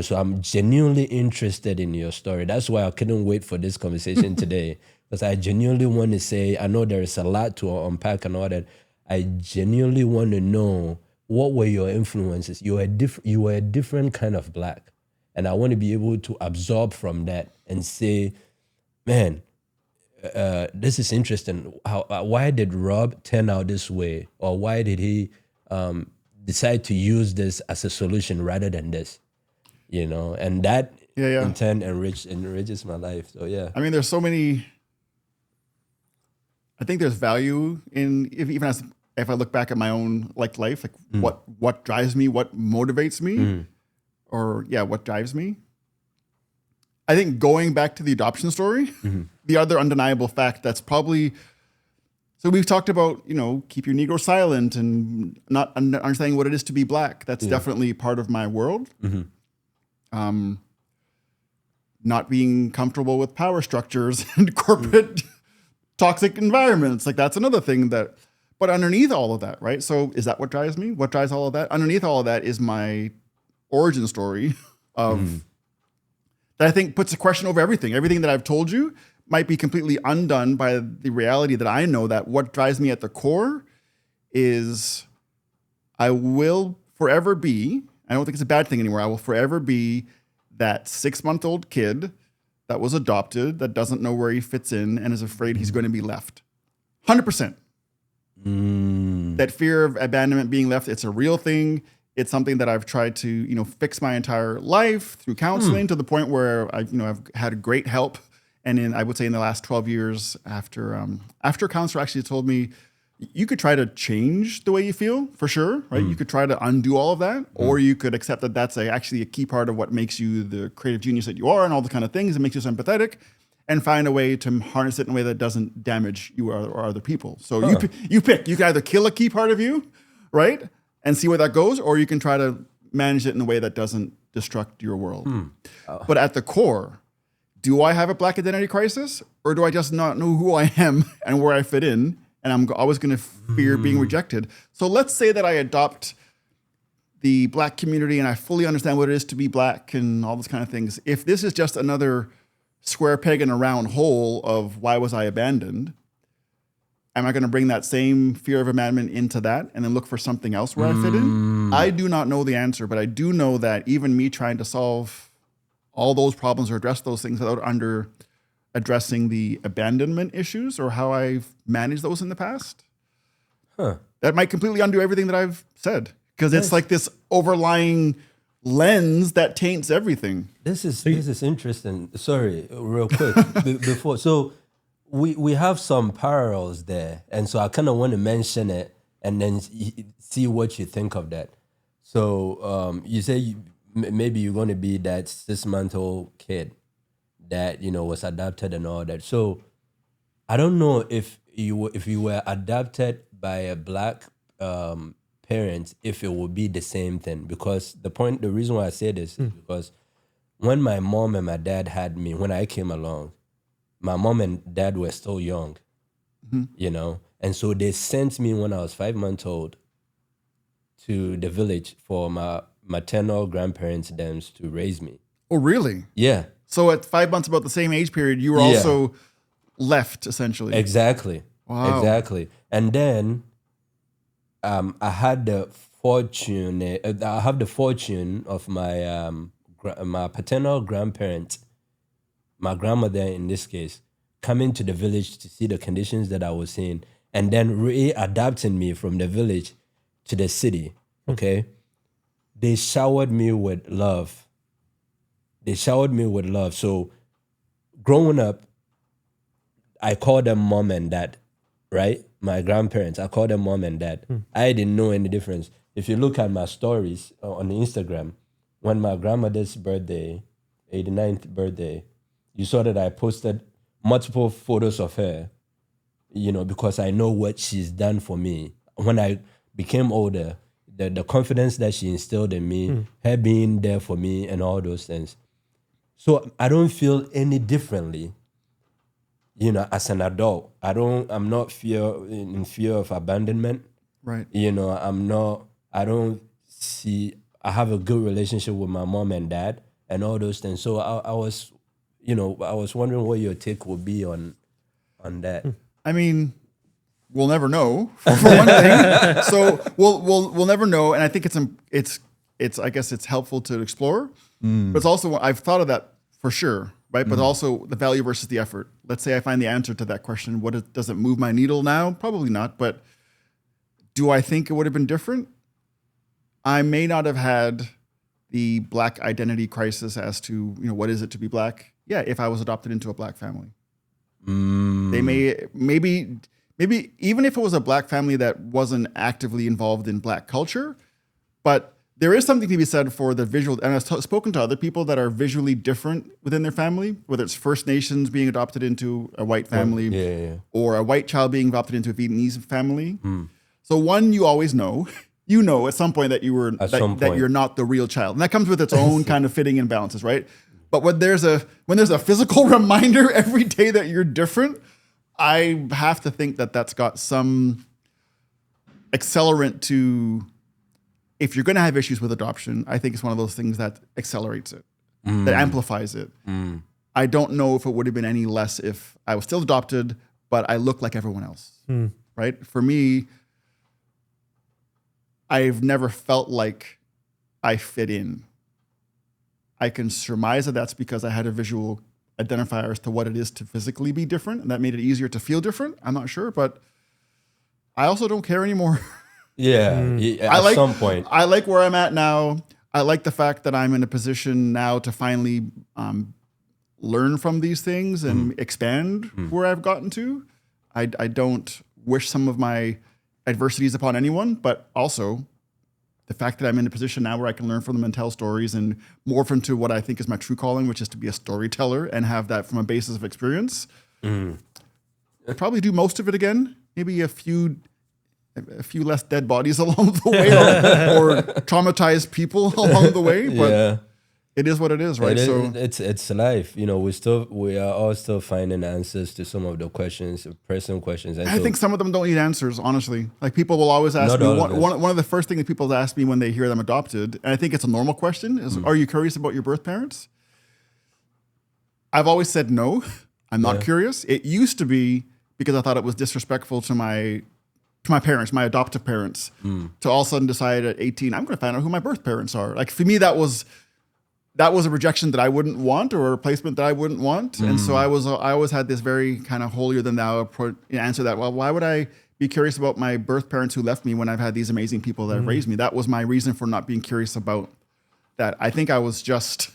So I'm genuinely interested in your story. That's why I couldn't wait for this conversation today, because I genuinely want to say, I know there is a lot to unpack and all that. I genuinely want to know, what were your influences? You were a different kind of Black. And I want to be able to absorb from that and say, man, this is interesting. Why did Rob turn out this way? Or why did he decide to use this as a solution rather than this? And that in turn enriches my life. So yeah. I mean, there's so many. I think there's value in even if I look back at my own life, what drives me, what motivates me, what drives me. I think going back to the adoption story, the other undeniable fact that's probably, so we've talked about, keep your Negro silent and not understanding what it is to be Black. That's definitely part of my world. Not being comfortable with power structures and corporate toxic environments. That's another thing but underneath all of that, right? So is that what drives me? What drives all of that? Underneath all of that is my origin story of that I think puts a question over everything. Everything that I've told you might be completely undone by the reality that I know that what drives me at the core is I will forever be, I don't think it's a bad thing anymore, I will forever be that 6-month-old kid that was adopted, that doesn't know where he fits in and is afraid he's going to be left. 100%. That fear of abandonment, being left, it's a real thing. It's something that I've tried to, fix my entire life through counseling to the point where I've had great help. And I would say in the last 12 years after a counselor actually told me, you could try to change the way you feel, for sure, right? You could try to undo all of that, or you could accept that that's actually a key part of what makes you the creative genius that you are and all the kind of things that makes you so empathetic, and find a way to harness it in a way that doesn't damage you or other people. So you pick. You can either kill a key part of you, right, and see where that goes, or you can try to manage it in a way that doesn't destruct your world. But at the core, do I have a Black identity crisis, or do I just not know who I am and where I fit in? And I'm always going to fear being rejected. So let's say that I adopt the Black community and I fully understand what it is to be Black and all those kind of things. If this is just another square peg in a round hole of why was I abandoned, am I going to bring that same fear of abandonment into that and then look for something else where I fit in? I do not know the answer, but I do know that even me trying to solve all those problems or address those things without addressing the abandonment issues or how I've managed those in the past, that might completely undo everything that I've said. Because it's like this overlying lens that taints everything. This is interesting. Sorry, real quick before. So we have some parallels there, and so I kind of want to mention it and then see what you think of that. So you say maybe you're going to be that 6-month-old kid that was adopted and all that. So I don't know if you were adopted by a black parent, if it would be the same thing. Because the reason why I say this is because when my mom and my dad had me, when I came along, my mom and dad were still young, and so they sent me when I was 5 months old to the village for my maternal grandparents them to raise me. Oh, really? Yeah. So at 5 months, about the same age period, you were also left, essentially. Exactly. Wow. Exactly. And then I had the fortune. I have the fortune of my my paternal grandparents, my grandmother in this case, coming to the village to see the conditions that I was in, and then readapting me from the village to the city. Okay, they showered me with love. So, growing up, I called them mom and dad, right? My grandparents, I called them mom and dad. I didn't know any difference. If you look at my stories on Instagram, when my grandmother's birthday, 89th birthday, you saw that I posted multiple photos of her, because I know what she's done for me. When I became older, the confidence that she instilled in me, her being there for me and all those things. So I don't feel any differently, as an adult. I'm not in fear of abandonment. Right. I have a good relationship with my mom and dad and all those things. So I was wondering what your take would be on that. I mean, we'll never know, for one thing. So we'll never know, and I think it's I guess it's helpful to explore. But it's also, I've thought of that for sure, right? But also the value versus the effort. Let's say I find the answer to that question. Does it move my needle now? Probably not. But do I think it would have been different? I may not have had the black identity crisis as to, what is it to be black? Yeah, if I was adopted into a black family. They maybe even if it was a black family that wasn't actively involved in black culture, but there is something to be said for the visual, and I've spoken to other people that are visually different within their family, whether it's First Nations being adopted into a white family, or a white child being adopted into a Vietnamese family. So one, you always know, at some point that that you're not the real child, and that comes with its own kind of fitting imbalances, right? But when there's a physical reminder every day that you're different, I have to think that that's got some accelerant to. If you're going to have issues with adoption, I think it's one of those things that accelerates it, that amplifies it. I don't know if it would have been any less if I was still adopted, but I look like everyone else, right? For me, I've never felt like I fit in. I can surmise that that's because I had a visual identifier as to what it is to physically be different, and that made it easier to feel different. I'm not sure, but I also don't care anymore. At some point. I like where I'm at now. I like the fact that I'm in a position now to finally learn from these things and expand where I've gotten to. I don't wish some of my adversities upon anyone, but also the fact that I'm in a position now where I can learn from them and tell stories and morph into what I think is my true calling, which is to be a storyteller and have that from a basis of experience. I'd probably do most of it again, maybe a few less dead bodies along the way or traumatized people along the way, but it is what it is, right? It's life. We are all still finding answers to some of the questions, personal questions. And I think some of them don't need answers, honestly. Like people will always ask me, one of the first things that people ask me when they hear them adopted, and I think it's a normal question, is, are you curious about your birth parents? I've always said no, I'm not curious. It used to be because I thought it was disrespectful to my parents, my adoptive parents, to all of a sudden decide at 18, I'm going to find out who my birth parents are. Like for me, that was a rejection that I wouldn't want or a replacement that I wouldn't want. And so I always had this very kind of holier than thou answer that, well, why would I be curious about my birth parents who left me when I've had these amazing people that have raised me? That was my reason for not being curious about that I think I was just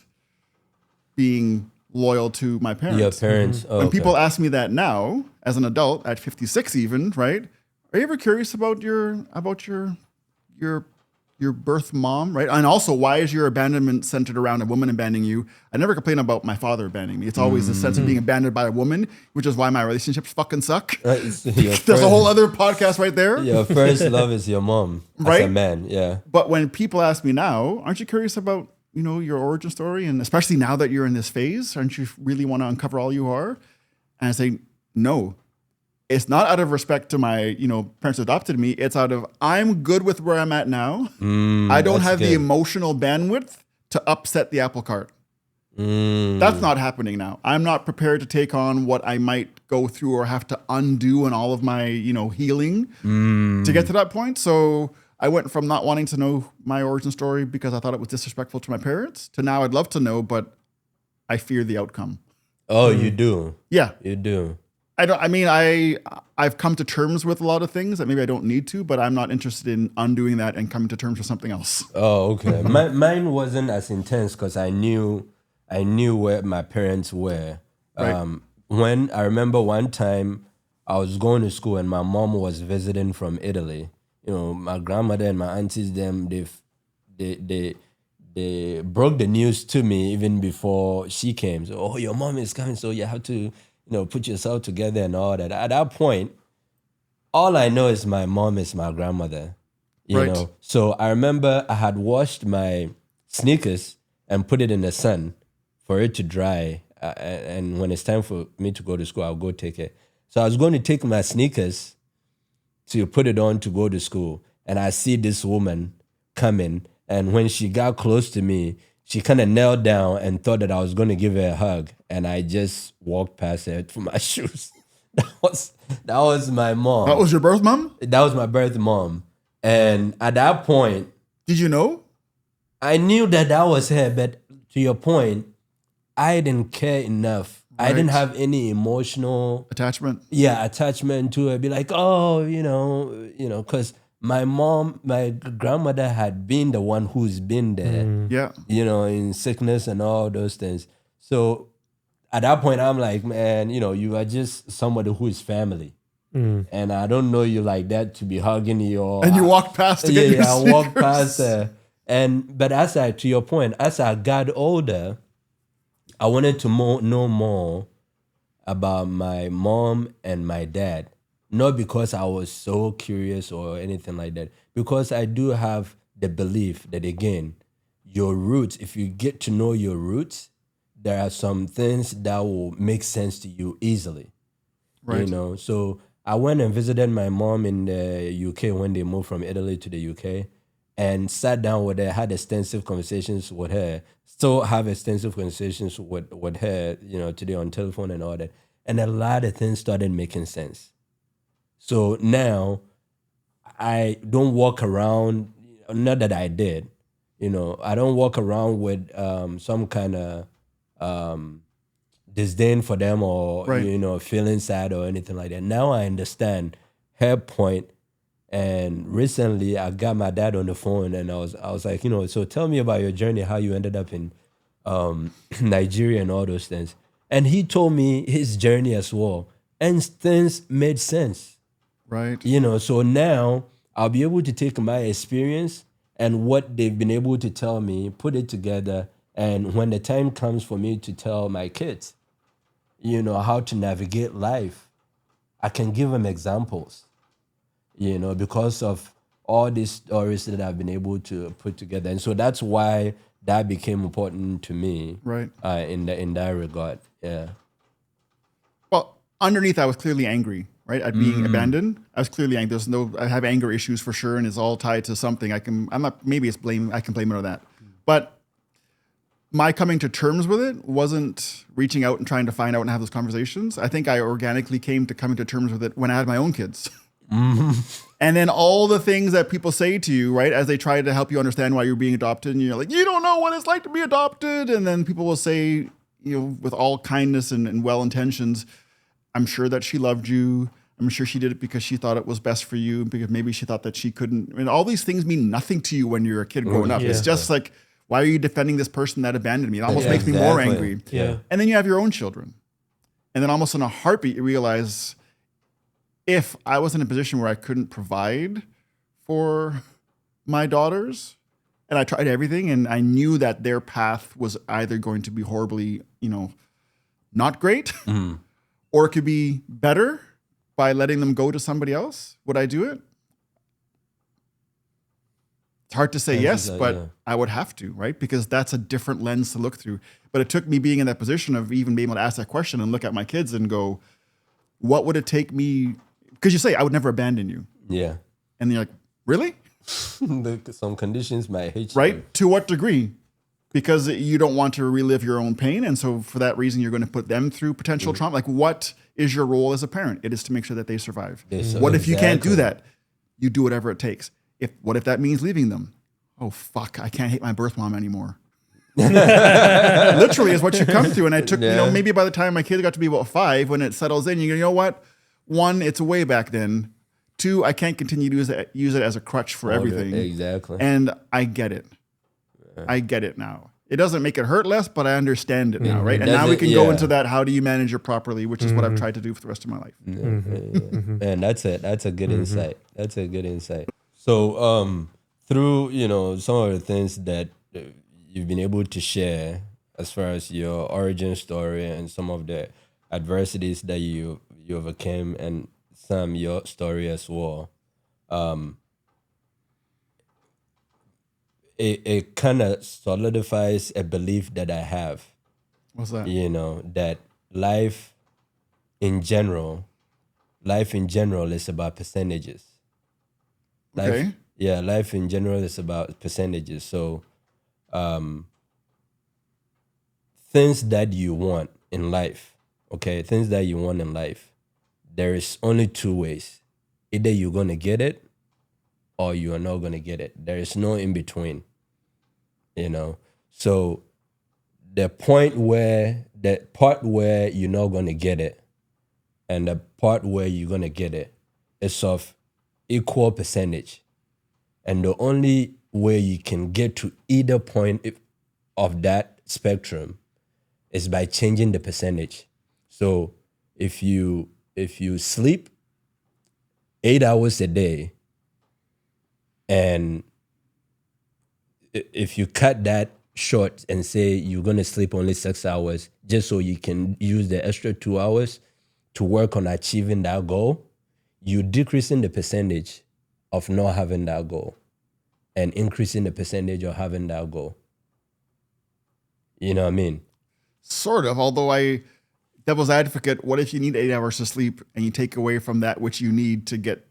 being loyal to my parents. Your parents. Oh, When okay. people ask me that now, as an adult, at 56 even, right? Are you ever curious about your birth mom, right? And also, why is your abandonment centered around a woman abandoning you? I never complain about my father abandoning me. It's always a sense of being abandoned by a woman, which is why my relationships fucking suck. It's your There's first- a whole other podcast right there. Your first love is your mom, as a Right? man. Yeah. But when people ask me now, aren't you curious about, your origin story? And especially now that you're in this phase, aren't you really want to uncover all you are? And I say, no. It's not out of respect to my, parents who adopted me. It's out of, I'm good with where I'm at now. I don't that's have the good. emotional bandwidth to upset the apple cart. That's not happening now. I'm not prepared to take on what I might go through or have to undo in all of my, healing to get to that point. So I went from not wanting to know my origin story because I thought it was disrespectful to my parents to now I'd love to know, but I fear the outcome. Oh, you do. Yeah. You do. I've come to terms with a lot of things that maybe I don't need to, but I'm not interested in undoing that and coming to terms with something else. Oh, okay. Mine wasn't as intense because I knew where my parents were. Right. When I remember one time I was going to school and my mom was visiting from Italy. My grandmother and my aunties, they broke the news to me even before she came. So, oh, your mom is coming, so you have to, put yourself together and all that. At that point, all I know is my mom is my grandmother. You Right. know. So I remember I had washed my sneakers and put it in the sun for it to dry. And when it's time for me to go to school, I'll go take it. So I was going to take my sneakers to put it on to go to school. And I see this woman coming. And when she got close to me, she kind of knelt down and thought that I was going to give her a hug. And I just walked past her for my shoes. That was my mom. That was your birth mom? That was my birth mom. And at that point, Did you know? I knew that was her. But to your point, I didn't care enough. I didn't Right. have any emotional Attachment? attachment to it. Be like, oh, because my grandmother had been the one who's been there, Yeah. in sickness and all those things. So at that point, I'm like, man, you are just somebody who is family. And I don't know you like that to be hugging you. Or And you walked past to get your I walked sneakers. past her. But to your point, as I got older, I wanted to know more about my mom and my dad. Not because I was so curious or anything like that. Because I do have the belief that, again, your roots, if you get to know your roots, there are some things that will make sense to you easily. Right. So I went and visited my mom in the UK when they moved from Italy to the UK and sat down with her, had extensive conversations with her, still have extensive conversations with her, today on telephone and all that. And a lot of things started making sense. So now I don't walk around, not that I did, I don't walk around with some kind of disdain for them or, Right. feeling sad or anything like that. Now I understand her point. And recently I got my dad on the phone and I was like, so tell me about your journey, how you ended up in Nigeria and all those things. And he told me his journey as well. And things made sense. Right. So now I'll be able to take my experience and what they've been able to tell me, put it together. And when the time comes for me to tell my kids, how to navigate life, I can give them examples, because of all these stories that I've been able to put together. And so that's why that became important to me, Right. in that regard. Yeah. Well, underneath, I was clearly angry, right? At being abandoned. I was clearly angry. I have anger issues for sure, and it's all tied to something. I can blame it on that. But my coming to terms with it wasn't reaching out and trying to find out and have those conversations. I think I organically came to coming to terms with it when I had my own kids. And then all the things that people say to you, right, as they try to help you understand why you're being adopted, and you're like, you don't know what it's like to be adopted. And then people will say, with all kindness and well intentions, I'm sure that she loved you. I'm sure she did it because she thought it was best for you, because maybe she thought that she couldn't. I mean, all these things mean nothing to you when you're a kid growing up. Yeah. It's just like Why are you defending this person that abandoned me? It almost Yeah, makes me more exactly. angry. Yeah. And then you have your own children. And then almost in a heartbeat, you realize if I was in a position where I couldn't provide for my daughters and I tried everything and I knew that their path was either going to be horribly, not great or it could be better by letting them go to somebody else, would I do it? It's hard to say yes, but I would have to, right? Because that's a different lens to look through. But it took me being in that position of even being able to ask that question and look at my kids and go, what would it take me? Because you say, I would never abandon you. Yeah. And you're like, really? Some conditions might hate you. Right? To what degree? Because you don't want to relive your own pain. And so for that reason, you're going to put them through potential trauma. Like, what is your role as a parent? It is to make sure that they survive. What if you can't do that? You do whatever it takes. What if that means leaving them? Oh, fuck, I can't hate my birth mom anymore. Literally is what you come through. And I took, maybe by the time my kids got to be about 5, when it settles in, you go, you know what? 1, it's way back then. 2, I can't continue to use it as a crutch for everything. Exactly. And I get it. I get it now. It doesn't make it hurt less, but I understand it now, right? And now we can go into that, how do you manage it properly, which is what I've tried to do for the rest of my life. And that's it. That's a good insight. That's a good insight. So through, some of the things that you've been able to share as far as your origin story and some of the adversities that you overcame and some your story as well, it kind of solidifies a belief that I have. What's that? That life in general is about percentages. Okay. Life in general is about percentages. So things that you want in life, there is only 2 ways. Either you're going to get it or you are not going to get it. There is no in between, So the part where you're not going to get it and the part where you're going to get it is of equal percentage. And the only way you can get to either point of that spectrum is by changing the percentage. So if you sleep 8 hours a day, and if you cut that short and say you're going to sleep only 6 hours just so you can use the extra 2 hours to work on achieving that goal, you're decreasing the percentage of not having that goal and increasing the percentage of having that goal. You know what I mean? Sort of, although devil's advocate, what if you need 8 hours to sleep and you take away from that which you need to get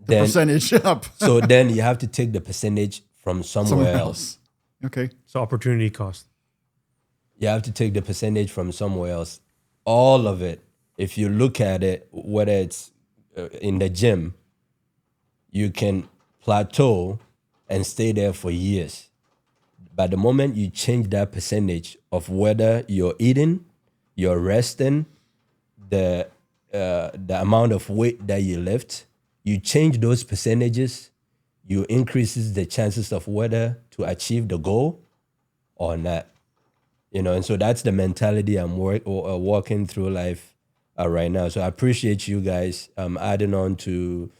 the percentage up? So then you have to take the percentage from somewhere else. Okay. So opportunity cost. You have to take the percentage from somewhere else. All of it. If you look at it, whether it's in the gym, you can plateau and stay there for years. But the moment you change that percentage of whether you're eating, you're resting, the amount of weight that you lift, you change those percentages, you increases the chances of whether to achieve the goal or not. And so that's the mentality I'm walking through life right now. So I appreciate you guys adding on to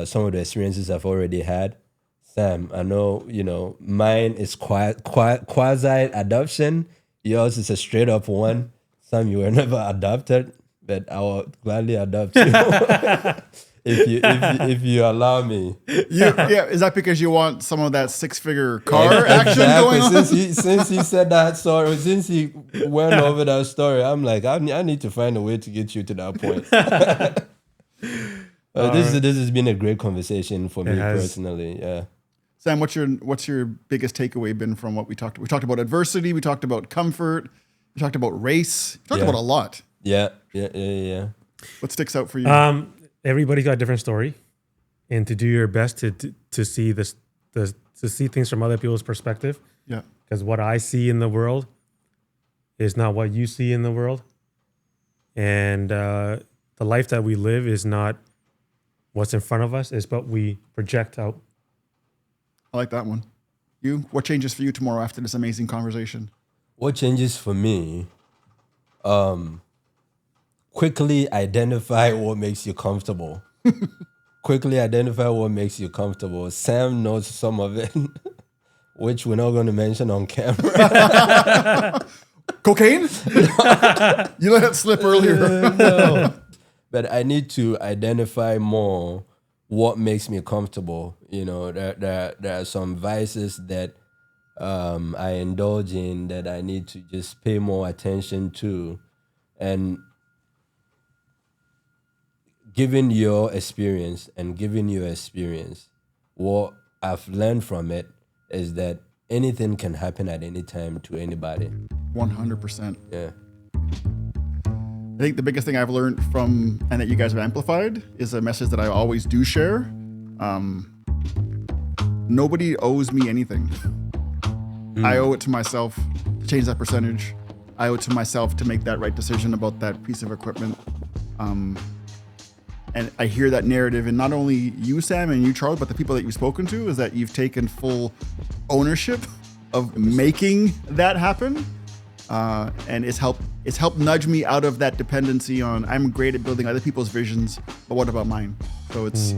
some of the experiences I've already had. Sam, I know, mine is quasi-adoption. Yours is a straight-up one. Sam, you were never adopted, but I will gladly adopt you if you allow me. Is that because you want some of that 6-figure car action going on? Since he said that story, since he went over that story, I'm like, I need to find a way to get you to that point. This has been a great conversation for me personally. Yeah. Sam, what's your biggest takeaway been from what we talked about? We talked about adversity. We talked about comfort. We talked about race. We talked about a lot. Yeah. What sticks out for you? Everybody's got a different story, and to do your best to see to see things from other people's perspective. Yeah. Because what I see in the world is not what you see in the world, and the life that we live is not what's in front of us. It's what we project out. I like that one. What changes for you tomorrow after this amazing conversation? What changes for me? Quickly identify what makes you comfortable. Quickly identify what makes you comfortable. Sam knows some of it, which we're not going to mention on camera. Cocaine? You let it slip earlier. No. But I need to identify more what makes me comfortable. You know, there are some vices that I indulge in that I need to just pay more attention to. And given your experience, what I've learned from it is that anything can happen at any time to anybody. 100%. Yeah. I think the biggest thing I've learned from, and that you guys have amplified, is a message that I always do share. Nobody owes me anything. I owe it to myself to change that percentage. I owe it to myself to make that right decision about that piece of equipment. And I hear that narrative in not only you, Sam, and you, Charles, but the people that you've spoken to, is that you've taken full ownership of making that happen. And it's helped nudge me out of that dependency on, I'm great at building other people's visions, but what about mine? So it's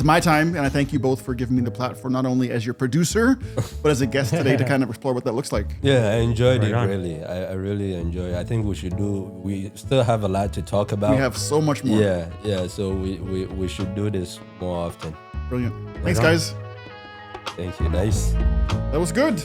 my time, and I thank you both for giving me the platform, not only as your producer, but as a guest today to kind of explore what that looks like. Yeah, I enjoyed it, really. I really enjoy it. I think we still have a lot to talk about. We have so much more. Yeah, so we should do this more often. Brilliant. Thanks, guys. Thank you. Nice. That was good.